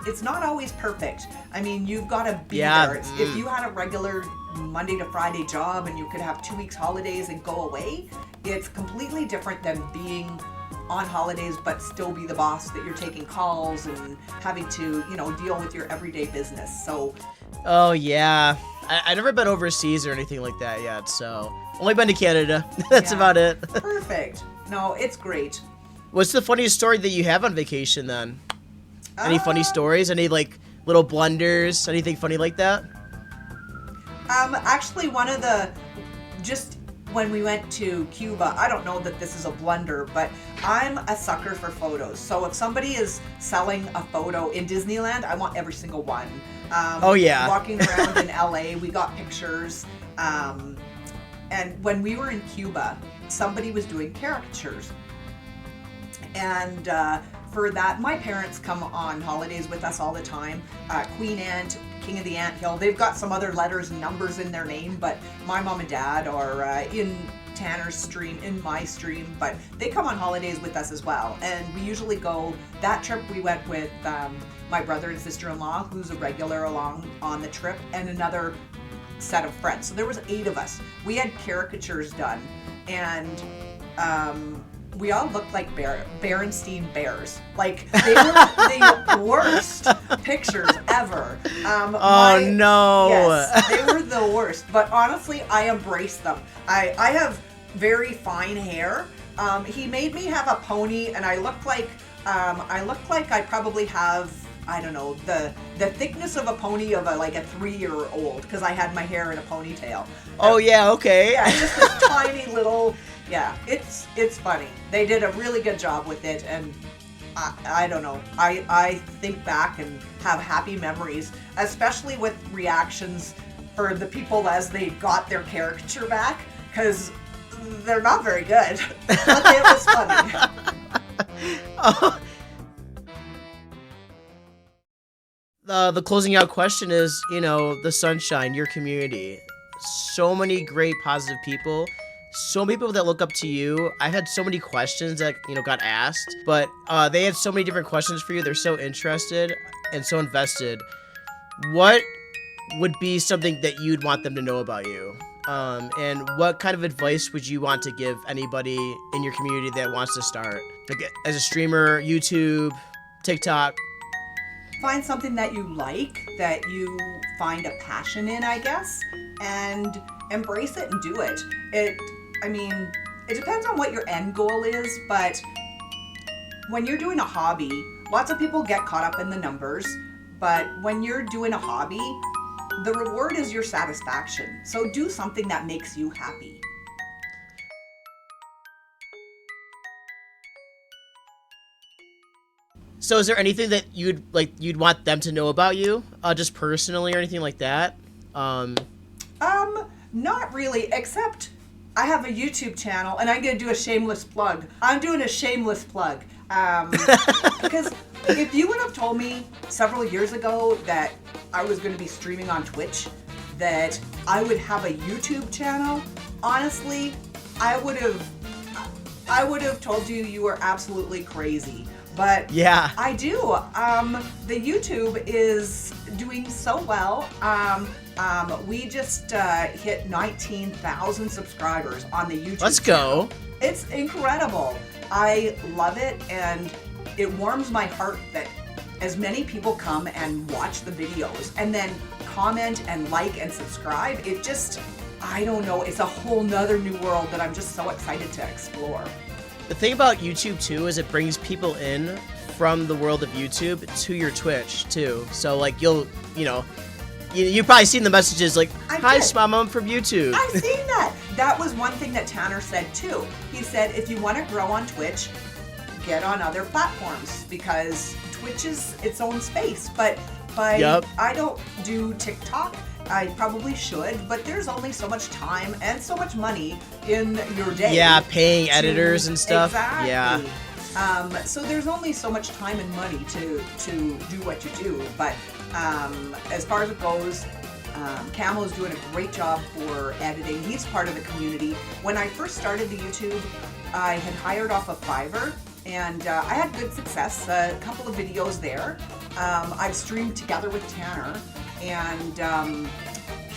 it's not always perfect. I mean, you've got to be there. If you had a regular Monday to Friday job and you could have 2 weeks holidays and go away, it's completely different than being on holidays but still be the boss that you're taking calls and having to, deal with your everyday business. So oh yeah, I've never been overseas or anything like that yet, so only been to Canada. That's about it. Perfect. No, it's great. What's the funniest story that you have on vacation then? Any funny stories? Any like little blunders? Anything funny like that? Actually, just when we went to Cuba, I don't know that this is a blunder, but I'm a sucker for photos. So if somebody is selling a photo in Disneyland, I want every single one. Oh yeah. Walking around in LA, we got pictures. And when we were in Cuba, somebody was doing caricatures. And for that, my parents come on holidays with us all the time. Queen Ant, King of the Anthill. They've got some other letters and numbers in their name, but my mom and dad are in Tanner's stream, in my stream, but they come on holidays with us as well. And we usually go, that trip we went with my brother and sister-in-law, who's a regular along on the trip, and another set of friends. So there was 8 of us. We had caricatures done, and we all looked like Berenstein bears. Like, they were the worst pictures ever. Oh no! Yes, they were the worst. But honestly, I embraced them. I have very fine hair. He made me have a pony, and I look like I probably have, I don't know, the thickness of a pony of a 3-year-old because I had my hair in a ponytail. Oh yeah, okay. Yeah, just this tiny little. Yeah, it's funny. They did a really good job with it, and I don't know. I think back and have happy memories, especially with reactions for the people as they got their caricature back, because they're not very good. But it was funny. The closing out question is, the sunshine, your community. So many great positive people. So many people that look up to you. I've had so many questions that, got asked, but they had so many different questions for you. They're so interested and so invested. What would be something that you'd want them to know about you? And what kind of advice would you want to give anybody in your community that wants to start? Like as a streamer, YouTube, TikTok? Find something that you like, that you find a passion in, I guess, and embrace it and do it. It depends on what your end goal is, but when you're doing a hobby, lots of people get caught up in the numbers, but when you're doing a hobby, the reward is your satisfaction. So do something that makes you happy. So is there anything that you'd want them to know about you, just personally or anything like that? Not really, except I have a YouTube channel, and I'm going to do a shameless plug. I'm doing a shameless plug. Because if you would have told me several years ago that I was going to be streaming on Twitch, that I would have a YouTube channel, honestly, I would have told you were absolutely crazy. But yeah, I do. The YouTube is doing so well. We just hit 19,000 subscribers on the YouTube Let's channel. go. It's incredible. I love it, and it warms my heart that as many people come and watch the videos and then comment and like and subscribe. It just, I don't know, it's a whole nother new world that I'm just so excited to explore. The thing about YouTube too is it brings people in from the world of YouTube to your Twitch too. So like you've probably seen the messages like, "Hi, SmallAntMom from YouTube." I've seen that. That was one thing that Tanner said too. He said if you want to grow on Twitch, get on other platforms because Twitch is its own space. But I don't do TikTok. I probably should, but there's only so much time and so much money in your day. Yeah, paying editors and stuff. Exactly. Yeah. So there's only so much time and money to do what you do. But as far as it goes, Camo is doing a great job for editing. He's part of the community. When I first started the YouTube, I had hired off a Fiverr, and I had good success. A couple of videos there. I've streamed together with Tanner, and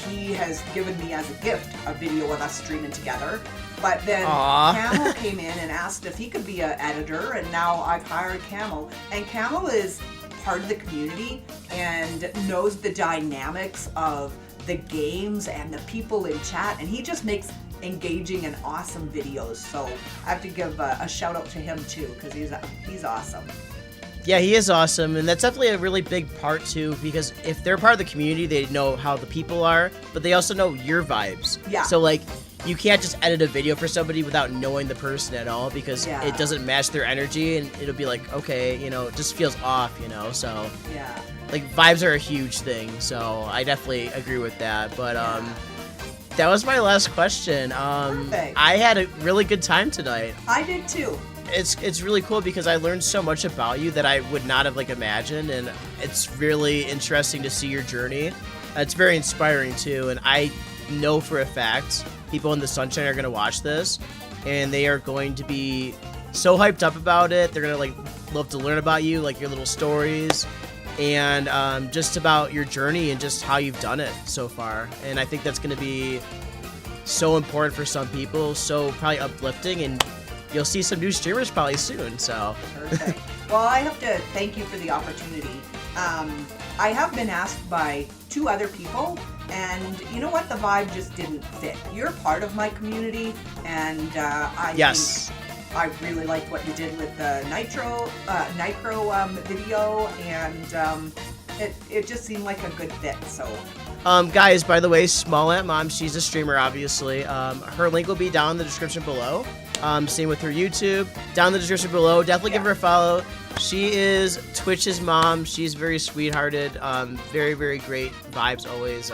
he has given me as a gift a video of us streaming together. But then Camo came in and asked if he could be an editor, and now I've hired Camo. And Camo is part of the community and knows the dynamics of the games and the people in chat, and he just makes engaging and awesome videos. So I have to give a shout out to him too, because he's awesome. Yeah, he is awesome, and that's definitely a really big part too, because if they're part of the community, they know how the people are, but they also know your vibes. Yeah. So like, you can't just edit a video for somebody without knowing the person at all, because it doesn't match their energy, and it'll be like, okay, it just feels off, so. Yeah. Like, vibes are a huge thing, so I definitely agree with that, but that was my last question. Perfect. I had a really good time tonight. I did too. It's really cool because I learned so much about you that I would not have imagined, and it's really interesting to see your journey. It's very inspiring too, and I know for a fact people in the Sunshine are going to watch this, and they are going to be so hyped up about it. They're going to love to learn about you, your little stories, and just about your journey and just how you've done it so far. And I think that's going to be so important for some people, so probably uplifting, and you'll see some new streamers probably soon, so. Perfect. Well, I have to thank you for the opportunity. I have been asked by 2 other people, and you know what? The vibe just didn't fit. You're part of my community, and I think I really liked what you did with the Nicro video, and it just seemed like a good fit, so. Guys, by the way, SmallAntMom, she's a streamer, obviously. Her link will be down in the description below. Same with her YouTube. Down in the description below. Definitely give her a follow. She is Twitch's mom. She's very sweethearted. Very, very great vibes always.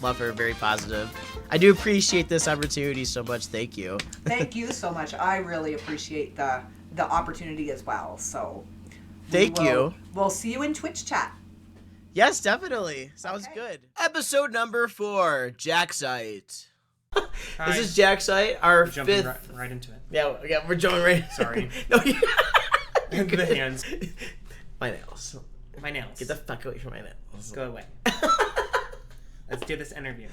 Love her. Very positive. I do appreciate this opportunity so much. Thank you. Thank you so much. I really appreciate the opportunity as well. So. Thank you. We'll see you in Twitch chat. Yes, definitely. Sounds good. Episode number 4, Jaxight. This is Jaxight, our jumping 5th. right into it. Yeah, we're jumping right. Sorry. No, you're good. The hands. My nails. My nails. Get the fuck away from my nails. Go away. Let's do this interview.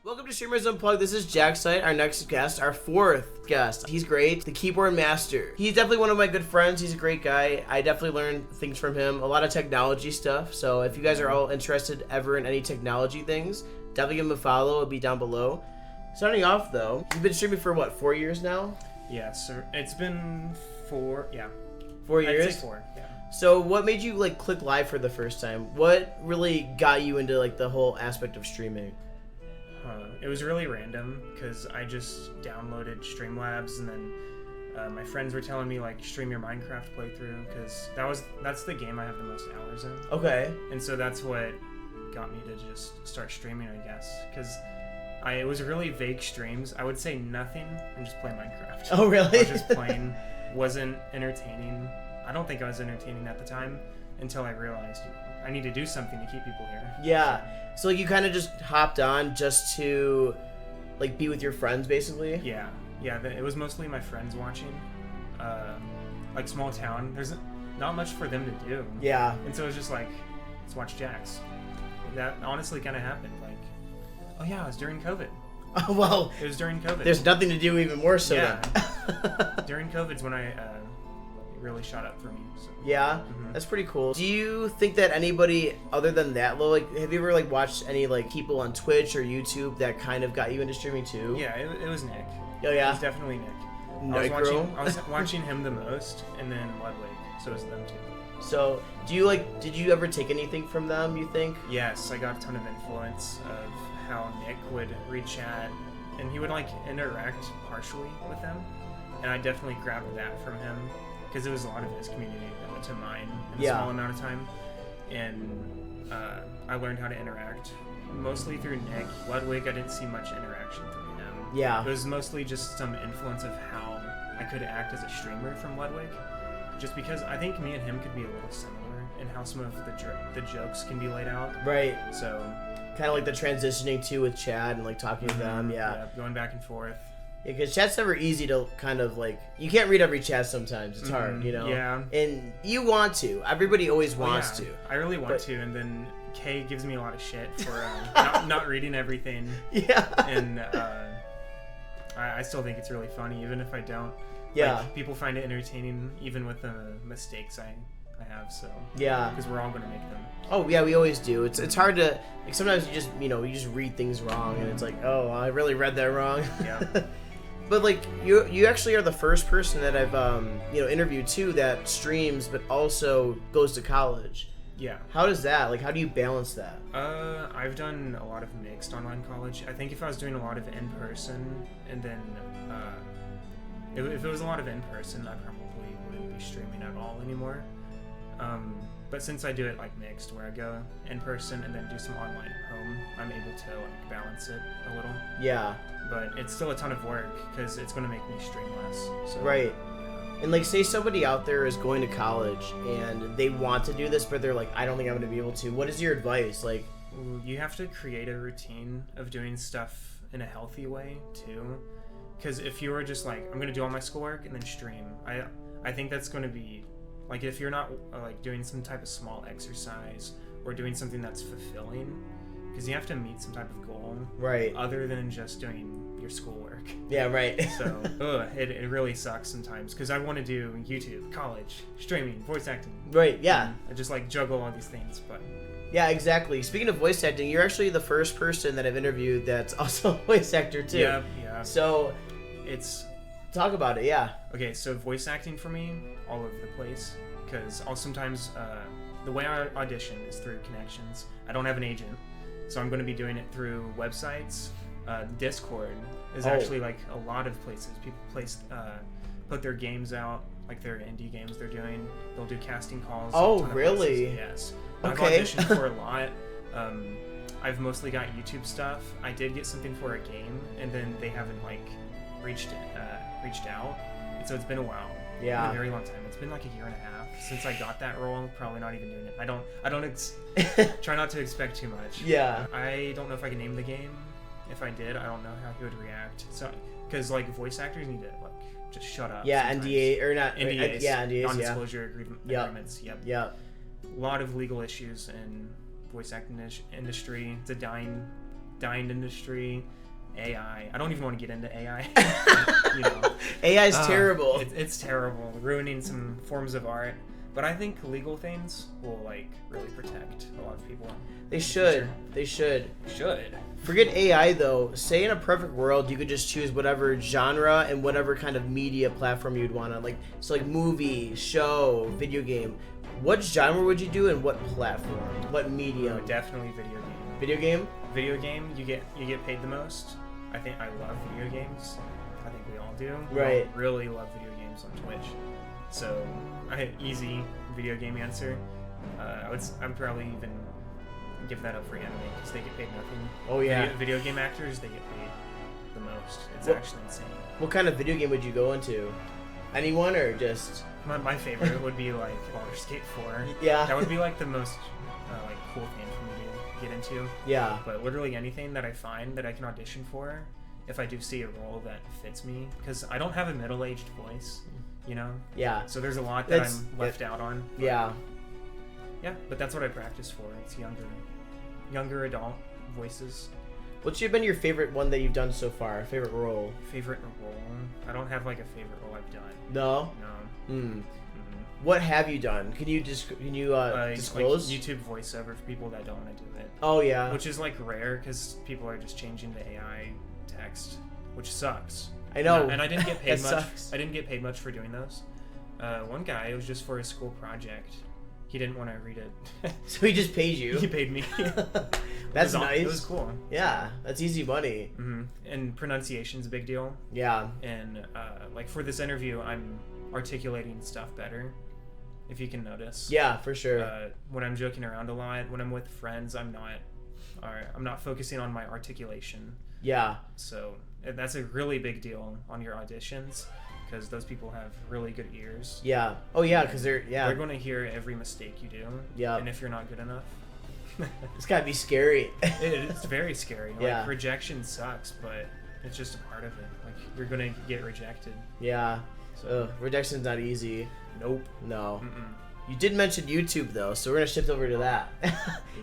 Welcome to Streamers Unplugged. This is Jaxight, our next guest, our 4th guest. He's great, the keyboard master. He's definitely one of my good friends. He's a great guy. I definitely learned things from him, a lot of technology stuff. So if you guys are all interested ever in any technology things, definitely give him a follow. It'll be down below. Starting off though, you've been streaming for what, 4 years now? Yeah, sir. It's been 4, yeah. 4 years? I'd say 4, yeah. So what made you click live for the first time? What really got you into the whole aspect of streaming? It was really random because I just downloaded Streamlabs, and then my friends were telling me stream your Minecraft playthrough because that's the game I have the most hours in. Okay. And so that's what got me to just start streaming, I guess, because it was really vague streams. I would say nothing and just play Minecraft. Oh really? I was just playing, wasn't entertaining. I don't think I was entertaining at the time. until I realized I need to do something to keep people here. Yeah. So like you kind of just hopped on just to like be with your friends basically? Yeah. It was mostly my friends watching. Like small town, there's not much for them to do. Yeah. And so it was just like, let's watch Jax. That honestly kind of happened. Like, oh yeah, it was during COVID. Oh, well. It was during COVID. There's nothing to do even more so. Yeah. During COVID's when it really shot up for me. So. Yeah, that's pretty cool. Do you think that anybody other than that, like, have you ever like watched any like people on Twitch or YouTube that kind of got you into streaming too? Yeah, it was Nick. Oh yeah, it was definitely Nick. Nicro? I was watching him the most, and then Ludwig. So it was them too. So, did you ever take anything from them, you think? Yes, I got a ton of influence of how Nick would read chat, and he would like interact partially with them, and I definitely grabbed that from him, because it was a lot of his community that went to mine in a small amount of time, and I learned how to interact, mostly through Nick. Ludwig, I didn't see much interaction through him. Yeah. It was mostly just some influence of how I could act as a streamer from Ludwig. Just because I think me and him could be a little similar in how some of the jokes can be laid out. Right. So, kind of like the transitioning too with Chad and like talking to them. Yeah. Going back and forth. Yeah, because chat's never easy to kind of like, you can't read every chat sometimes. It's hard, you know? Yeah. And you want to. Everybody always wants to. I really want to, and then Kay gives me a lot of shit for not reading everything. Yeah. And I still think it's really funny, even if I don't. Yeah. Like, people find it entertaining, even with the mistakes I have, so. Yeah. Because we're all going to make them. Oh, yeah, we always do. It's hard to, like, sometimes you just read things wrong, and it's like, oh, I really read that wrong. Yeah. But, like, you actually are the first person that I've, interviewed, too, that streams, but also goes to college. Yeah. How does that, like, how do you balance that? I've done a lot of mixed online college. I think if I was doing a lot of in-person, and then, if it was a lot of in-person, I probably wouldn't be streaming at all anymore. But since I do it like mixed, where I go in-person and then do some online at home, I'm able to like balance it a little. Yeah. But it's still a ton of work because it's going to make me stream less. So, right. And like, say somebody out there is going to college and they want to do this, but they're like, I don't think I'm going to be able to. What is your advice? Like, you have to create a routine of doing stuff in a healthy way too. Because if you were just like, I'm going to do all my schoolwork and then stream, I think that's going to be, like, if you're not like doing some type of small exercise or doing something that's fulfilling, because you have to meet some type of goal. Right. Other than just doing your schoolwork. Yeah, right. So, it really sucks sometimes, because I want to do YouTube, college, streaming, voice acting. Right, yeah. I just like juggle all these things, but... Yeah, exactly. Speaking of voice acting, you're actually the first person that I've interviewed that's also a voice actor too. Yeah. So, talk about it. Yeah. Okay, so voice acting for me, all over the place, because I'll sometimes the way I audition is through connections. I don't have an agent, so I'm going to be doing it through websites. Discord is actually like a lot of places. People put their games out, like their indie games they're doing. They'll do casting calls. Oh, really? Yes. Okay. I've auditioned for a lot. I've mostly got YouTube stuff. I did get something for a game, and then they haven't like reached out. And so it's been a while. Yeah. It's been a very long time. It's been like a year and a half since I got that role. Probably not even doing it. I don't try not to expect too much. Yeah. I don't know if I can name the game. If I did, I don't know how he would react. So, because like voice actors need to like just shut up. Yeah, sometimes. NDA or not? NDAs. NDAs. Non-disclosure agreements. Yep. Yep. A lot of legal issues in voice acting industry. It's a dying industry. AI. I don't even want to get into AI. AI is terrible. It's terrible, ruining some forms of art. But I think legal things will like really protect a lot of people. They should. They should. Should. Forget AI though. Say in a perfect world, you could just choose whatever genre and whatever kind of media platform you'd want to like. So like movie, show, video game. What genre would you do and what platform? What medium? Definitely video game. Video game? Video game. You get paid the most. I think I love video games. I think we all do. Right. We all really love video games on Twitch. So I had easy video game answer. I'd probably even give that up for anime because they get paid nothing. Oh yeah. Video game actors, they get paid the most. It's actually insane. What kind of video game would you go into? Anyone or just? My favorite would be like roller skate 4. Yeah. That would be like the most like cool thing for me to get into. Yeah. But literally anything that I find that I can audition for, if I do see a role that fits me, because I don't have a middle-aged voice, you know. Yeah. So there's a lot that I'm left out on. Yeah. Yeah, but that's what I practice for. It's younger adult voices. What's been your favorite one that you've done so far? Favorite role? Favorite role? I don't have like a favorite role I've done. No. No. What have you done? Can you disclose? Like YouTube voiceover for people that don't want to do it. Oh yeah. Which is like rare because people are just changing to AI text, which sucks. I know. And I didn't get paid That much. sucks. I didn't get paid much for doing those. One guy, it was just for a school project. He didn't want to read it. So he just paid you? He paid me. That's nice. It was cool. Yeah, that's easy money. And pronunciation's a big deal. Yeah. And like for this interview, I'm articulating stuff better, if you can notice. Yeah, for sure. When I'm joking around a lot, when I'm with friends, I'm not focusing on my articulation. Yeah. So that's a really big deal on your auditions, because those people have really good ears. Yeah. Oh yeah, because they're going to hear every mistake you do. Yeah. And if you're not good enough, it's gotta be scary. It's very scary. Yeah. Like rejection sucks, but it's just a part of it. Like you're gonna get rejected. Yeah. So rejection's not easy. Nope. No. You did mention YouTube though, so we're gonna shift over to that.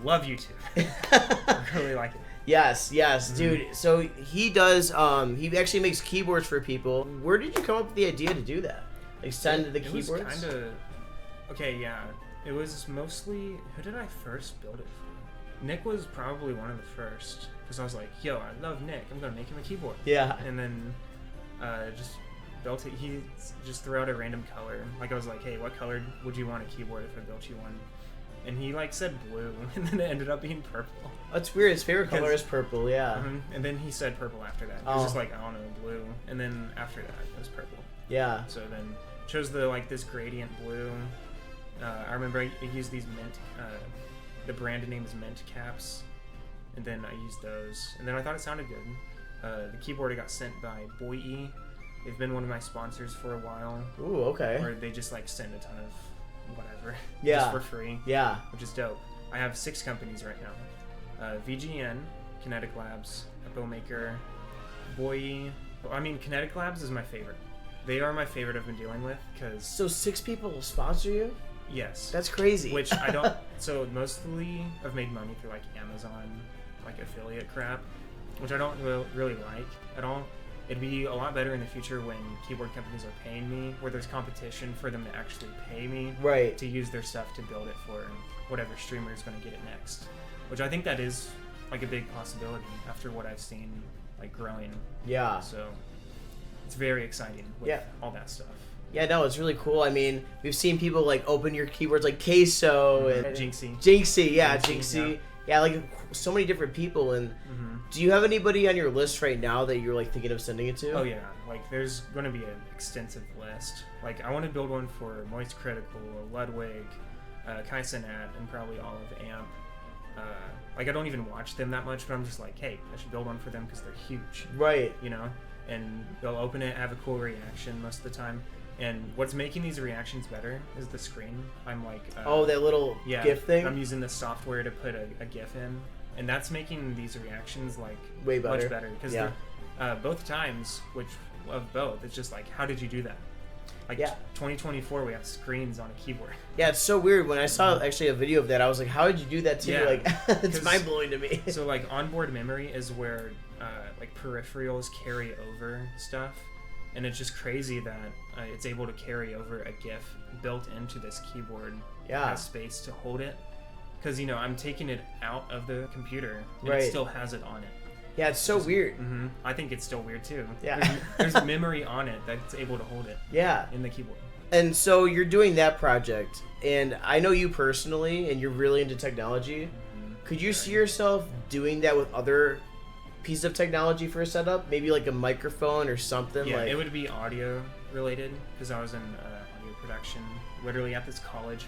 Love YouTube. I really like it. Yes, dude. So he does. He actually makes keyboards for people. Where did you come up with the idea to do that? Like send the keyboards. It was kind of okay. Yeah, it was mostly. Who did I first build it for? Nick was probably one of the first, because I was like, "Yo, I love Nick. I'm gonna make him a keyboard." Yeah. And then just built it. He just threw out a random color. Like I was like, "Hey, what color would you want a keyboard if I built you one?" And he like said blue, and then it ended up being purple. That's weird. His favorite color is purple. Yeah. And then he said purple after that. It was just like, I don't know, blue. And then after that, it was purple. Yeah. So then chose this gradient blue. I remember I used these mint. The brand name is Mint caps, and then I used those. And then I thought it sounded good. The keyboard I got sent by Boye. They've been one of my sponsors for a while. Ooh, okay. Where they just like send a ton of whatever. Yeah. Just for free. Yeah. Which is dope. I have 6 companies right now. VGN, Kinetic Labs, Bowmaker, Boye. I mean, Kinetic Labs is my favorite. They are my favorite I've been dealing with, because... So 6 people will sponsor you? Yes. That's crazy. Which I don't... So mostly I've made money through like Amazon, like affiliate crap, which I don't really like at all. It'd be a lot better in the future when keyboard companies are paying me, where there's competition for them to actually pay me to use their stuff to build it for whatever streamer is going to get it next. Which I think that is like a big possibility after what I've seen like growing. Yeah. So it's very exciting with all that stuff. Yeah, no, it's really cool. I mean, we've seen people like open your keyboards like Queso and Jinxie. Yeah, Jinxie. Yeah, like so many different people. And do you have anybody on your list right now that you're like thinking of sending it to? Oh yeah, like there's going to be an extensive list. Like I want to build one for Moist Critical, Ludwig, Kaisenat, and probably all of AMP. Like I don't even watch them that much, but I'm just like, hey, I should build one for them because they're huge. Right. You know, and they'll open it, have a cool reaction most of the time. And what's making these reactions better is the screen. I'm like... that little GIF thing? I'm using the software to put a GIF in. And that's making these reactions, like, way better. Much better. Because both times, of both, it's just like, how did you do that? Like, 2024, we have screens on a keyboard. Yeah, it's so weird. When I saw actually a video of that, I was like, how did you do that too? Yeah. Like, it's mind-blowing to me. So, like, onboard memory is where, like, peripherals carry over stuff. And it's just crazy that it's able to carry over a GIF built into this keyboard. Yeah. It has space to hold it. Because, you know, I'm taking it out of the computer, and Right. it still has it on it. Yeah, it's so weird. I think it's still weird, too. Yeah. There's memory on it that's able to hold it. Yeah. In the keyboard. And so you're doing that project, and I know you personally, and you're really into technology. Could you see yourself doing that with other pieces of technology for a setup? Maybe like a microphone or something? Yeah, like... it would be audio related, because I was in audio production, literally at this college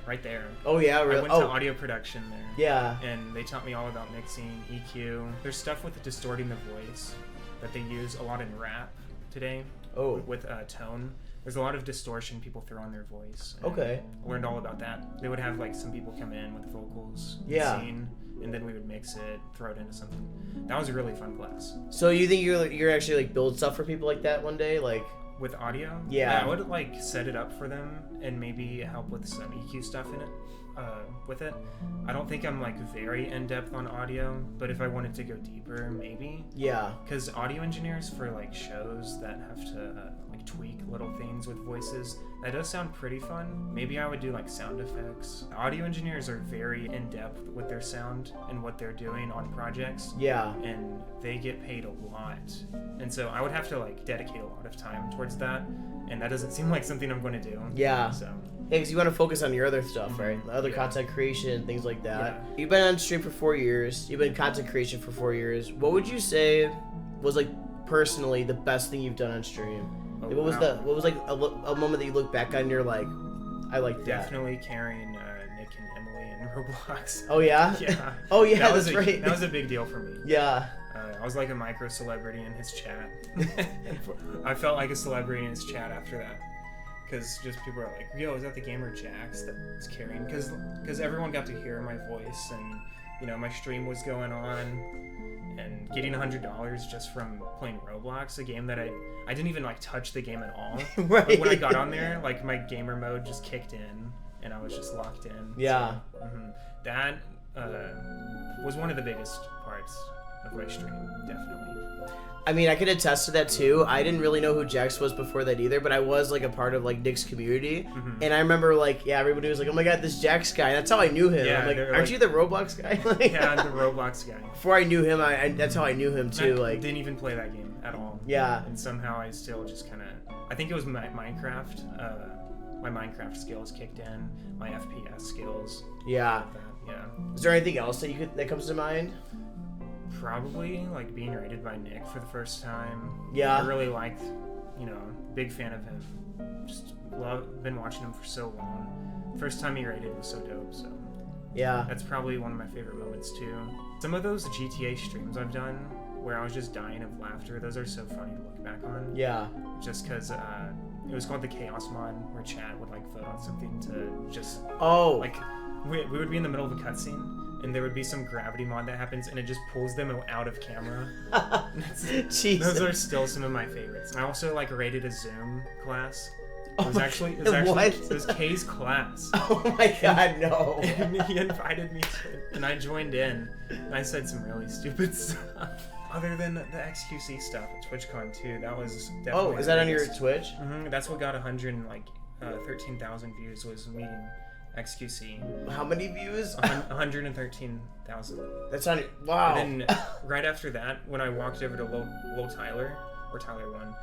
right there. Oh yeah, really? I went to audio production there. Yeah. And they taught me all about mixing, EQ. There's stuff with distorting the voice that they use a lot in rap today. Oh. With tone, there's a lot of distortion people throw on their voice. Okay. I learned all about that. They would have like some people come in with vocals, Yeah. scene, and then we would mix it, throw it into something. That was a really fun class. So you think you're actually like build stuff for people like that one day, like With audio? Yeah. I would like set it up for them and maybe help with some EQ stuff in it. With it, I don't think I'm like very in depth on audio, but if I wanted to go deeper, maybe. Yeah. Because audio engineers for like shows that have to like tweak little things with voices, that does sound pretty fun. Maybe I would do like sound effects. Audio engineers are very in depth with their sound and what they're doing on projects. Yeah. And they get paid a lot, and so I would have to like dedicate a lot of time towards that, and that doesn't seem like something I'm going to do. Yeah. So. Yeah, because you want to focus on your other stuff, right? Other content creation, things like that. Yeah. You've been on stream for 4 years. You've been content creation for 4 years. What would you say was like personally the best thing you've done on stream? Oh, Like, what was like a moment that you look back on and you're like, I like that. Definitely carrying Nick and Emily in Roblox. Oh yeah? Yeah. Oh yeah, that was that's a, right. That was a big deal for me. Yeah. I was like a micro celebrity in his chat. I felt like a celebrity in his chat after that. Because just people are like, yo, is that the gamer Jax that's carrying? Because everyone got to hear my voice, and you know my stream was going on, and getting $100 just from playing Roblox, a game that I didn't even like touch the game at all. Right. But when I got on there, like my gamer mode just kicked in, and I was just locked in. Yeah. So, that was one of the biggest parts of my stream, definitely. I mean, I can attest to that too. I didn't really know who Jax was before that either, but I was like a part of like Nick's community, and I remember like everybody was like, "Oh my god, this Jax guy!" That's how I knew him. Yeah, I'm like, they're "Aren't like- you the Roblox guy?" Like, Yeah, I'm the Roblox guy. Before I knew him, that's how I knew him too. I Like, didn't even play that game at all. Yeah. And somehow I still just kind of, I think it was my Minecraft. My Minecraft skills kicked in. My FPS skills. Yeah. Yeah. Is there anything else that comes to mind? Probably like being rated by Nick for the first time. Yeah. I really liked, big fan of him. Just been watching him for so long. First time he rated was so dope. So. Yeah. That's probably one of my favorite moments too. Some of those GTA streams I've done where I was just dying of laughter, those are so funny to look back on. Yeah. Just because it was called the Chaos mod, where chat would like vote on something to just... Oh. Like, we would be in the middle of a cutscene, and there would be some gravity mod that happens, and it just pulls them out of camera. Jesus. Those are still some of my favorites. And I also like rated a Zoom class. It was Oh my actually God, it was Kay's class. Oh my god, no. And he invited me to it, and I joined in, and I said some really stupid stuff. Other than the XQC stuff at TwitchCon too, that was definitely. Oh, is that on your Twitch? Mm-hmm. That's what got 113,000 views, was me and XQC. How many views? 113,000. That's on. Wow. And then right after that, when I walked over to Lil Tyler, or Tyler 1,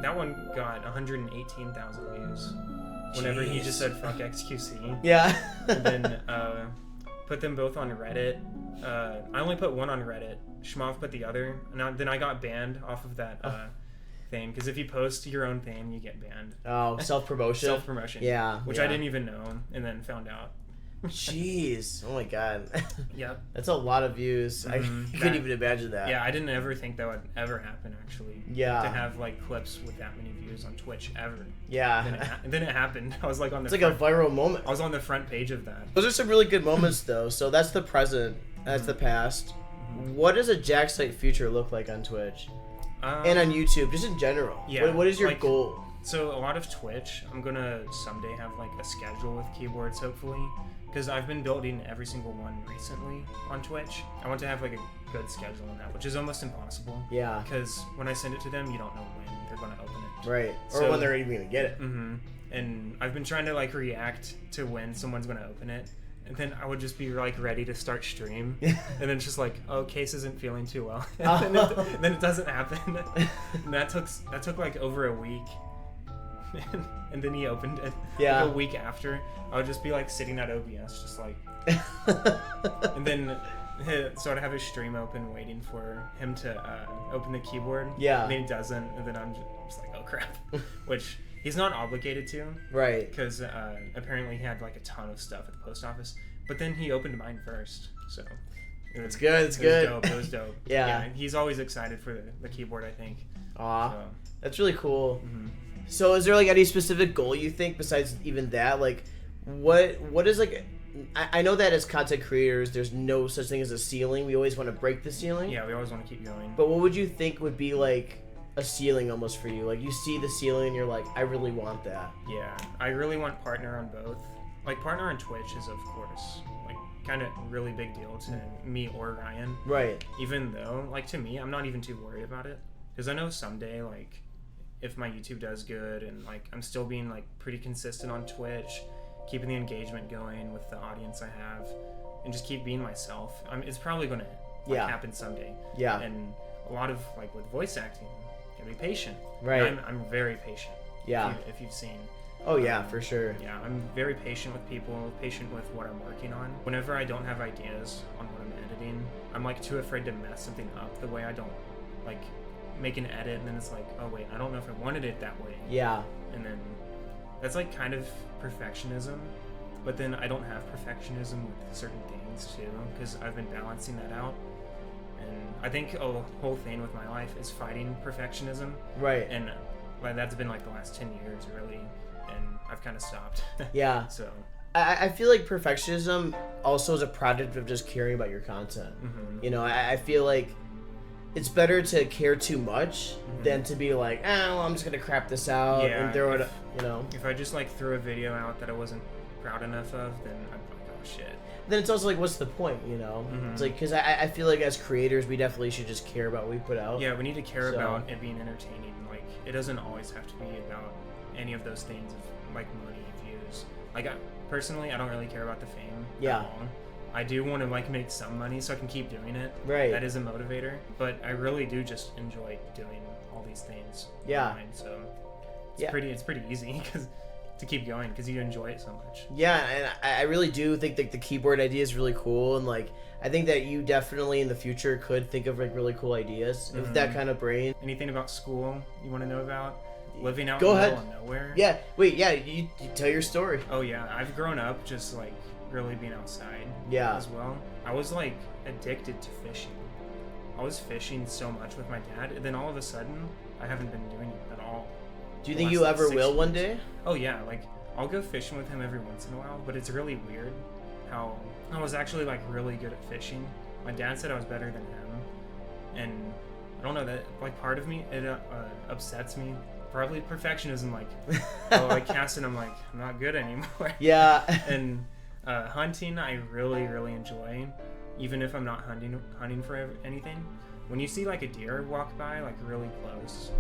that one got 118,000 views. Whenever he just said fuck XQC. Yeah. And then put them both on Reddit. I only put one on Reddit. Schmov put the other. And then I got banned off of that thing, because if you post your own thing, you get banned. Oh, self-promotion? Self-promotion. Yeah. Which I didn't even know, and then found out. Jeez. Oh my god. Yep. That's a lot of views. I couldn't even imagine that. Yeah, I didn't ever think that would ever happen, actually. Yeah. To have like clips with that many views on Twitch ever. Yeah. And then it happened. I was like on the It's like a viral moment. I was on the front page of that. Those are some really good moments though. So that's the present. That's the past. What does a Jaxight future look like on Twitch? And on YouTube, just in general. Yeah. What is your like, goal? So a lot of Twitch, I'm gonna someday have like a schedule with keyboards, hopefully, because I've been building every single one recently on Twitch. I want to have like a good schedule on that, which is almost impossible. Yeah. Because when I send it to them, you don't know when they're gonna open it. Right. Or when they're even gonna get it. Mm-hmm. And I've been trying to like react to when someone's gonna open it. And then I would just be like ready to start stream, and then it's just like, oh, Case isn't feeling too well, and then it doesn't happen. And that took like over a week, and then he opened it. Yeah. Like a week after, I would just be like sitting at OBS, just like, and then so I'd have his stream open, waiting for him to open the keyboard. Yeah. And then he doesn't, and then I'm just like, oh crap, which. He's not obligated to, right? Because apparently he had like a ton of stuff at the post office, but then he opened mine first, so it's good. It's good. It was dope. Yeah. And he's always excited for the keyboard, I think. Aw, so. that's really cool. Mm-hmm. So is there like any specific goal you think besides even that? Like, what is like? I know that as content creators, there's no such thing as a ceiling. We always want to break the ceiling. Yeah, we always want to keep going. But what would you think would be like a ceiling almost for you? Like you see the ceiling and you're like, I really want that. Yeah, I really want partner on both. Like partner on Twitch is of course like kind of really big deal to me or Ryan. Right. Even though like to me, I'm not even too worried about it because I know someday like if my YouTube does good and like I'm still being like pretty consistent on Twitch, keeping the engagement going with the audience I have, and just keep being myself. It's probably gonna happen someday. Yeah. And a lot of like with voice acting, you gotta be patient. Right. And I'm very patient. Yeah. If you've seen. Oh yeah, for sure. Yeah, I'm very patient with people, patient with what I'm working on. Whenever I don't have ideas on what I'm editing, I'm like too afraid to mess something up the way I don't like make an edit and then it's like, oh wait, I don't know if I wanted it that way. Yeah. And then that's like kind of perfectionism, but then I don't have perfectionism with certain things too because I've been balancing that out. And I think a whole thing with my life is fighting perfectionism. Right. And that's been like the last 10 years really, and I've kind of stopped. Yeah. So I feel like perfectionism also is a product of just caring about your content. Mhm. You know, I feel like it's better to care too much than to be like, well, I'm just gonna crap this out and throw it. You know, if I just like threw a video out that I wasn't proud enough of, then I'm like, oh shit. Then it's also like, what's the point? You know, it's like because I feel like as creators, we definitely should just care about what we put out. Yeah, we need to care about it being entertaining. Like, it doesn't always have to be about any of those things of like money, views. Like, personally, I don't really care about the fame. Yeah. At all. I do want to like make some money so I can keep doing it. Right. That is a motivator, but I really do just enjoy doing all these things. Yeah. Online, so it's pretty easy because to keep going because you enjoy it so much. Yeah, and I really do think that the keyboard idea is really cool, and like I think that you definitely in the future could think of like really cool ideas with that kind of brain. Anything about school you want to know about? Living out Go in the ahead. middle of nowhere? Yeah. Wait. Yeah. You tell your story. Oh yeah, I've grown up just like really being outside. Yeah. As well. I was like addicted to fishing. I was fishing so much with my dad, and then all of a sudden, I haven't been doing it at all. Do you think you ever will one day? Oh yeah, like I'll go fishing with him every once in a while, but it's really weird how I was actually like really good at fishing. My dad said I was better than him, and I don't know, that like part of me it upsets me. Probably perfectionism, like I cast it, I'm like I'm not good anymore. Yeah. And hunting I really enjoy, even if I'm not hunting for anything. When you see like a deer walk by like really close,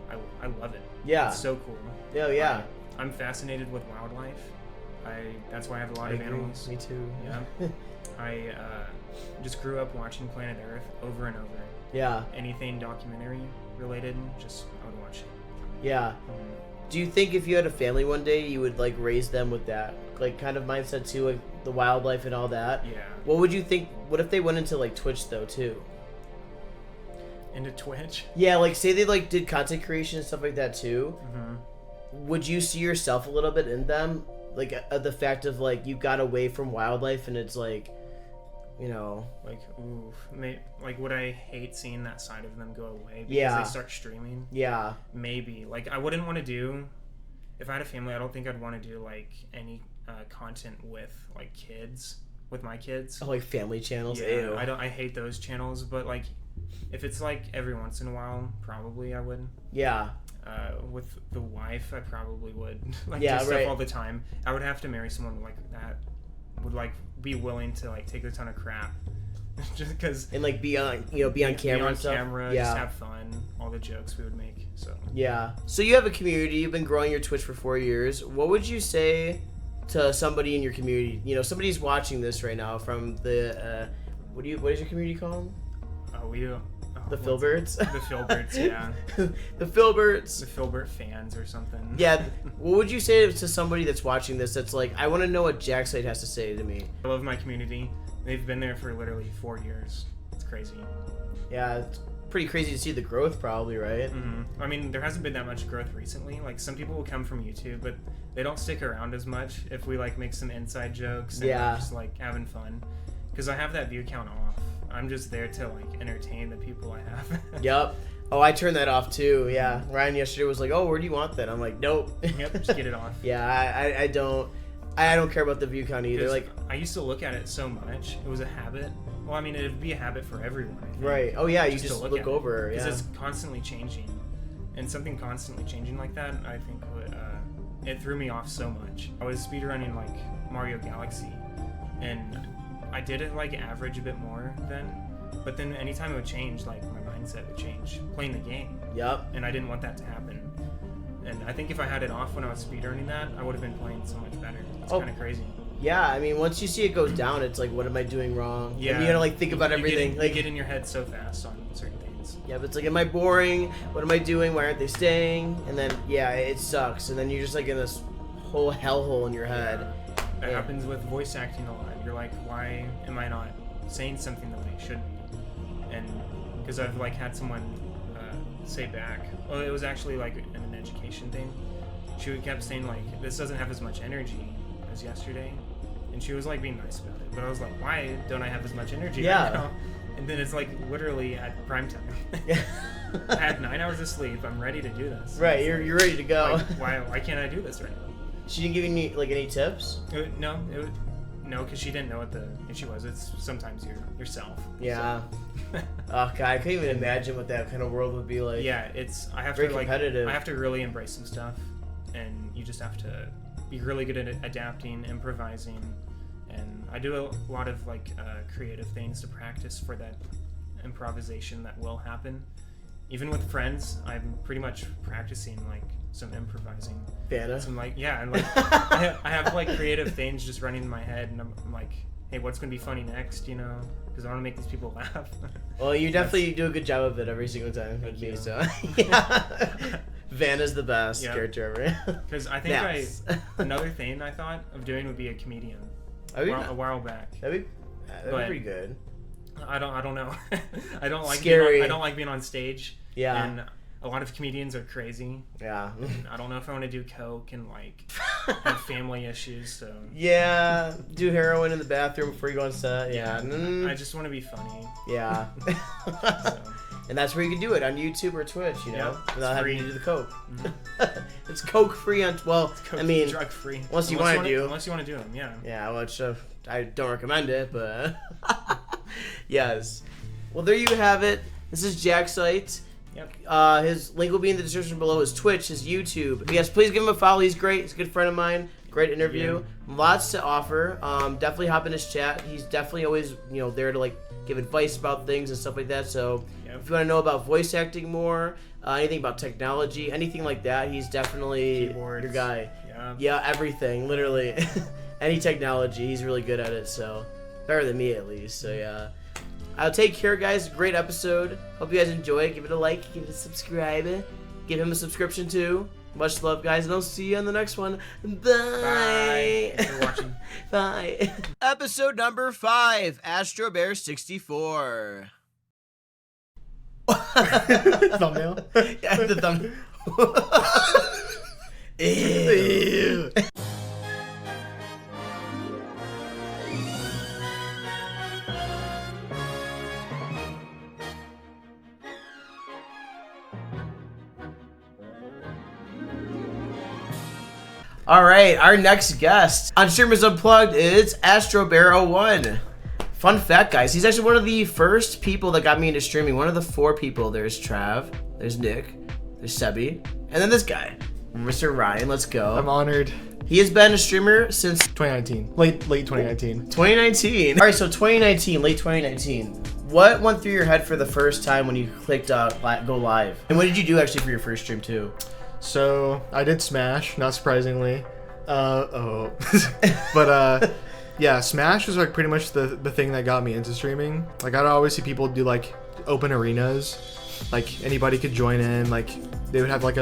I love it. Yeah. It's so cool. Oh yeah. I'm fascinated with wildlife. That's why I have a lot of agree. animals. Me too. Yeah. I just grew up watching Planet Earth over and over. Yeah. Anything documentary related, just I would watch it. Yeah. Do you think if you had a family one day, you would like raise them with that like kind of mindset too, like the wildlife and all that? Yeah. What would you think? What if they went into like Twitch though too? Into Twitch? Yeah, like say they like did content creation and stuff like that too. Would you see yourself a little bit in them? Like the fact of like you got away from wildlife and it's like, you know, like ooh, like would I hate seeing that side of them go away because Yeah. they start streaming? Yeah. Maybe. Like I wouldn't want to do, if I had a family, I don't think I'd want to do like any content with like kids, with my kids. Oh, like family channels. Yeah, Ew. I hate those channels, but like if it's like every once in a while, probably I would. Yeah. With the wife, I probably would. Like Yeah, do stuff right. all the time. I would have to marry someone like that would like be willing to like take a ton of crap, just because and like be on camera and stuff. Yeah. Just have fun. All the jokes we would make. So Yeah. So you have a community. You've been growing your Twitch for 4 years. What would you say to somebody in your community? You know, somebody's watching this right now from the what is your community called? We do. The Filberts? The Filberts, yeah. The Filberts. The Filbert fans or something. Yeah. What would you say to somebody that's watching this that's like, I want to know what Jaxight has to say to me? I love my community. They've been there for literally 4 years. It's crazy. Yeah, it's pretty crazy to see the growth probably, right? Mm-hmm. I mean, there hasn't been that much growth recently. Like, some people will come from YouTube, but they don't stick around as much if we, like, make some inside jokes and Yeah. just, like, having fun. Because I have that view count off. I'm just there to, like, entertain the people I have. Yep. Oh, I turned that off too. Yeah, Ryan yesterday was like, "Oh, where do you want that?" I'm like, "Nope." Yep, just get it off. Yeah, I don't. I don't care about the view count either. Like, I used to look at it so much. It was a habit. Well, I mean, it'd be a habit for everyone. I think. Right. Oh yeah, you to just look over. Because Yeah. it's constantly changing, and something constantly changing like that, I think it threw me off so much. I was speedrunning like Mario Galaxy, and I did it like average a bit more then. But then anytime it would change, like my mindset would change playing the game. Yep. And I didn't want that to happen. And I think if I had it off when I was speedrunning that, I would have been playing so much better. It's kind of crazy. Yeah, I mean, once you see it goes down, it's like, what am I doing wrong? Yeah. And you gotta like think about everything. You get in your head so fast on certain things. Yeah, but it's like, am I boring? What am I doing? Why aren't they staying? And then, yeah, it sucks. And then you're just like in this whole hellhole in your head. That happens with voice acting a lot. You're like, why am I not saying something the way I should be? And because I've like had someone say back, well, it was actually like an education thing. She kept saying like, this doesn't have as much energy as yesterday. And she was like being nice about it. But I was like, why don't I have as much energy right now? And then it's like literally at prime time. I had 9 hours of sleep. I'm ready to do this. Right, you're ready to go. Like, why can't I do this right now? She didn't give you any tips? No, because she didn't know what the issue was. It's sometimes yourself. Yeah. Oh god, I couldn't even imagine what that kind of world would be like. Yeah, I have very to like competitive. I have to really embrace some stuff, and you just have to be really good at adapting, improvising, and I do a lot of like creative things to practice for that improvisation that will happen. Even with friends, I'm pretty much practicing like some improvising. Vanna? Some like and like I have like creative things just running in my head, and I'm like, hey, what's gonna be funny next? You know, because I want to make these people laugh. Well, you definitely do a good job of it every single time with me. So yeah, Vanna's the best character ever. Because I think another thing I thought of doing would be a comedian. A while back. That'd be pretty good. I don't know. I don't like Scary. I don't like being on stage. Yeah. And a lot of comedians are crazy. Yeah. I don't know if I want to do coke and like have family issues. So. Yeah. Do heroin in the bathroom before you go on set. Yeah. I just want to be funny. Yeah. And that's where you can do it, on YouTube or Twitch, you know, without having to do the coke. Mm-hmm. It's coke free on. Well, I mean, drug free. Unless you want to do them, yeah. Yeah, which I don't recommend it, but yes. Well, there you have it. This is Jaxight. Yep. His link will be in the description below. His Twitch, his YouTube. But yes, please give him a follow. He's great. He's a good friend of mine. Great interview. Yeah. Lots to offer. Definitely hop in his chat. He's definitely always, there to like give advice about things and stuff like that. So if you want to know about voice acting more, anything about technology, anything like that, he's definitely your guy. Yeah, everything, literally. Any technology, he's really good at it. So better than me at least. So yeah. I'll take care, guys. Great episode. Hope you guys enjoy it. Give it a like. Give it a subscribe. Give him a subscription too. Much love, guys, and I'll see you on the next one. Bye. Bye. Thanks for watching. Bye. Episode number 5, Astro Bear 64. Thumbnail? Yeah, the thumbnail. Ew. All right, our next guest on Streamers Unplugged is AstroBear01. Fun fact, guys, he's actually one of the first people that got me into streaming. One of the 4 people. There's Trav, there's Nick, there's Sebi, and then this guy, Mr. Ryan. Let's go. I'm honored. He has been a streamer since 2019. Late 2019. 2019. All right, so 2019, late 2019. What went through your head for the first time when you clicked go live? And what did you do actually for your first stream too? So I did Smash, not surprisingly. But yeah, Smash was like pretty much the thing that got me into streaming. Like I'd always see people do like open arenas, like anybody could join in. Like they would have like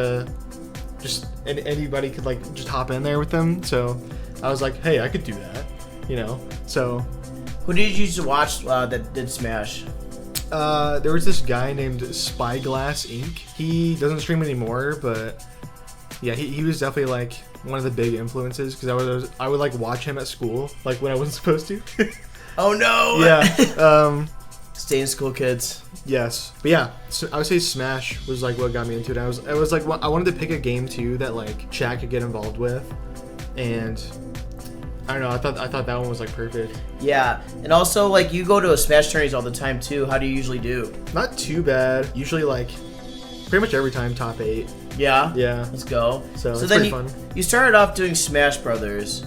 anybody could like just hop in there with them. So I was like, hey, I could do that, So who did you used to watch that did Smash? There was this guy named Spyglass Inc. He doesn't stream anymore, but yeah, he was definitely like one of the big influences because I would like watch him at school, like when I wasn't supposed to. Oh no! Yeah. Stay in school, kids. Yes, but yeah, so I would say Smash was like what got me into it. I was like, I wanted to pick a game too that like chat could get involved with, and I don't know. I thought that one was like perfect. Yeah, and also like you go to a Smash tourneys all the time too. How do you usually do? Not too bad. Usually like pretty much every time top 8. Yeah. Yeah. Let's go. So it's then pretty fun. You started off doing Smash Brothers.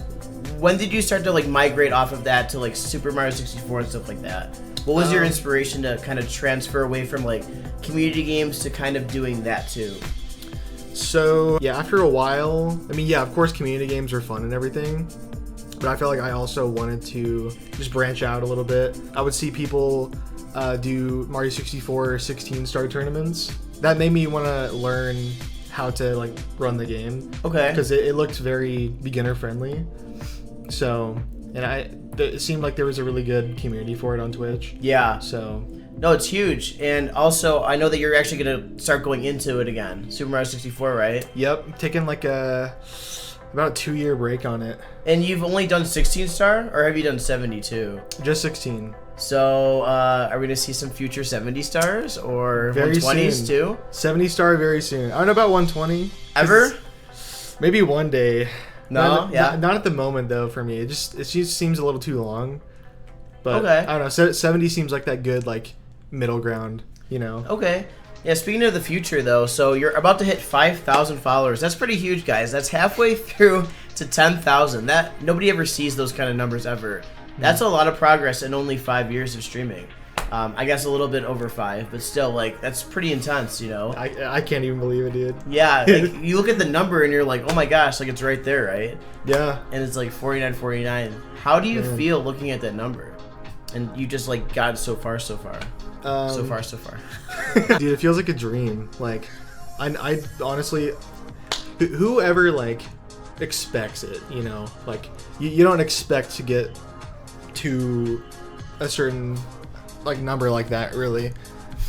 When did you start to like migrate off of that to like Super Mario 64 and stuff like that? What was your inspiration to kind of transfer away from like community games to kind of doing that too? So yeah, after a while, I mean, yeah, of course community games are fun and everything, but I feel like I also wanted to just branch out a little bit. I would see people do Mario 64 16-star tournaments. That made me want to learn how to like run the game. Okay. Because it looked very beginner friendly. So, and it seemed like there was a really good community for it on Twitch. Yeah. So. No, it's huge. And also, I know that you're actually going to start going into it again. Super Mario 64, right? Yep. Taking like about a 2-year break on it. And you've only done 16-star, or have you done 72? Just 16. So, are we going to see some future 70 stars or Very 120s soon. too? 70-star very soon. I don't know about 120. Ever? Maybe one day. No? Not at the moment though for me. It just seems a little too long. But okay. I don't know. 70 seems like that good like middle ground, you know. Okay. Yeah, speaking of the future though, so you're about to hit 5,000 followers. That's pretty huge, guys. That's halfway through to 10,000. That nobody ever sees those kind of numbers ever. That's a lot of progress in only 5 years of streaming. I guess a little bit over 5, but still, like, that's pretty intense, you know? I can't even believe it, dude. Yeah, like, you look at the number and you're like, oh my gosh, like, it's right there, right? Yeah. And it's like 49. How do you Man. feel looking at that number? And you just, like, got so far. So far. Dude, it feels like a dream. Like, I honestly, whoever, like, expects it, you know? Like, you don't expect to get to a certain like number like that, really.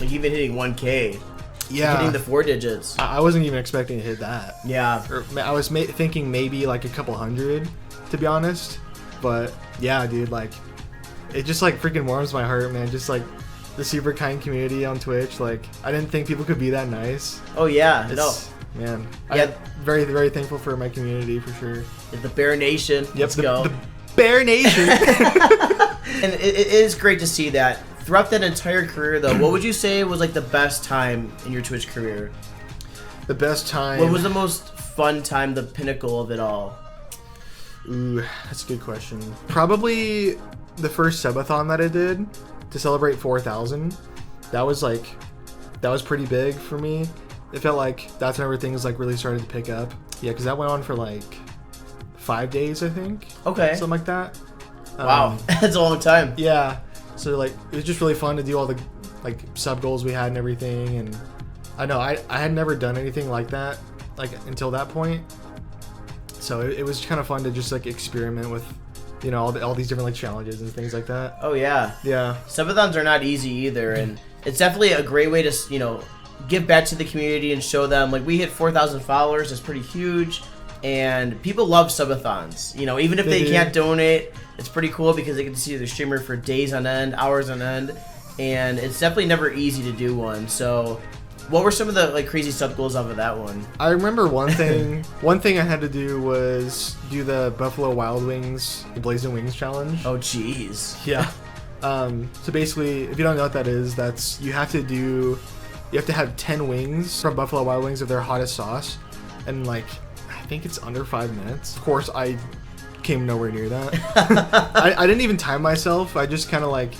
Like even hitting 1K. Yeah. Hitting the 4 digits. I wasn't even expecting to hit that. Yeah. Or I was thinking maybe like a couple hundred, to be honest. But yeah, dude, like it just like freaking warms my heart, man. Just like the super kind community on Twitch. Like I didn't think people could be that nice. Oh yeah, man. Yeah. I'm very, very thankful for my community for sure. The Bear Nation. Let's go. The Bear Nation. And it is great to see that. Throughout that entire career, though, what would you say was like the best time in your Twitch career? The best time. What was the most fun time, the pinnacle of it all? Ooh, that's a good question. Probably the first subathon that I did to celebrate 4,000. That was pretty big for me. It felt like that's whenever things like really started to pick up. Yeah, because that went on for like 5 days, I think. Okay. Something like that. Wow, that's a long time. Yeah. So like it was just really fun to do all the like sub goals we had and everything, and I know I had never done anything like that like until that point. So it was kind of fun to just like experiment with, you know, all these different like challenges and things like that. Oh yeah. Yeah. Subathons are not easy either, and it's definitely a great way to, you know, give back to the community and show them like we hit 4,000 followers. It's pretty huge, and people love subathons. You know, even if they can't donate, it's pretty cool because they get to see their streamer for days on end, hours on end, and it's definitely never easy to do one. So, what were some of the like crazy sub goals off of that one? I remember one thing. One thing I had to do was do the Buffalo Wild Wings, the Blazing Wings challenge. Oh, jeez. Yeah. So basically, if you don't know what that is, you have to have 10 wings from Buffalo Wild Wings of their hottest sauce, and like I think it's under 5 minutes. Of course, I came nowhere near that. I didn't even time myself. I just kind of like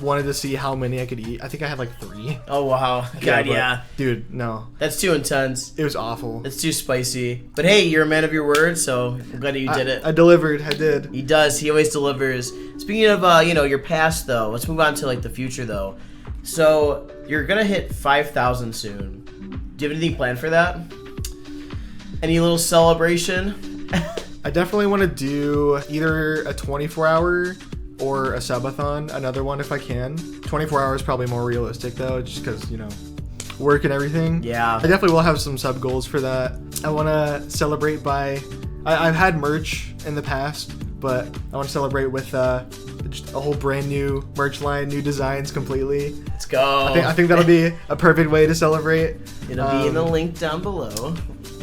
wanted to see how many I could eat. I think I had like 3. Oh wow. God, yeah. Dude, no. That's too intense. It was awful. It's too spicy. But hey, you're a man of your word, so I'm glad that you did it. I delivered. I did. He does. He always delivers. Speaking of, you know, your past though, let's move on to like the future though. So you're gonna hit 5,000 soon. Do you have anything planned for that? Any little celebration? I definitely want to do either a 24-hour or a subathon, another one if I can. 24 hours probably more realistic though, just because, you know, work and everything. Yeah. I definitely will have some sub goals for that. I want to celebrate by... I've had merch in the past, but I want to celebrate with just a whole brand new merch line, new designs completely. Let's go. I think that'll be a perfect way to celebrate. It'll be in the link down below.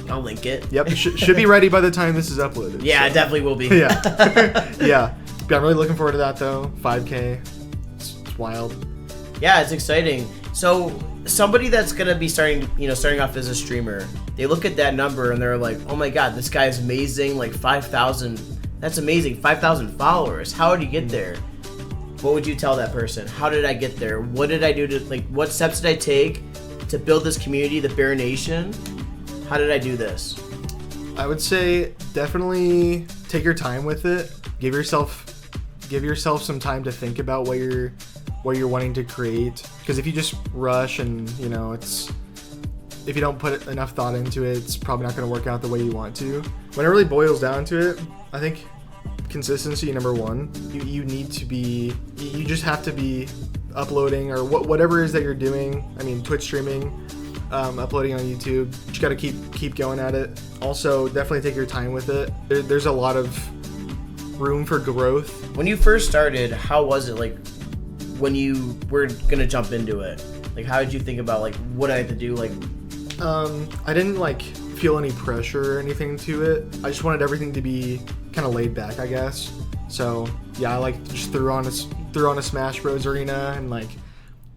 I'll link it. Yep, should be ready by the time this is uploaded. Yeah, it definitely will be. Yeah, yeah. I'm really looking forward to that though. 5K, it's wild. Yeah, it's exciting. So somebody that's gonna be starting off as a streamer, they look at that number and they're like, oh my god, this guy's amazing. Like 5,000. That's amazing. 5,000 followers. How did he get there? What would you tell that person? How did I get there? What did I do to what steps did I take to build this community, the Bear Nation? How did I do this? I would say definitely take your time with it. Give yourself some time to think about what you're wanting to create. Because if you just rush and if you don't put enough thought into it, it's probably not going to work out the way you want to. When it really boils down to it, I think consistency, number one. You just have to be uploading or whatever it is that you're doing. I mean, Twitch streaming, uploading on YouTube. You just got to keep going at it. Also, definitely take your time with it. There's a lot of room for growth. When you first started, how was it like when you were gonna jump into it? Like, how did you think about like what I had to do? Like, I didn't feel any pressure or anything to it. I just wanted everything to be kind of laid back, I guess. So yeah, I just threw on a Smash Bros arena and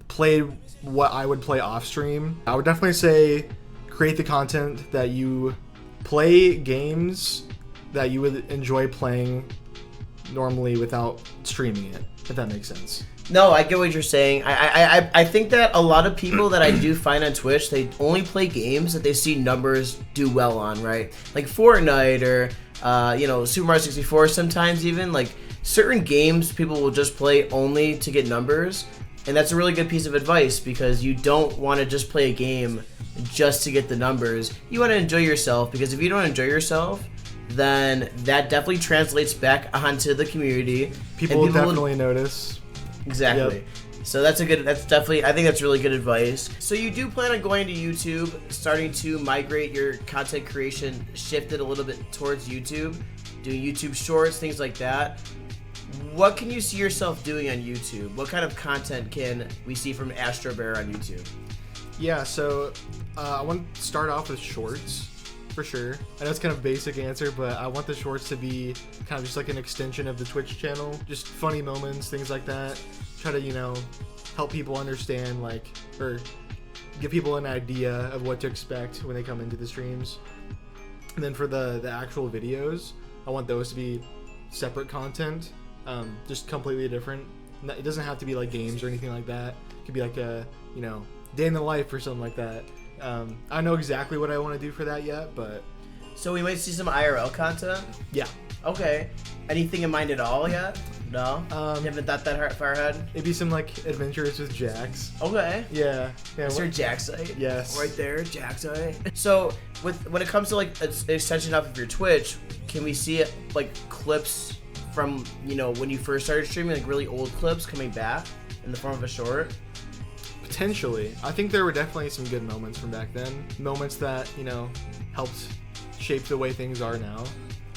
played what I would play off stream. I would definitely say create the content that you play, games that you would enjoy playing normally without streaming it, if that makes sense. No, I get what you're saying. I think that a lot of people that I do find on Twitch, they only play games that they see numbers do well on, right? Like Fortnite or Super Mario 64. Sometimes even certain games people will just play only to get numbers, and that's a really good piece of advice because you don't want to just play a game just to get the numbers. You want to enjoy yourself, because if you don't enjoy yourself, then that definitely translates back onto the community. People will definitely notice. Exactly. Yep. So I think that's really good advice. So you do plan on going to YouTube, starting to migrate your content creation, shifted a little bit towards YouTube, doing YouTube shorts, things like that. What can you see yourself doing on YouTube? What kind of content can we see from Astro Bear on YouTube? Yeah, so I want to start off with shorts. For sure. I know it's kind of a basic answer, but I want the shorts to be kind of just like an extension of the Twitch channel. Just funny moments, things like that. Try to, help people understand, or give people an idea of what to expect when they come into the streams. And then for the actual videos, I want those to be separate content, just completely different. It doesn't have to be like games or anything like that. It could be like a, day in the life or something like that. I don't know exactly what I want to do for that yet, but... So we might see some IRL content? Yeah. Okay. Anything in mind at all yet? No? You haven't thought that far ahead? Maybe some, adventures with Jax. Okay. Yeah. Is there Jaxight? Yes. Right there, Jaxight. So, when it comes to, an extension off of your Twitch, can we see, clips from, when you first started streaming, really old clips coming back in the form of a short? Potentially. I think there were definitely some good moments from back then. Moments that, helped shape the way things are now.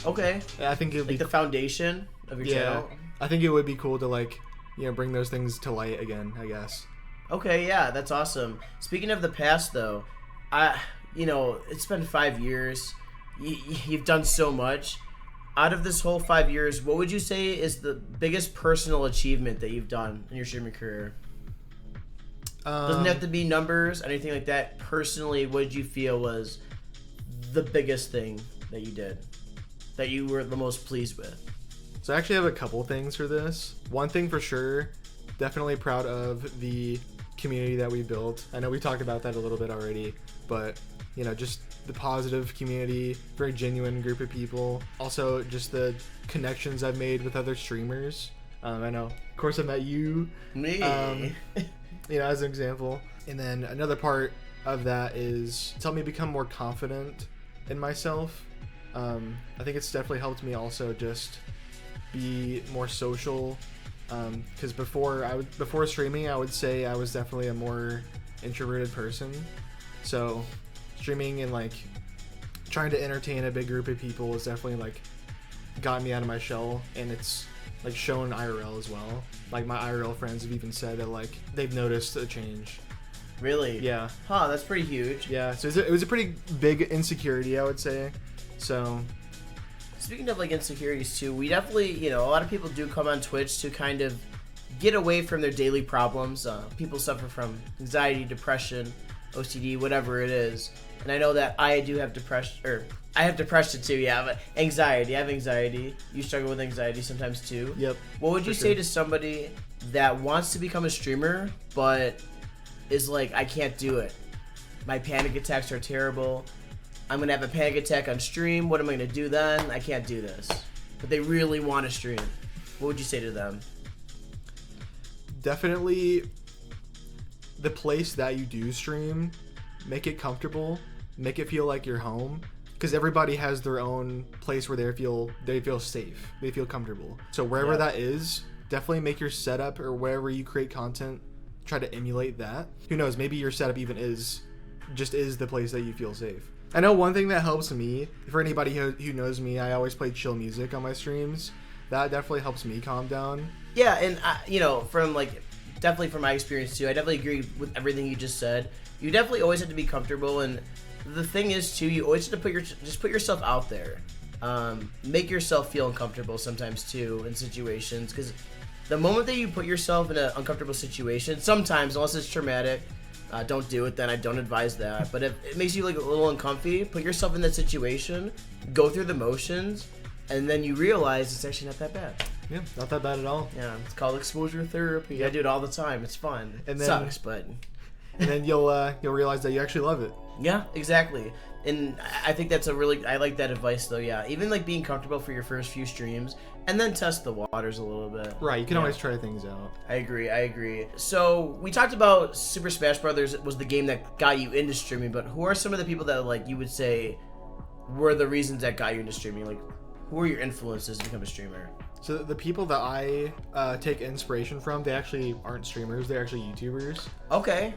Okay. I think it would be the foundation of your channel. I think it would be cool to bring those things to light again, I guess. Okay, yeah, that's awesome. Speaking of the past though, it's been 5 years. You've done so much. Out of this whole 5 years, what would you say is the biggest personal achievement that you've done in your streaming career? Doesn't have to be numbers, anything like that. Personally, what did you feel was the biggest thing that you did, that you were the most pleased with? So I actually have a couple things for this. One thing for sure, definitely proud of the community that we built. I know we talked about that a little bit already, but just the positive community, very genuine group of people. Also, just the connections I've made with other streamers. I know, of course, I met you. Me. As an example. And then another part of that is it's helped me become more confident in myself. I think it's definitely helped me also just be more social. Because before streaming, I would say I was definitely a more introverted person. So streaming and trying to entertain a big group of people has definitely got me out of my shell, and it's like shown IRL as well. Like my IRL friends have even said that like they've noticed a change. Really? Yeah. Huh, that's pretty huge. Yeah, so it was a pretty big insecurity, I would say. So speaking of like insecurities too, we definitely, a lot of people do come on Twitch to kind of get away from their daily problems. People suffer from anxiety, depression, OCD, whatever it is. And I know that I do have depression, or I have depression too, yeah, but anxiety. I have anxiety. You struggle with anxiety sometimes too. Yep. What would you say to somebody that wants to become a streamer, but is like, I can't do it? My panic attacks are terrible. I'm going to have a panic attack on stream. What am I going to do then? I can't do this. But they really want to stream. What would you say to them? Definitely the place that you do stream, make it comfortable, make it feel like you're home, because everybody has their own place where they feel safe, they feel comfortable. So wherever that is, definitely make your setup, or wherever you create content, try to emulate that. Who knows, maybe your setup even is the place that you feel safe. I know one thing that helps me, for anybody who knows me, I always play chill music on my streams. That definitely helps me calm down. Yeah, and definitely from my experience too, I definitely agree with everything you just said. You definitely always have to be comfortable, and the thing is too, you always have to put yourself out there. Make yourself feel uncomfortable sometimes too in situations, because the moment that you put yourself in an uncomfortable situation, sometimes, unless it's traumatic, don't do it, then I don't advise that. But if it makes you like a little uncomfy, put yourself in that situation, go through the motions, and then you realize it's actually not that bad. Yeah, not that bad at all. Yeah, it's called exposure therapy. I do it all the time. It's fun. And It then, sucks, but and then you'll realize that you actually love it. yeah, exactly. And I think that's I like that advice though. Yeah, even like being comfortable for your first few streams, and then test the waters a little bit. Right, you can always try things out. I agree. So we talked about Super Smash Brothers was the game that got you into streaming, but who are some of the people that like you would say were the reasons that got you into streaming? Like, who are your influences to become a streamer? So the people that I take inspiration from, they actually aren't streamers, they're actually YouTubers. Okay.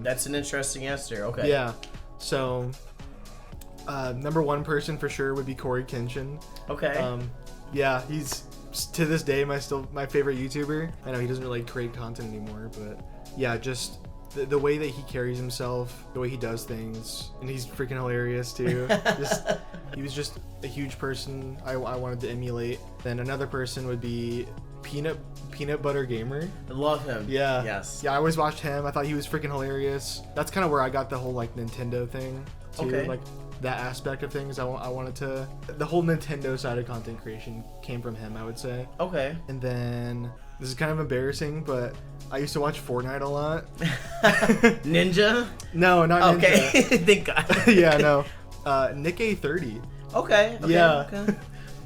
That's an interesting answer. Okay. Yeah. So number one person for sure would be Corey Kenshin. Okay. Yeah, he's to this day my favorite YouTuber. I know he doesn't really create content anymore, but yeah, just the way that he carries himself, the way he does things, and he's freaking hilarious too. He was just a huge person I wanted to emulate. Then another person would be Peanut Butter Gamer. I love him. Yeah. Yes. Yeah, I always watched him. I thought he was freaking hilarious. That's kind of where I got the whole like Nintendo thing too. Okay. Like that aspect of things. I wanted to. The whole Nintendo side of content creation came from him, I would say. Okay. And then this is kind of embarrassing, but I used to watch Fortnite a lot. Ninja? No, not Ninja. Okay. Thank God. Yeah, no. Nick A30. Okay. Yeah. Okay.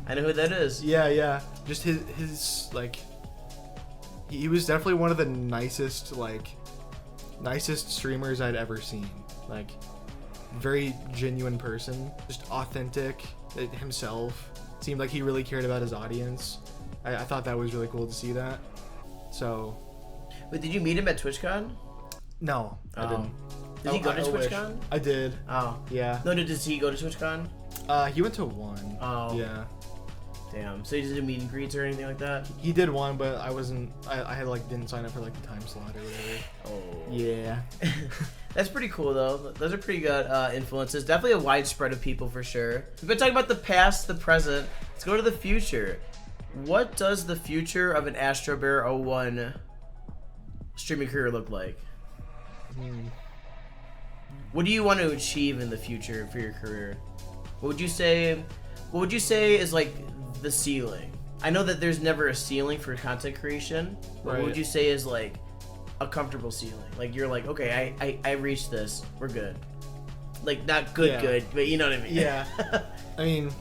I know who that is. Yeah. Just his like, he was definitely one of the nicest streamers I'd ever seen. Like, very genuine person, just authentic himself. Seemed like he really cared about his audience. I thought that was really cool to see that. So. Wait, did you meet him at TwitchCon? No, I didn't. Did he go to TwitchCon? I did. Oh. Yeah. No, did he go to TwitchCon? He went to one. Oh. Yeah. Damn. So he did a meet and greets or anything like that? He did one, but I wasn't. I had like didn't sign up for like the time slot or whatever. Oh. Yeah. That's pretty cool though. Those are pretty good influences. Definitely a wide spread of people for sure. We've been talking about the past, the present. Let's go to the future. What does the future of an Astro Bear 01 streaming career look like? What do you want to achieve in the future for your career? What would you say is like the ceiling? I know that there's never a ceiling for content creation, but what would you say is like a comfortable ceiling? Like you're like, okay, I reached this, we're good. Like not good, but you know what I mean? Yeah. I mean,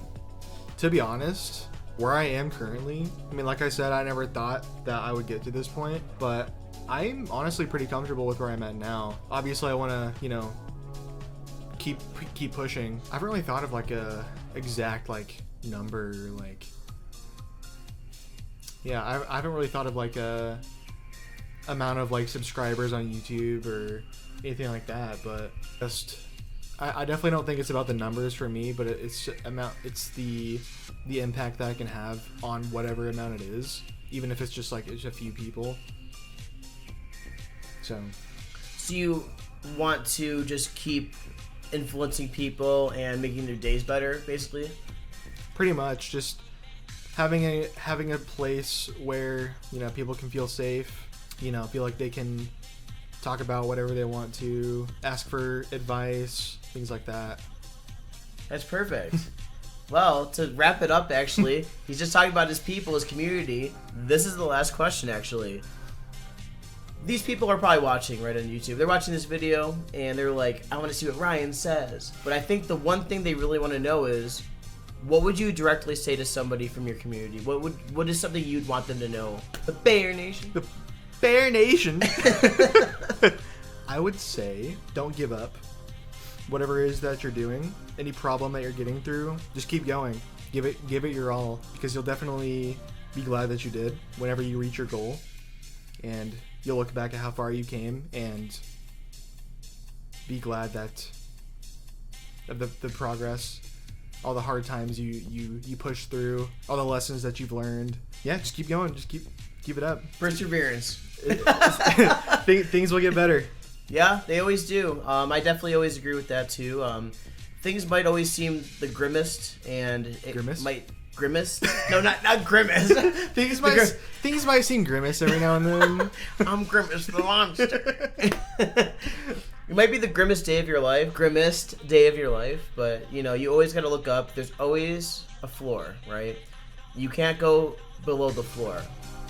to be honest, where I am currently, I mean, like I said, I never thought that I would get to this point, but I'm honestly pretty comfortable with where I'm at now. Obviously, I want to, keep pushing. I haven't really thought of like a exact like number, like, yeah, I haven't really thought of like a amount of like subscribers on YouTube or anything like that, but just I definitely don't think it's about the numbers for me, but it's the impact that I can have on whatever amount it is, even if it's just like it's a few people. So you want to just keep influencing people and making their days better, basically? Pretty much, just having a place where, you know, people can feel safe, you know, feel like they can talk about whatever they want to, ask for advice, things like that. That's perfect. Well, to wrap it up, actually, he's just talking about his people, his community. This is the last question, actually. These people are probably watching right on YouTube. They're watching this video, and they're like, I want to see what Ryan says. But I think the one thing they really want to know is, what would you directly say to somebody from your community? What is something you'd want them to know? The Bear Nation. The Bear Nation. I would say, don't give up. Whatever it is that you're doing, any problem that you're getting through, just keep going. Give it your all, because you'll definitely be glad that you did whenever you reach your goal, and you'll look back at how far you came and be glad that of the progress, all the hard times you pushed through, all the lessons that you've learned. Yeah, just keep going. Just keep it up. Perseverance. Things will get better. Yeah, they always do. I definitely always agree with that too. Things might always seem the grimmest, and it might grimace. No, not grimace. Things might seem grimace every now and then. I'm Grimace the monster. It might be the grimmest day of your life, but you know, you always got to look up. There's always a floor, right? You can't go below the floor.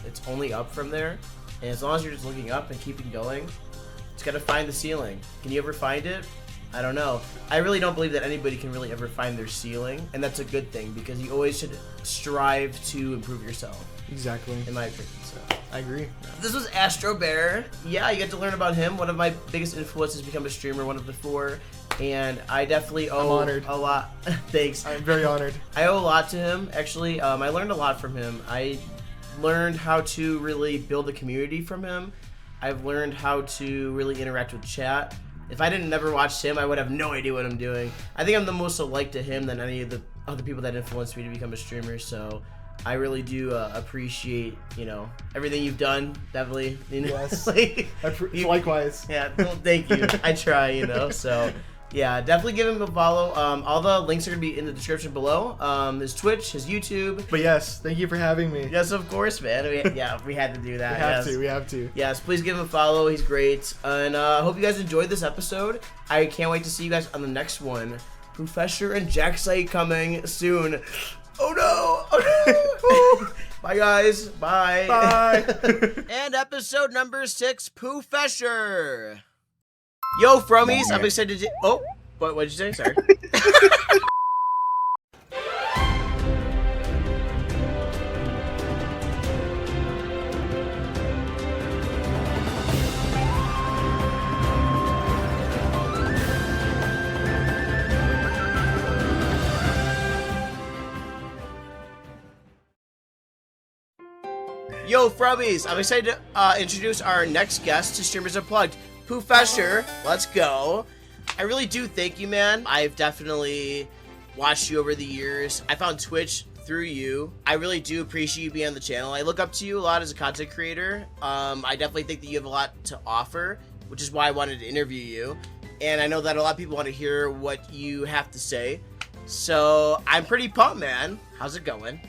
It's only up from there, and as long as you're just looking up and keeping going, it's got to find the ceiling. Can you ever find it? I don't know. I really don't believe that anybody can really ever find their ceiling, and that's a good thing, because you always should strive to improve yourself. Exactly. In my opinion, so. I agree. This was Astro Bear. Yeah, you get to learn about him. One of my biggest influences to become a streamer, one of the 4, and I definitely owe a lot. Thanks. I'm very honored. I owe a lot to him, actually. I learned a lot from him. I learned how to really build a community from him. I've learned how to really interact with chat. If I didn't never watch him, I would have no idea what I'm doing. I think I'm the most alike to him than any of the other people that influenced me to become a streamer, so I really do appreciate, you know, everything you've done, definitely. You know? Yes. Likewise. Yeah, well, thank you. I try, you know, so yeah, definitely give him a follow. All the links are going to be in the description below. His Twitch, his YouTube. But yes, thank you for having me. Yes, of course, man. We had to do that. We have to. Yes, please give him a follow. He's great. And I hope you guys enjoyed this episode. I can't wait to see you guys on the next one. Poofesure and Jaxight coming soon. Oh no! Oh no! Bye, guys. Bye. Bye. And episode number 6, Poofesure. Yo, Fromies, I'm excited to... Oh, what did you say? Sorry. Yo, Fromies, I'm excited to introduce our next guest to Streamers Unplugged. Poofesure, let's go. I really do thank you, man. I've definitely watched you over the years. I found Twitch through you. I really do appreciate you being on the channel. I look up to you a lot as a content creator. I definitely think that you have a lot to offer, which is why I wanted to interview you. And I know that a lot of people want to hear what you have to say. So I'm pretty pumped, man. How's it going?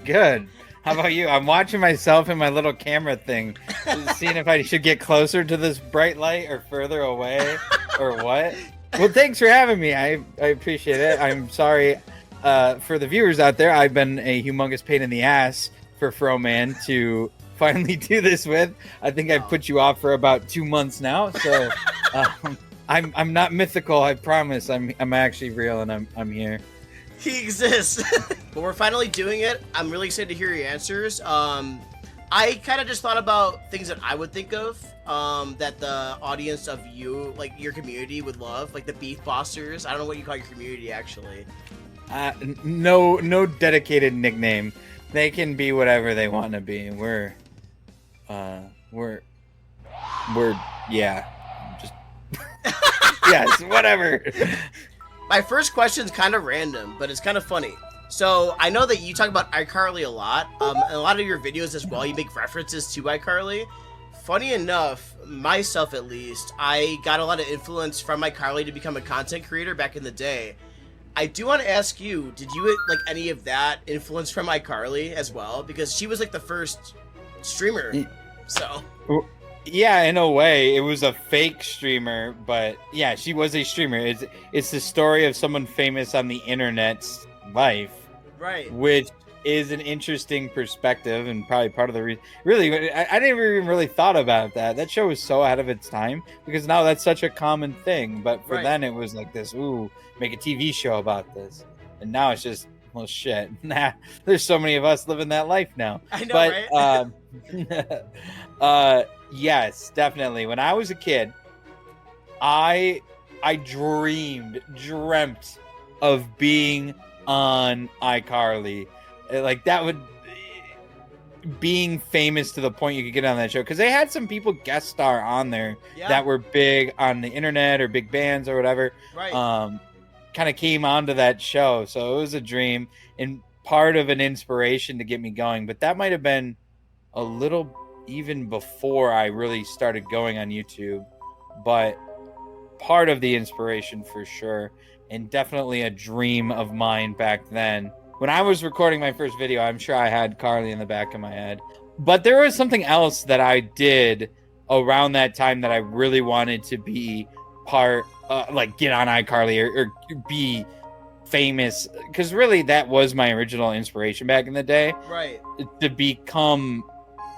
Good. How about you? I'm watching myself in my little camera thing, seeing if I should get closer to this bright light or further away or what. Well, thanks for having me. I appreciate it. I'm sorry for the viewers out there. I've been a humongous pain in the ass for Froman to finally do this with. I think I've put you off for about 2 months now. So I'm not mythical. I promise. I'm actually real, and I'm here. He exists. But we're finally doing it. I'm really excited to hear your answers. I kind of just thought about things that I would think of that the audience of you, like your community, would love, like the beef bossers. I don't know what you call your community, actually. No dedicated nickname. They can be whatever they want to be. We're yeah. Just Yes, whatever. My first question's kind of random, but it's kind of funny. So I know that you talk about iCarly a lot. And a lot of your videos as well, you make references to iCarly. Funny enough, myself at least, I got a lot of influence from iCarly to become a content creator back in the day. I do want to ask you, did you like any of that influence from iCarly as well? Because she was like the first streamer. So yeah, in a way, it was a fake streamer, but yeah, she was a streamer. It's the story of someone famous on the internet's life, right? Which is an interesting perspective and probably part of the reason. Really, I never even really thought about that. That show was so ahead of its time because now that's such a common thing. But for then, it was like this. Ooh, make a TV show about this, and now it's just. Well, shit. Nah, there's so many of us living that life now. I know, right? Yes, definitely. When I was a kid, I dreamt of being on iCarly. Like that would being famous to the point you could get on that show because they had some people guest star on there that were big on the internet or big bands or whatever. Right. Kind of came onto that show, so it was a dream and part of an inspiration to get me going. But that might have been a little even before I really started going on YouTube, but part of the inspiration for sure, and definitely a dream of mine back then. When I was recording my first video, I'm sure I had Carly in the back of my head, but there was something else that I did around that time that I really wanted to be part. Like get on iCarly or be famous, because really that was my original inspiration back in the day, right? To become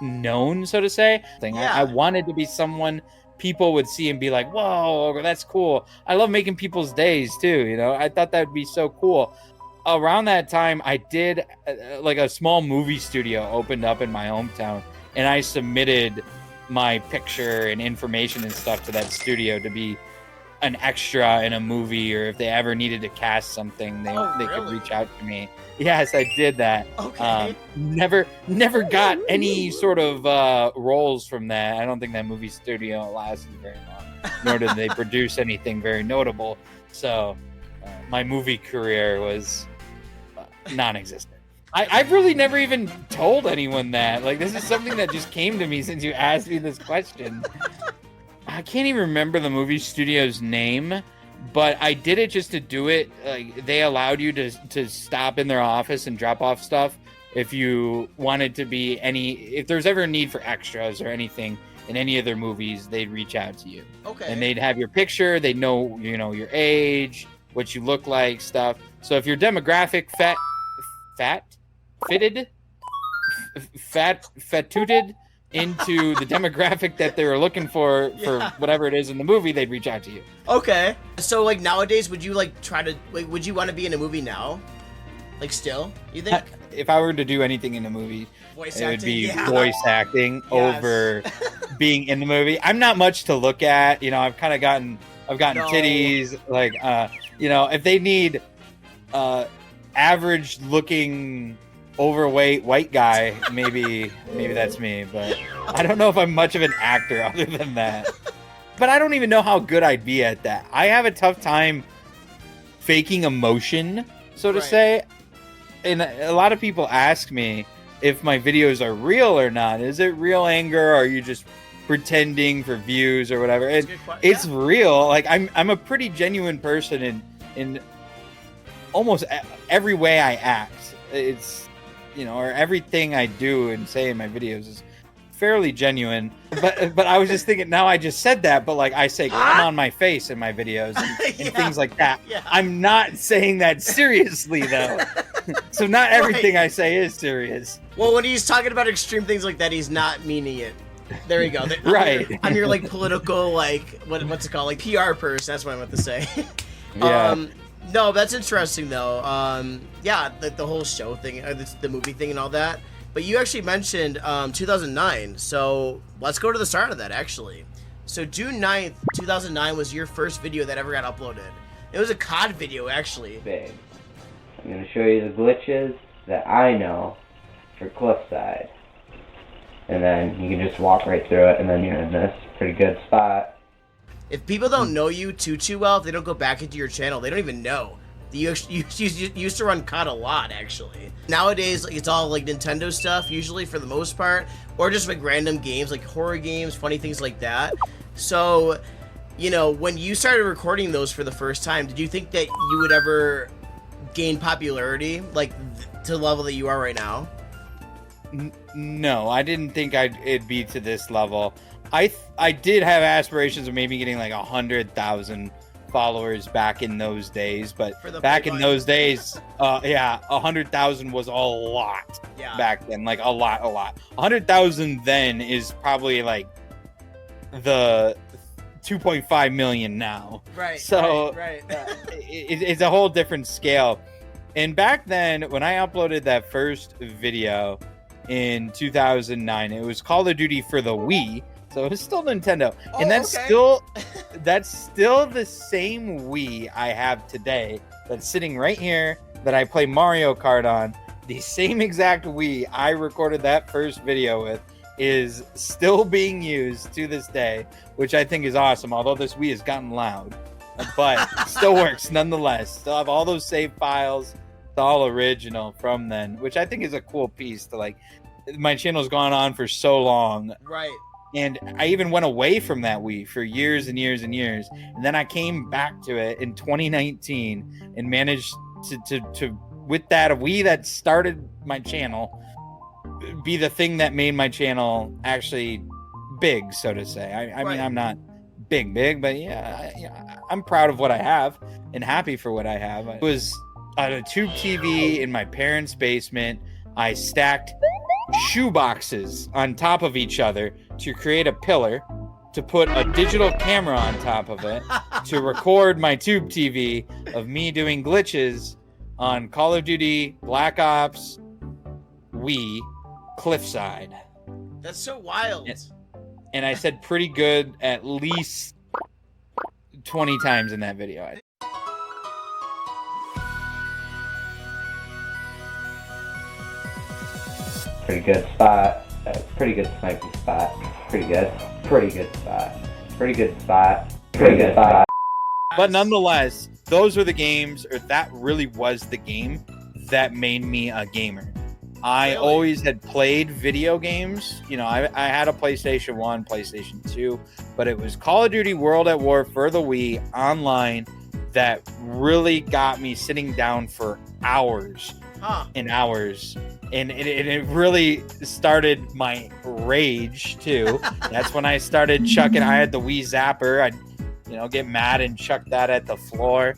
known, so to say. I wanted to be someone people would see and be like, whoa, that's cool. I love making people's days too, you know. I thought that would be so cool. Around that time, I did like a small movie studio opened up in my hometown, and I submitted my picture and information and stuff to that studio to be an extra in a movie, or if they ever needed to cast something, they could reach out to me. Yes, I did that. Okay. Never got any sort of roles from that. I don't think that movie studio lasted very long, nor did they produce anything very notable. So my movie career was non-existent. I've really never even told anyone that. Like, this is something that just came to me since you asked me this question. I can't even remember the movie studio's name, but I did it just to do it. Like, they allowed you to stop in their office and drop off stuff if you wanted to be if there's ever a need for extras or anything in any of their movies, they'd reach out to you. Okay. And they'd have your picture, they'd know, your age, what you look like, stuff. So if your demographic fatuted into the demographic that they were looking for whatever it is in the movie, they'd reach out to you. Okay. So like nowadays, would you like try to would you want to be in a movie now? Like still, you think? If I were to do anything in a movie, voice it would acting, be voice acting over being in the movie. I'm not much to look at. I've kind of gotten titties. Like, if they need average looking overweight white guy, maybe that's me, but I don't know if I'm much of an actor other than that. But I don't even know how good I'd be at that. I have a tough time faking emotion, so to say. And a lot of people ask me if my videos are real or not. Is it real anger, or are you just pretending for views or whatever? It's real. Like, I'm a pretty genuine person in almost every way I act. It's or everything I do and say in my videos is fairly genuine. But I was just thinking, now I just said that, but like I say come on my face in my videos and things like that. Yeah. I'm not saying that seriously though. So not everything I say is serious. Well, when he's talking about extreme things like that, he's not meaning it. There you go. Right. I'm your like political, like what's it called? Like PR person. That's what I meant to say. Yeah. No, that's interesting though. Yeah, the whole show thing, the movie thing and all that. But you actually mentioned 2009, so let's go to the start of that actually. So June 9th, 2009 was your first video that ever got uploaded. It was a COD video actually. Babe, I'm going to show you the glitches that I know for Cliffside. And then you can just walk right through it, and then you're in this pretty good spot. If people don't know you too well, if they don't go back into your channel, they don't even know. You used to run COD a lot, actually. Nowadays, like, it's all like Nintendo stuff, usually for the most part, or just like random games, like horror games, funny things like that. So, you know, when you started recording those for the first time, did you think that you would ever gain popularity, like to the level that you are right now? No, I didn't think it'd be to this level. I did have aspirations of maybe getting like 100,000 followers back in those days, but back in those days, 100,000 was a lot back then, like a lot. 100,000 then is probably like the 2.5 million now. Right. So right. It's a whole different scale. And back then, when I uploaded that first video in 2009, it was Call of Duty for the Wii. So it's still Nintendo. And that's still the same Wii I have today that's sitting right here that I play Mario Kart on. The same exact Wii I recorded that first video with is still being used to this day, which I think is awesome. Although this Wii has gotten loud, but it still works nonetheless. Still have all those save files. It's all original from then, which I think is a cool piece to like. My channel's gone on for so long. Right. And I even went away from that Wii for years and years and years. And then I came back to it in 2019 and managed to with that Wii that started my channel, be the thing that made my channel actually big, so to say. I mean, I'm not big, but I'm proud of what I have and happy for what I have. It was on a tube TV in my parents' basement. I stacked shoe boxes on top of each other to create a pillar, to put a digital camera on top of it, to record my tube TV of me doing glitches on Call of Duty, Black Ops, Wii, Cliffside. That's so wild. And I said pretty good at least 20 times in that video. Pretty good spot. Pretty good sniping spot. Pretty good. Pretty good spot. Pretty good spot. Pretty good spot. But nonetheless, those are the games, or that really was the game that made me a gamer. I always had played video games. You know, I had a PlayStation 1, PlayStation 2, but it was Call of Duty World at War for the Wii online that really got me sitting down for hours and hours. And it really started my rage too. That's when I started chucking. I had the Wii Zapper. I'd, get mad and chuck that at the floor.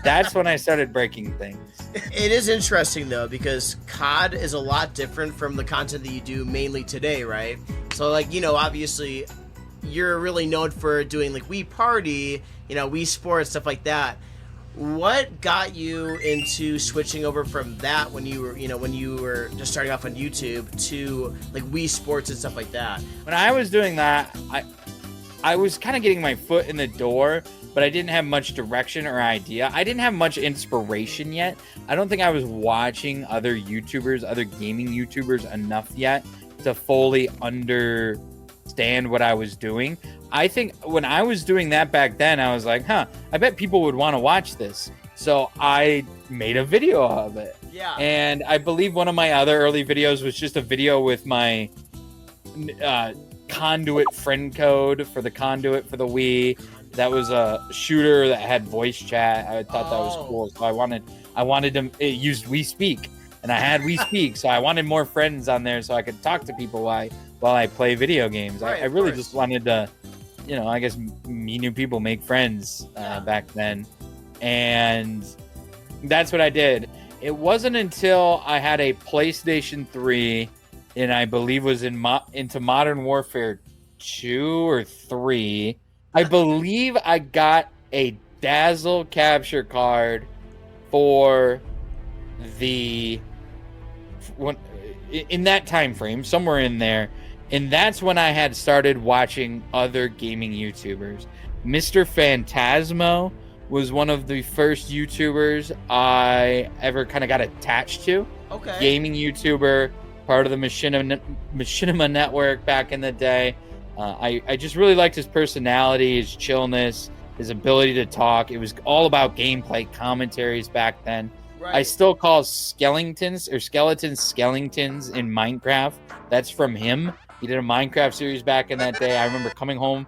That's when I started breaking things. It is interesting though, because COD is a lot different from the content that you do mainly today, right? So like, obviously you're really known for doing like Wii Party, Wii Sports, stuff like that. What got you into switching over from that when you were just starting off on YouTube to like Wii Sports and stuff like that? When I was doing that, I was kind of getting my foot in the door, but I didn't have much direction or idea. I didn't have much inspiration yet. I don't think I was watching other YouTubers, other gaming YouTubers enough yet to fully understand what I was doing. I think when I was doing that back then, I was like, I bet people would want to watch this. So I made a video of it. Yeah. And I believe one of my other early videos was just a video with my Conduit friend code for the Conduit for the Wii. That was a shooter that had voice chat. I thought that was cool. So I wanted to, it used We Speak. And I had We Speak, so I wanted more friends on there so I could talk to people while I play video games. Right, I really just wanted to, I guess meet new people, make friends back then. And that's what I did. It wasn't until I had a PlayStation 3 and I believe was into Modern Warfare 2 or 3. I believe I got a Dazzle capture card for in that time frame, somewhere in there. And that's when I had started watching other gaming YouTubers. Mr. Phantasmo was one of the first YouTubers I ever kind of got attached to. Okay. Gaming YouTuber, part of the Machinima Network back in the day. I just really liked his personality, his chillness, his ability to talk. It was all about gameplay commentaries back then. Right. I still call skeletons in Minecraft. That's from him. He did a Minecraft series back in that day. I remember coming home.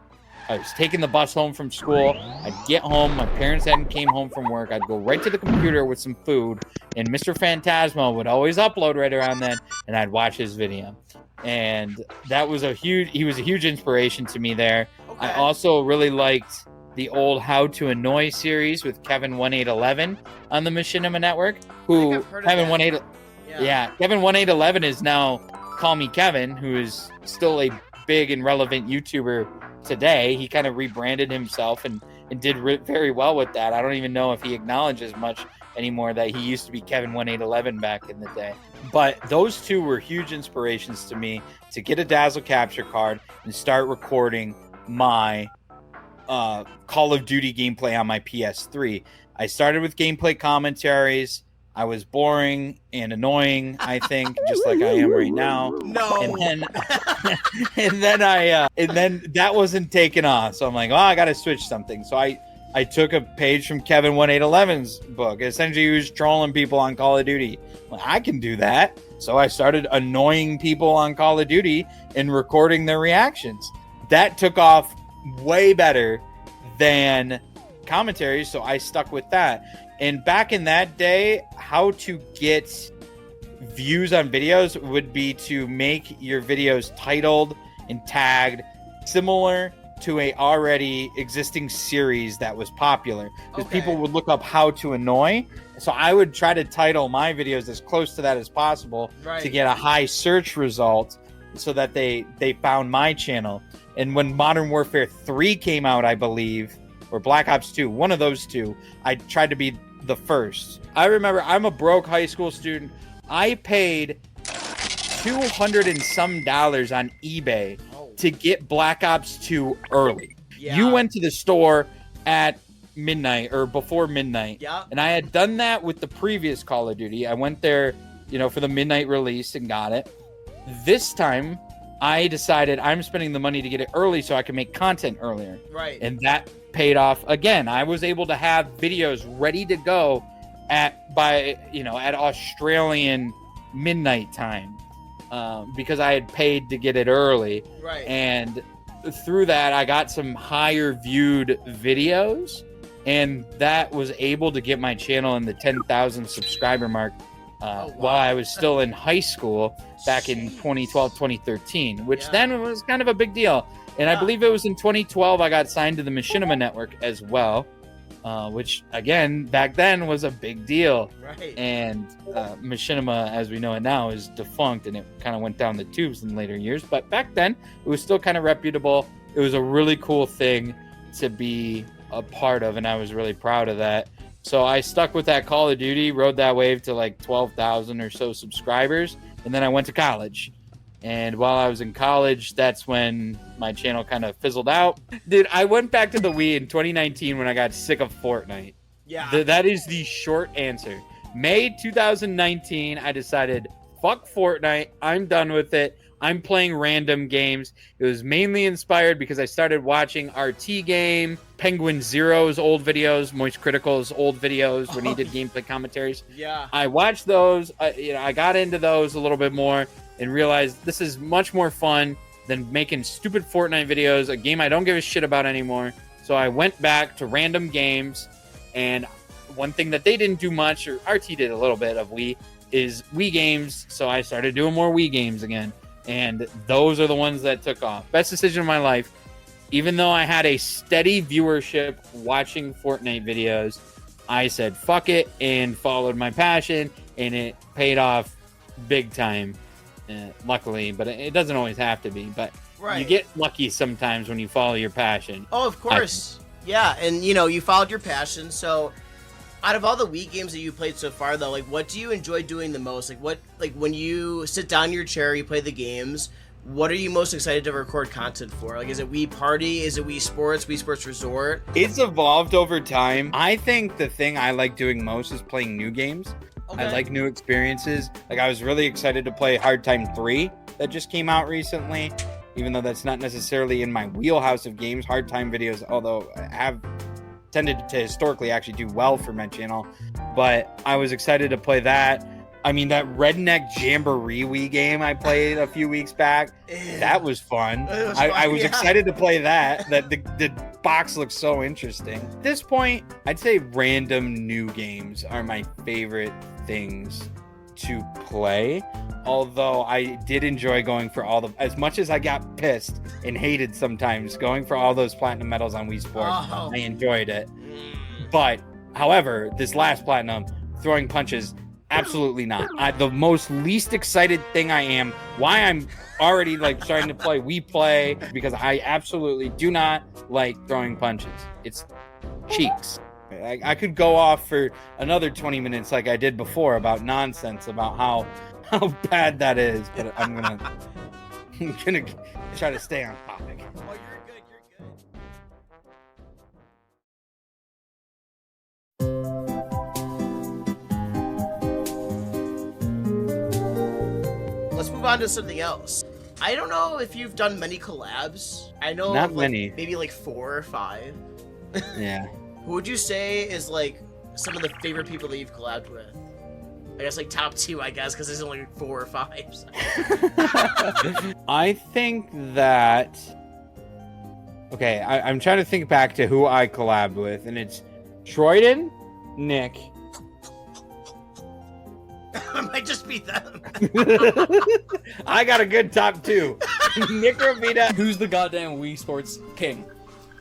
I was taking the bus home from school. I'd get home. My parents hadn't came home from work. I'd go right to the computer with some food, and Mr. Phantasmo would always upload right around then, and I'd watch his video. And that was he was a huge inspiration to me there. Okay. I also really liked the old How to Annoy series with Kevin1811 on the Machinima Network, who Kevin1811 Kevin1811 is now Call Me Kevin, who is still a big and relevant YouTuber today. He kind of rebranded himself and did very well with that. I don't even know if he acknowledges much anymore that he used to be Kevin1811 back in the day. But those two were huge inspirations to me to get a Dazzle capture card and start recording my Call of Duty gameplay on my PS3. I started with gameplay commentaries. I was boring and annoying, I think, just like I am right now. No. And then that wasn't taken off. So I'm like, oh, I got to switch something. So I took a page from Kevin1811's book. Essentially, he was trolling people on Call of Duty. Well, I can do that. So I started annoying people on Call of Duty and recording their reactions. That took off way better than commentaries, so I stuck with that. And back in that day, how to get views on videos would be to make your videos titled and tagged similar to a already existing series that was popular. Because people would look up How to Annoy. So I would try to title my videos as close to that as possible to get a high search result so that they found my channel. And when Modern Warfare 3 came out, I believe, or Black Ops 2, one of those two, I tried to be the first. I remember I'm a broke high school student. I paid $200 and some on eBay to get Black Ops 2 early. Yeah. You went to the store at midnight or before midnight. Yeah. And I had done that with the previous Call of Duty. I went there, for the midnight release and got it. This time, I decided I'm spending the money to get it early so I can make content earlier. Right. And that paid off again. I was able to have videos ready to go at Australian midnight time because I had paid to get it early. Right. And through that, I got some higher viewed videos, and that was able to get my channel in the 10,000 subscriber mark while I was still in high school back in 2012, 2013, which then was kind of a big deal. And I believe it was in 2012 I got signed to the Machinima Network as well, which, again, back then was a big deal. Right. And Machinima, as we know it now, is defunct, and it kind of went down the tubes in later years. But back then, it was still kind of reputable. It was a really cool thing to be a part of, and I was really proud of that. So I stuck with that Call of Duty, rode that wave to like 12,000 or so subscribers, and then I went to college. And while I was in college, that's when my channel kind of fizzled out. Dude, I went back to the Wii in 2019 when I got sick of Fortnite. Yeah. That is the short answer. May 2019, I decided, fuck Fortnite. I'm done with it. I'm playing random games. It was mainly inspired because I started watching RT Game, Penguin Zero's old videos, Moist Critical's old videos when he did gameplay commentaries. Yeah. I watched those. I got into those a little bit more and realized this is much more fun than making stupid Fortnite videos, a game I don't give a shit about anymore. So I went back to random games, and one thing that they didn't do much, or RT did a little bit of Wii, is Wii games. So I started doing more Wii games again. And those are the ones that took off. Best decision of my life. Even though I had a steady viewership watching Fortnite videos, I said fuck it and followed my passion, and it paid off big time, luckily. But it doesn't always have to be. But you get lucky sometimes when you follow your passion. Oh, of course. Yeah, and you followed your passion. So out of all the Wii games that you played so far, though, what do you enjoy doing the most? When you sit down in your chair, you play the games, what are you most excited to record content for? Is it Wii Party? Is it Wii Sports Resort? It's evolved over time. I think the thing I like doing most is playing new games. Okay. I like new experiences. I was really excited to play Hard Time 3 that just came out recently. even though that's not necessarily in my wheelhouse of games. Hard time videos, although I have tended to historically actually do well for my channel. But I was excited to play that. I mean, that Redneck Jamboree Wii game I played a few weeks back, that was fun. I was excited to play that. The box looks so interesting. At this point, I'd say random new games are my favorite things to play. Although I did enjoy going for as much as I got pissed and hated sometimes, going for all those platinum medals on Wii Sports, I enjoyed it. But, however, this last platinum, throwing punches, absolutely not. The most least excited thing I am, why I'm already like starting to play Wii Play, because I absolutely do not like throwing punches. It's cheeks. I could go off for another 20 minutes like I did before about nonsense about how bad that is, but I'm gonna try to stay on topic. Oh, you're good. Let's move on to something else. I don't know if you've done many collabs. I know Not many. Maybe like 4 or 5. Yeah. Who would you say is like some of the favorite people that you've collabed with? I guess like top 2, I guess, because there's only 4 or 5. So. I think that... Okay, I'm trying to think back to who I collabed with, and it's Troyden, Nick. I might just be them. I got a good top 2. Nicro Vita. Who's the goddamn Wii Sports king?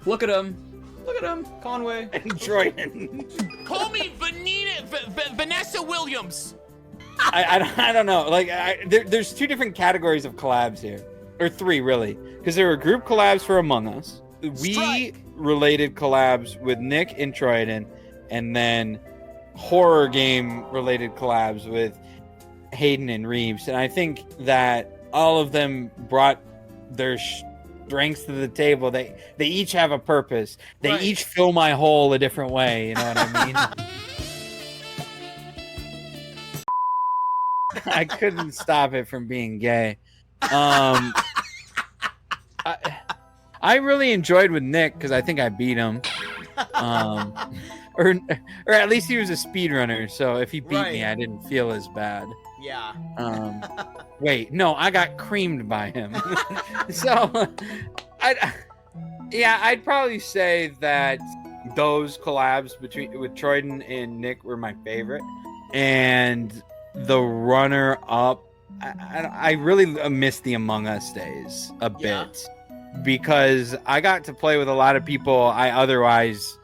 Look at him. Look at him. Conway. And Troyden. Call me Vanessa Williams. I don't know. Like, there's 2 different categories of collabs here. Or 3, really. Because there were group collabs for Among Us. Wii-related collabs with Nick and Troyden. And then horror game-related collabs with Hayden and Reeves. And I think that all of them brought their strengths to the table. They each have a purpose. They each fill my hole a different way. You know what I mean? I couldn't stop it from being gay. I really enjoyed with Nick because I think I beat him. Or at least he was a speedrunner, so if he beat me, I didn't feel as bad. Yeah. Wait, no, I got creamed by him. So, I'd probably say that those collabs with Troyden and Nick were my favorite. And the runner-up, I really miss the Among Us days a bit. Because I got to play with a lot of people I otherwise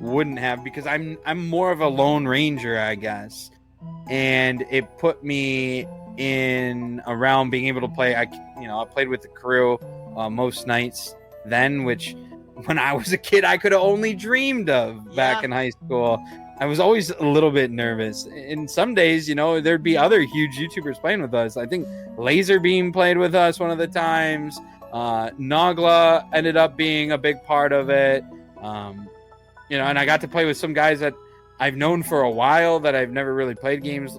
wouldn't have, because I'm more of a lone ranger, I guess, and it put me in around being able to play. I played with the crew most nights then, which when I was a kid I could have only dreamed of back in high school. I was always a little bit nervous. And some days, there'd be other huge YouTubers playing with us. I think Laserbeam played with us one of the times. Nagla ended up being a big part of it. And I got to play with some guys that I've known for a while that I've never really played games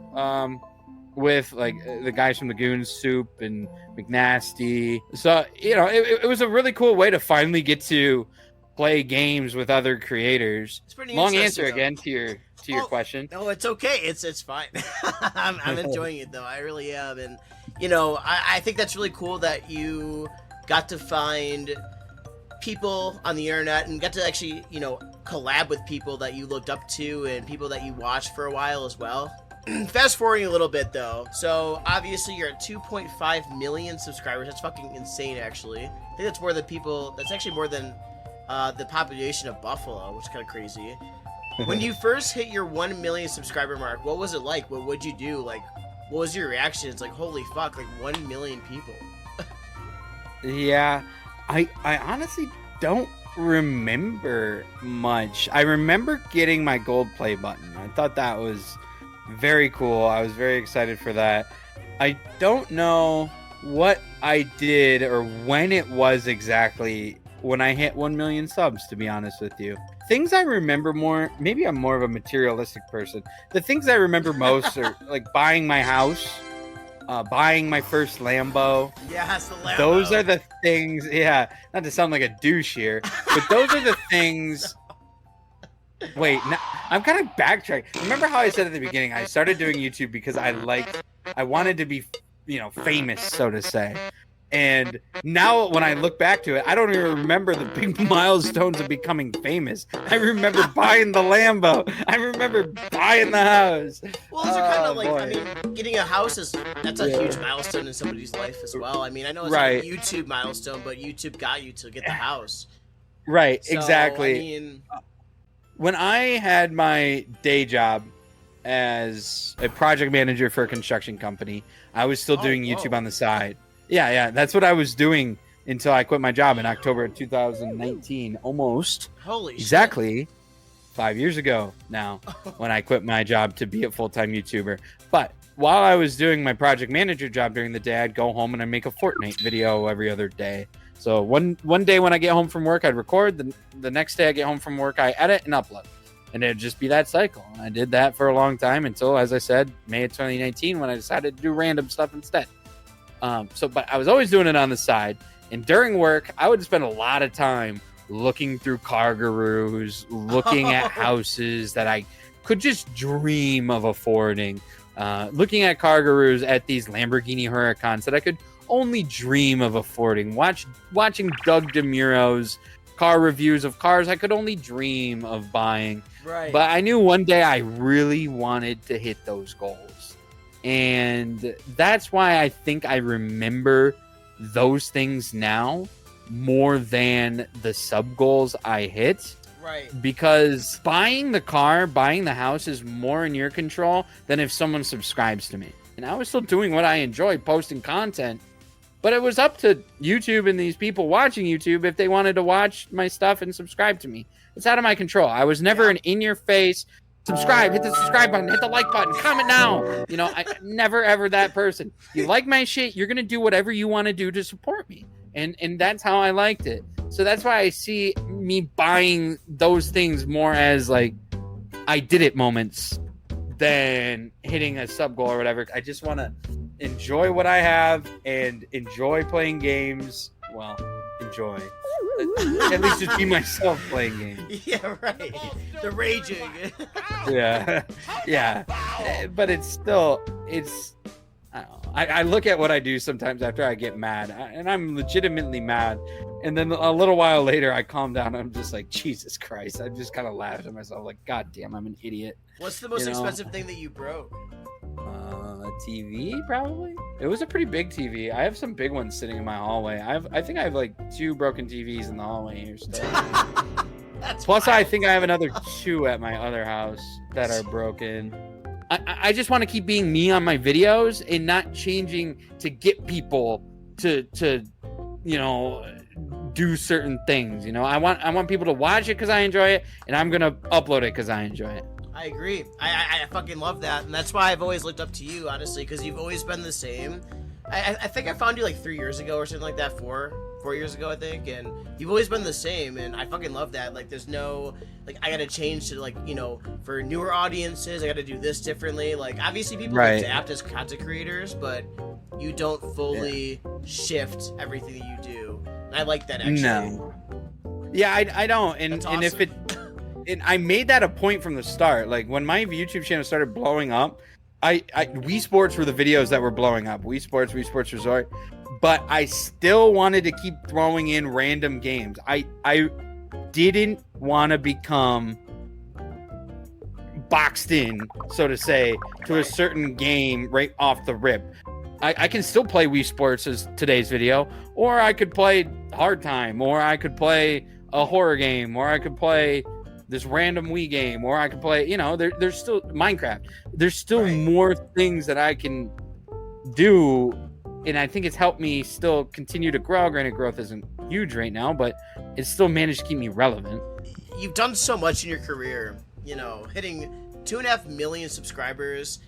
with, like the guys from the Goons, Soup and McNasty. So, it was a really cool way to finally get to play games with other creators. It's pretty long interesting, answer though. again to your question. No, it's okay. It's fine. I'm enjoying it though. I really am, and I think that's really cool that you got to find people on the internet and got to actually collab with people that you looked up to and people that you watched for a while as well. Fast forwarding a little bit though, so obviously you're at 2.5 million subscribers. That's fucking insane, actually. I think that's more than people. That's actually more than the population of Buffalo, which is kind of crazy. When you first hit your 1 million subscriber mark, what was it like? What would you do? Like, what was your reaction? It's like, holy fuck, like 1 million people. Yeah, I honestly don't remember much. I remember getting my gold play button. I thought that was very cool. I was very excited for that. I don't know what I did or when it was exactly when I hit 1 million subs, to be honest with you. Things I remember more, maybe I'm more of a materialistic person. The things I remember most are like buying my house buying my first Lambo. Yes, the Lambo. Those are the things, yeah, not to sound like a douche here, but those are the things. Wait, no, I'm kind of backtracking. Remember how I said at the beginning, I started doing YouTube because I wanted to be, famous, so to say. And now when I look back to it, I don't even remember the big milestones of becoming famous. I remember buying the Lambo. I remember buying the house. Well, those are kind of like, I mean, getting a house that's a huge milestone in somebody's life as well. I mean, I know it's not a YouTube milestone, but YouTube got you to get the house. Right, So, exactly. I mean, When I had my day job as a project manager for a construction company, I was still doing YouTube on the side. Yeah, that's what I was doing until I quit my job in October of 2019. Almost. Holy shit. Exactly 5 years ago now when I quit my job to be a full-time YouTuber. But while I was doing my project manager job during the day, I'd go home and I'd make a Fortnite video every other day. So one day when I get home from work, I'd record. The next day I get home from work, I edit and upload. And it'd just be that cycle. And I did that for a long time until, as I said, May of 2019 when I decided to do random stuff instead. But I was always doing it on the side. And during work, I would spend a lot of time looking through car gurus, looking at houses that I could just dream of affording, looking at car gurus at these Lamborghini Huracans that I could only dream of affording, watching Doug DeMuro's car reviews of cars I could only dream of buying. Right. But I knew one day I really wanted to hit those goals. And that's why I think I remember those things now more than the sub goals I hit. Right. Because buying the car, buying the house is more in your control than if someone subscribes to me. And I was still doing what I enjoy, posting content. But it was up to YouTube and these people watching YouTube if they wanted to watch my stuff and subscribe to me. It's out of my control. I was never an in-your-face, subscribe, hit the subscribe button, hit the like button, comment now. I never ever that person. You like my shit, you're going to do whatever you want to do to support me. And that's how I liked it. So that's why I see me buying those things more as like I did it moments than hitting a sub goal or whatever. I just want to enjoy what I have and enjoy playing games. Well, enjoy. At least just be myself playing games. Yeah, right. The raging. Yeah. But it's still, I don't know. I look at what I do sometimes after I get mad, and I'm legitimately mad. And then a little while later, I calm down. And I'm just like, Jesus Christ. I just kind of laughed at myself like, God damn, I'm an idiot. What's the most expensive thing that you broke? A TV, probably. It was a pretty big TV. I have some big ones sitting in my hallway. I think I have like 2 broken TVs in the hallway here still. Plus, wild. I think I have another 2 at my other house that are broken. I just want to keep being me on my videos and not changing to get people to do certain things. I want people to watch it because I enjoy it, and I'm gonna upload it because I enjoy it. I agree. I fucking love that, and that's why I've always looked up to you, honestly, because you've always been the same. I think I found you like 3 years ago or something like that, 4 years ago, I think, and you've always been the same, and I fucking love that. Like, there's no, like, I gotta change to, like, for newer audiences, I gotta do this differently. Like, obviously people adapt as content creators, but you don't fully shift everything that you do, and I like that, actually. No. Yeah, I don't, and awesome. If it... And I made that a point from the start. Like, when my YouTube channel started blowing up, Wii Sports were the videos that were blowing up. Wii Sports Resort. But I still wanted to keep throwing in random games. I didn't want to become boxed in, so to say, to a certain game right off the rip. I can still play Wii Sports as today's video, or I could play Hard Time, or I could play a horror game, or I could play this random Wii game, or I could play, there's still Minecraft. There's still more things that I can do, and I think it's helped me still continue to grow. Granted, growth isn't huge right now, but it's still managed to keep me relevant. You've done so much in your career, hitting 2.5 million subscribers,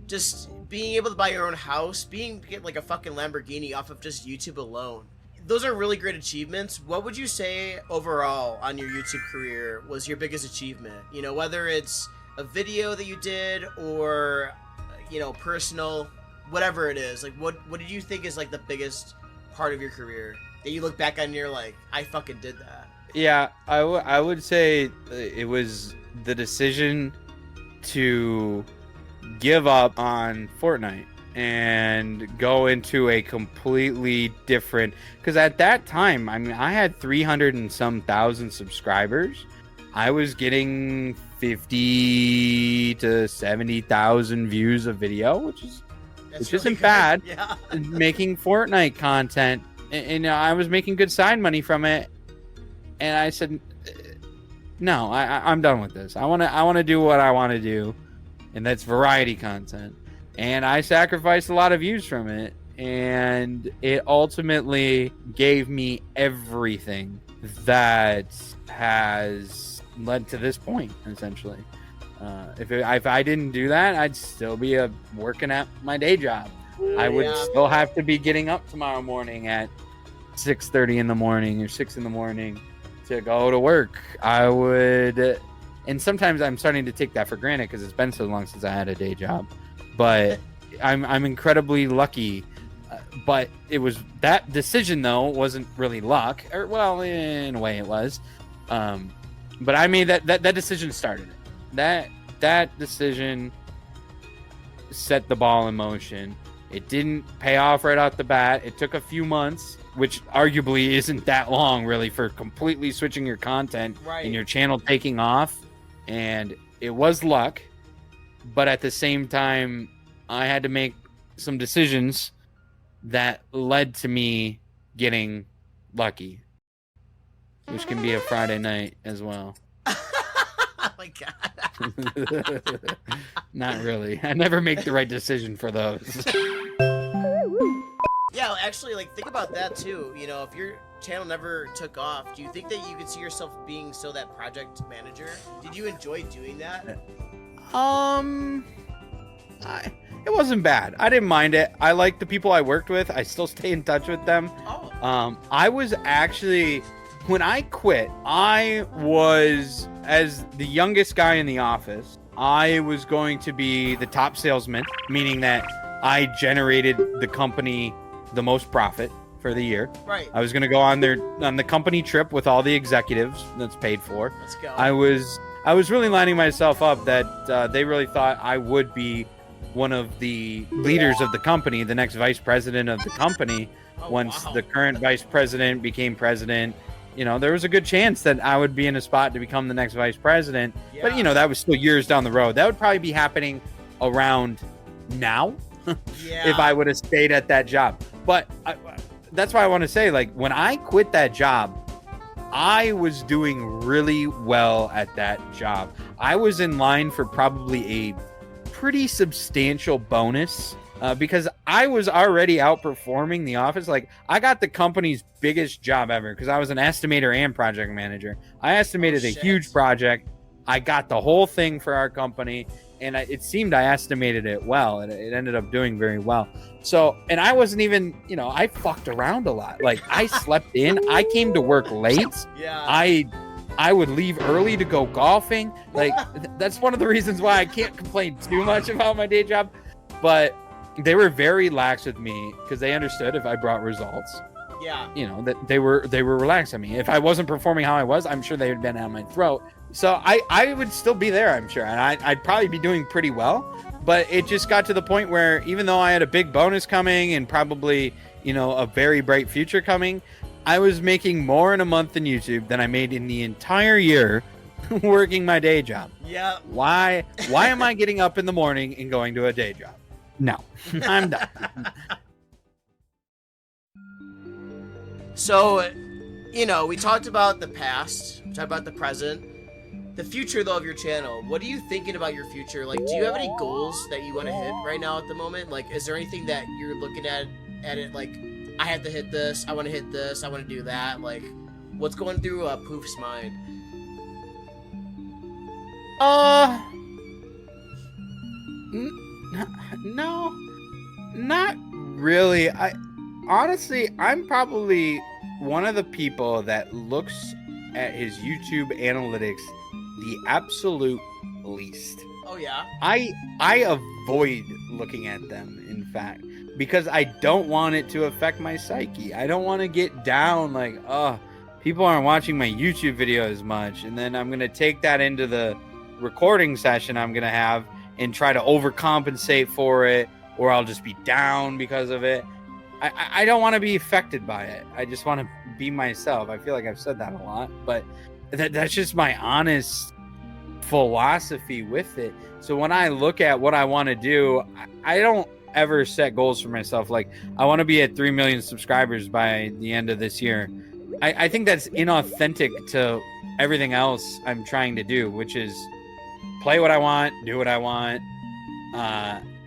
just being able to buy your own house, get like a fucking Lamborghini off of just YouTube alone. Those are really great achievements. What would you say overall on your YouTube career was your biggest achievement? Whether it's a video that you did or, personal whatever it is, like what did you think is like the biggest part of your career that you look back on and you're like, I fucking did that? Yeah, I would say it was the decision to give up on Fortnite and go into a completely different, because at that time, I mean, I had 300 and some thousand subscribers. I was getting 50 to 70,000 views of video, which isn't bad. Yeah. Making Fortnite content, and I was making good side money from it. And I said, no, I'm done with this. I want to do what I want to do, and that's variety content. And I sacrificed a lot of views from it, and it ultimately gave me everything that has led to this point, essentially. If I didn't do that, I'd still be working at my day job. I would still have to be getting up tomorrow morning at 6:30 in the morning or 6 in the morning to go to work. I would, and sometimes I'm starting to take that for granted because it's been so long since I had a day job. But I'm incredibly lucky. But it was that decision though wasn't really luck, or well, in a way it was. But I made that decision started it. That decision set the ball in motion. It didn't pay off right off the bat. It took a few months, which arguably isn't that long, really, for completely switching your content and your channel taking off. And it was luck, but at the same time, I had to make some decisions that led to me getting lucky, which can be a Friday night as well. Oh my god. Not really. I never make the right decision for those. Yeah, actually, like, think about that too. You know, if your channel never took off, do you think that you could see yourself being that project manager? Did you enjoy doing that? It wasn't bad. I didn't mind it. I like the people I worked with. I still stay in touch with them. I was actually, when I quit, I was, as the youngest guy in the office, I was going to be the top salesman, meaning that I generated the company the most profit for the year. Right. I was going to go on the company trip with all the executives that's paid for. Let's go. I was really lining myself up that they really thought I would be one of the leaders of the company, the next vice president of the company. Once the current vice president became president, you know, there was a good chance that I would be in a spot to become the next vice president. Yeah. But, you know, that was still years down the road. That would probably be happening around now if I would have stayed at that job. But that's why I want to say, like, when I quit that job, I was doing really well at that job. I was in line for probably a pretty substantial bonus because I was already outperforming the office. Like, I got the company's biggest job ever because I was an estimator and project manager. I estimated a huge project. I got the whole thing for our company, and it seemed I estimated it well, and it ended up doing very well. So, and I wasn't even, you know, I fucked around a lot. Like, I slept in. I came to work late. Yeah. I would leave early to go golfing. Like, that's one of the reasons why I can't complain too much about my day job. But they were very lax with me because they understood if I brought results. Yeah. You know, that they were relaxed on me. If I wasn't performing how I was, I'm sure they would have been on my throat. So I would still be there, I'm sure. And I'd probably be doing pretty well. But it just got to the point where even though I had a big bonus coming and probably, you know, a very bright future coming, I was making more in a month in YouTube than I made in the entire year working my day job. Yeah. Why am I getting up in the morning and going to a day job? No, I'm done. So, you know, we talked about the past, we talked about the present, the future though of your channel. What are you thinking about your future? Like, do you have any goals that you want to hit right now at the moment? Like, is there anything that you're looking at it like, I have to hit this, I want to hit this, I want to do that? Like, what's going through Poof's mind? No, not really. Honestly, I'm probably one of the people that looks at his YouTube analytics the absolute least. Oh yeah. I avoid looking at them in in fact, because I don't want it to affect my psyche. I don't want to get down like, oh, people aren't watching my YouTube video as much. And then I'm going to take that into the recording session I'm going to have and try to overcompensate for it, or I'll just be down because of it. I don't want to be affected by it. I just want to be myself. I feel like I've said that a lot, but that's just my honest philosophy with it. So when I look at what I want to do, I don't ever set goals for myself. Like, I want to be at 3 million subscribers by the end of this year. I think that's inauthentic to everything else I'm trying to do, which is play what I want, do what I want,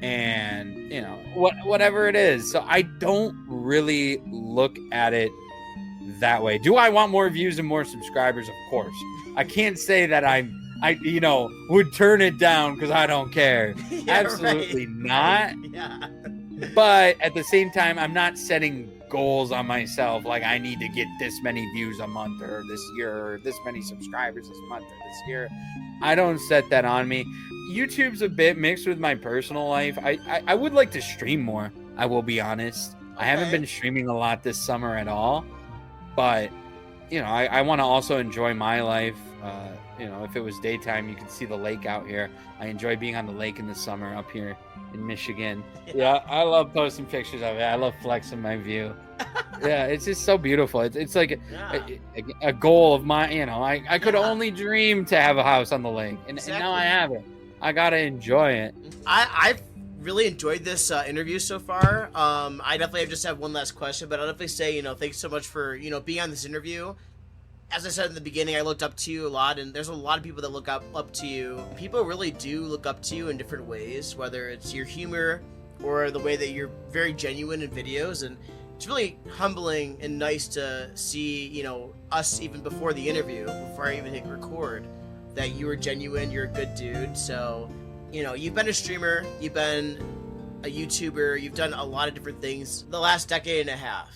and you know, whatever it is. So I don't really look at it that way. Do I want more views and more subscribers? Of course. I can't say that I would turn it down because I don't care. Yeah, Absolutely right. not. Yeah. But at the same time, I'm not setting goals on myself like I need to get this many views a month or this year, or this many subscribers this month or this year. I don't set that on me. YouTube's a bit mixed with my personal life. I would like to stream more, I will be honest. I haven't been streaming a lot this summer at all, but you know, I want to also enjoy my life. You know, if it was daytime, you can see the lake out here. I enjoy being on the lake in the summer up here in Michigan. Yeah, I love posting pictures of it. I love flexing my view. Yeah, it's just so beautiful. It's like a goal of mine. You know, I could only dream to have a house on the lake, and now I have it. I gotta enjoy it. I've really enjoyed this interview so far. I definitely just have one last question, but I'll definitely say, you know, thanks so much for, you know, being on this interview. As I said in the beginning, I looked up to you a lot, and there's a lot of people that look up to you. People really do look up to you in different ways, whether it's your humor or the way that you're very genuine in videos, and it's really humbling and nice to see, you know, us even before the interview, before I even hit record, that you were genuine, you're a good dude. So, you know, you've been a streamer, you've been a YouTuber, you've done a lot of different things the last decade and a half.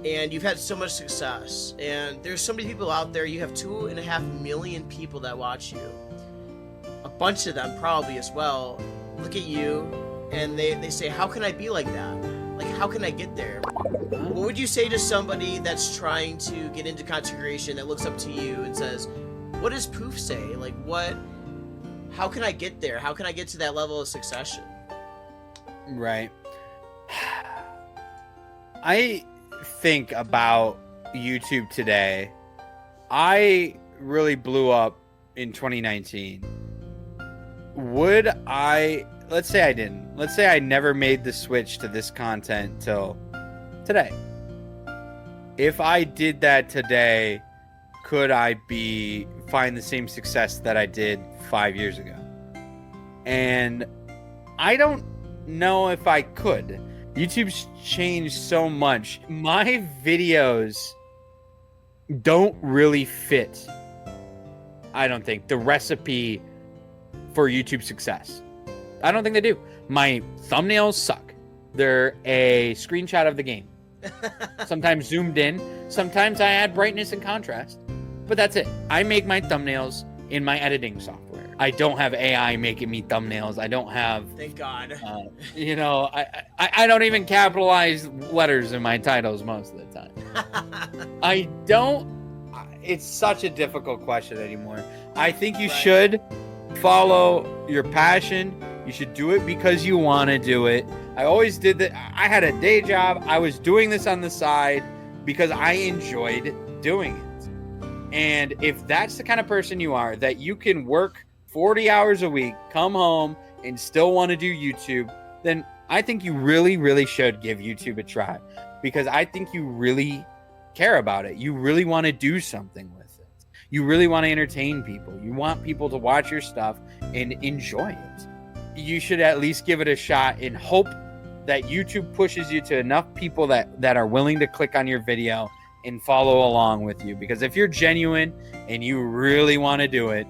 And you've had so much success. And there's so many people out there. You have 2.5 million people that watch you. A bunch of them probably as well look at you and they say, how can I be like that? Like, how can I get there? What would you say to somebody that's trying to get into content creation, that looks up to you and says, what does Poof say? Like, how can I get there? How can I get to that level of succession? Right. I think about YouTube today. I really blew up in 2019. Let's say I didn't. Let's say I never made the switch to this content till today. If I did that today, could I find the same success that I did 5 years ago? And I don't know if I could. YouTube's changed so much. My videos don't really fit, I don't think, the recipe for YouTube success. I don't think they do. My thumbnails suck. They're a screenshot of the game. Sometimes zoomed in. Sometimes I add brightness and contrast. But that's it. I make my thumbnails in my editing software. I don't have AI making me thumbnails. I don't have... Thank God. You know, I don't even capitalize letters in my titles most of the time. I don't... It's such a difficult question anymore. I think you should follow your passion. You should do it because you want to do it. I always did that. I had a day job. I was doing this on the side because I enjoyed doing it. And if that's the kind of person you are, that you can work 40 hours a week, come home, and still want to do YouTube, then I think you really, really should give YouTube a try. Because I think you really care about it. You really want to do something with it. You really want to entertain people. You want people to watch your stuff and enjoy it. You should at least give it a shot and hope that YouTube pushes you to enough people that are willing to click on your video and follow along with you. Because if you're genuine and you really want to do it,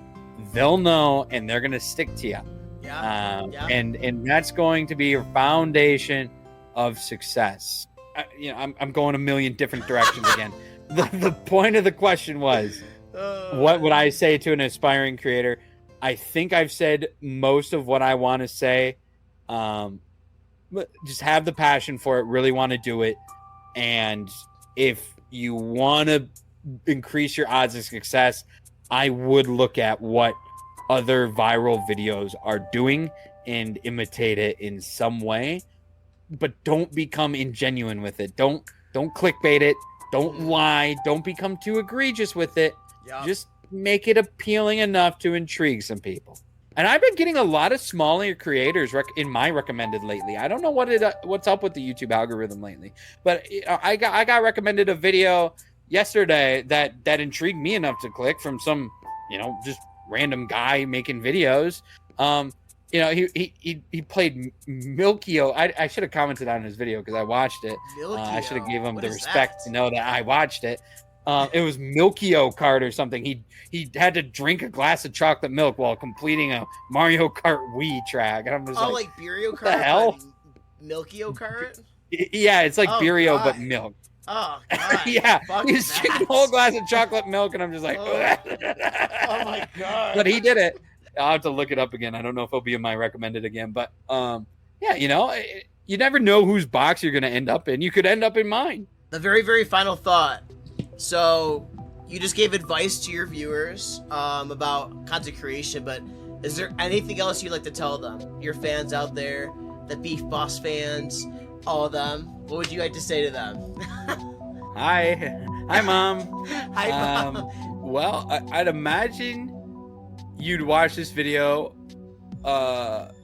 they'll know and they're going to stick to you. And that's going to be your foundation of success. I'm going a million different directions again. The point of the question was, what would I say to an aspiring creator? I think I've said most of what I want to say. just have the passion for it, really want to do it. And if you want to increase your odds of success, I would look at what other viral videos are doing and imitate it in some way, but don't become ingenuine with it. Don't clickbait it. Don't lie. Don't become too egregious with it. Just make it appealing enough to intrigue some people. And I've been getting a lot of smaller creators in my recommended lately. I don't know what's up with the YouTube algorithm lately, but I got recommended a video yesterday that intrigued me enough to click from some, just random guy making videos. He played Milkio. I should have commented on his video because I watched it. I should have gave him the respect to know that I watched it. It was Milkio Kart or something. He had to drink a glass of chocolate milk while completing a Mario Kart Wii track. And I'm just like Beerio Kart? What the hell? Milkio Kart? Yeah, it's like Beerio, but milk. Oh, God. Yeah, Fuck he's that. drinking a whole glass of chocolate milk, and I'm just like, Oh, my God. But he did it. I'll have to look it up again. I don't know if it'll be in my recommended again, but yeah, you never know whose box you're going to end up in. You could end up in mine. The very, very final thought. So, you just gave advice to your viewers about content creation, but is there anything else you'd like to tell them? Your fans out there, the Beef Boss fans, all of them. What would you like to say to them? Hi, Mom. Hi, Mom. Well, I'd imagine you'd watch this video.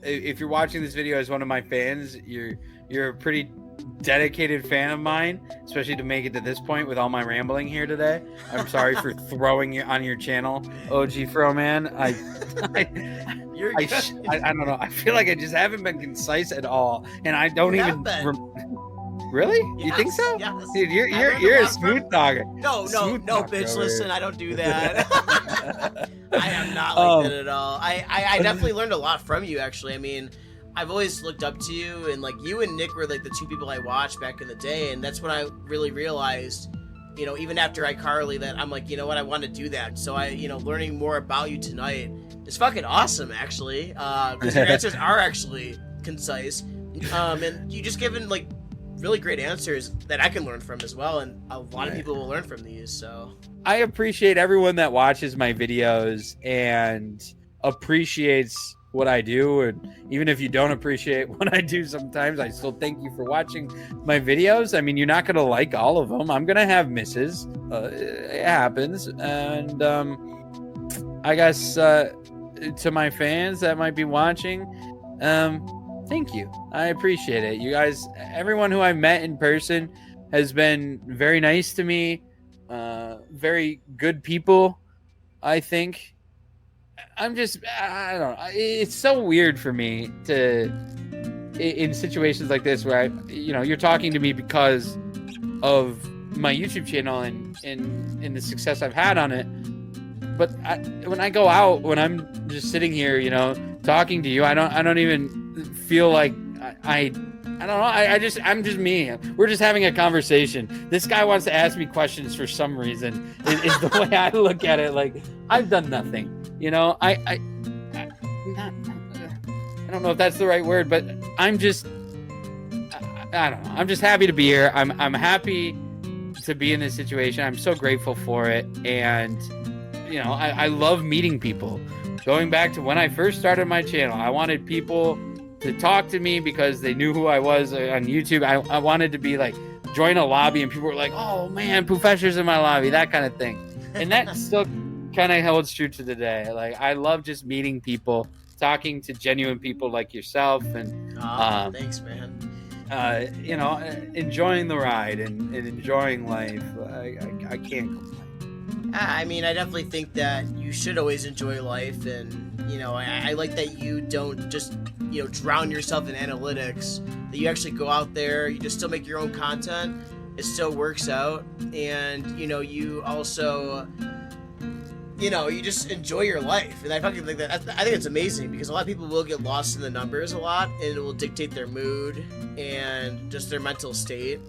If you're watching this video as one of my fans, you're a pretty dedicated fan of mine, especially to make it to this point with all my rambling here today. I'm sorry for throwing you on your channel, OG Froman. I don't know. I feel like I just haven't been concise at all, and I don't even. Really? Yes, you think so? Yes. Dude, you're a smooth talker. No, Smooth bitch. talker. Listen, I don't do that. I am not like that at all. I definitely learned a lot from you, actually. I mean, I've always looked up to you, and like you and Nick were like the two people I watched back in the day, and that's when I really realized, even after iCarly, that I'm like, I want to do that. So learning more about you tonight is fucking awesome, actually, because your answers are actually concise, and you just given like really great answers that I can learn from as well, and a lot of people will learn from these. So I appreciate everyone that watches my videos and appreciates what I do, and even if you don't appreciate what I do sometimes, I still thank you for watching my videos. I mean, you're not gonna like all of them. I'm gonna have misses. It happens. And I guess to my fans that might be watching, thank you. I appreciate it. You guys, everyone who I met in person has been very nice to me. Very good people, I think. I don't know. It's so weird for me to, in situations like this where you're talking to me because of my YouTube channel and the success I've had on it. But when I go out, when I'm just sitting here, talking to you, I don't even feel like I don't know. I'm just me. We're just having a conversation. This guy wants to ask me questions for some reason. Is the way I look at it. Like, I've done nothing. I don't know if that's the right word, but I'm just, I don't know. I'm just happy to be here. I'm happy to be in this situation. I'm so grateful for it. And, I love meeting people. Going back to when I first started my channel, I wanted people to talk to me because they knew who I was on YouTube. I wanted to be like, join a lobby and people were like, oh man, Poofesure's in my lobby, that kind of thing. And that still kind of holds true to today. Like, I love just meeting people, talking to genuine people like yourself, and thanks, man. Enjoying the ride and enjoying life. I can't complain. I mean, I definitely think that you should always enjoy life, and I like that you don't just drown yourself in analytics, that you actually go out there, you just still make your own content, it still works out, and you also you just enjoy your life. And I fucking think that, I think it's amazing, because a lot of people will get lost in the numbers a lot, and it will dictate their mood and just their mental state,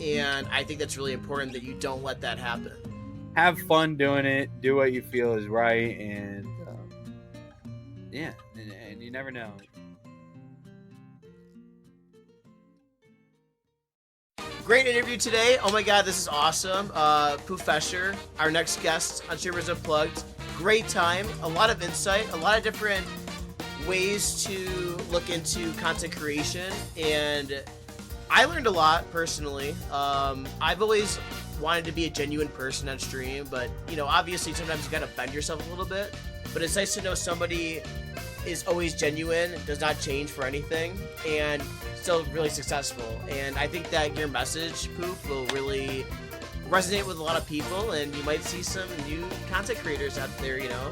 and I think that's really important that you don't let that happen. Have fun doing it, do what you feel is right, and and you never know. Great interview today. Oh my god, this is awesome. Poofesure, our next guest on Streamers Unplugged. Great time, a lot of insight, a lot of different ways to look into content creation, and I learned a lot personally. I've always wanted to be a genuine person on stream, but you know, obviously sometimes you gotta bend yourself a little bit. But it's nice to know somebody is always genuine, does not change for anything, and still really successful. And I think that your message, Poof, will really resonate with a lot of people, and you might see some new content creators out there, you know.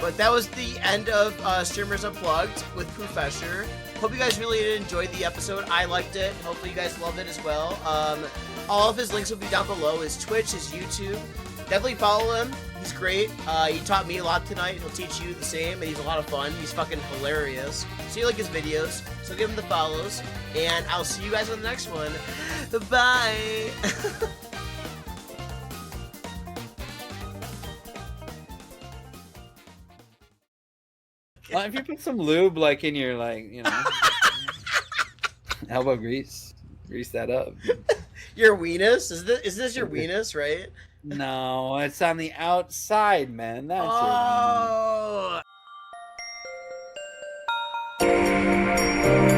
But that was the end of Streamers Unplugged with Poofesure. Hope you guys really enjoyed the episode. I liked it. Hopefully you guys loved it as well. All of his links will be down below. His Twitch, his YouTube. Definitely follow him. He's great. He taught me a lot tonight. He'll teach you the same, and he's a lot of fun. He's fucking hilarious. So you like his videos, so give him the follows. And I'll see you guys on the next one. Bye! Well, if you put some lube, like, in your, like, you know, elbow grease that up. Your weenus? Is this your weenus, right? No, it's on the outside, man. That's oh. your weenus.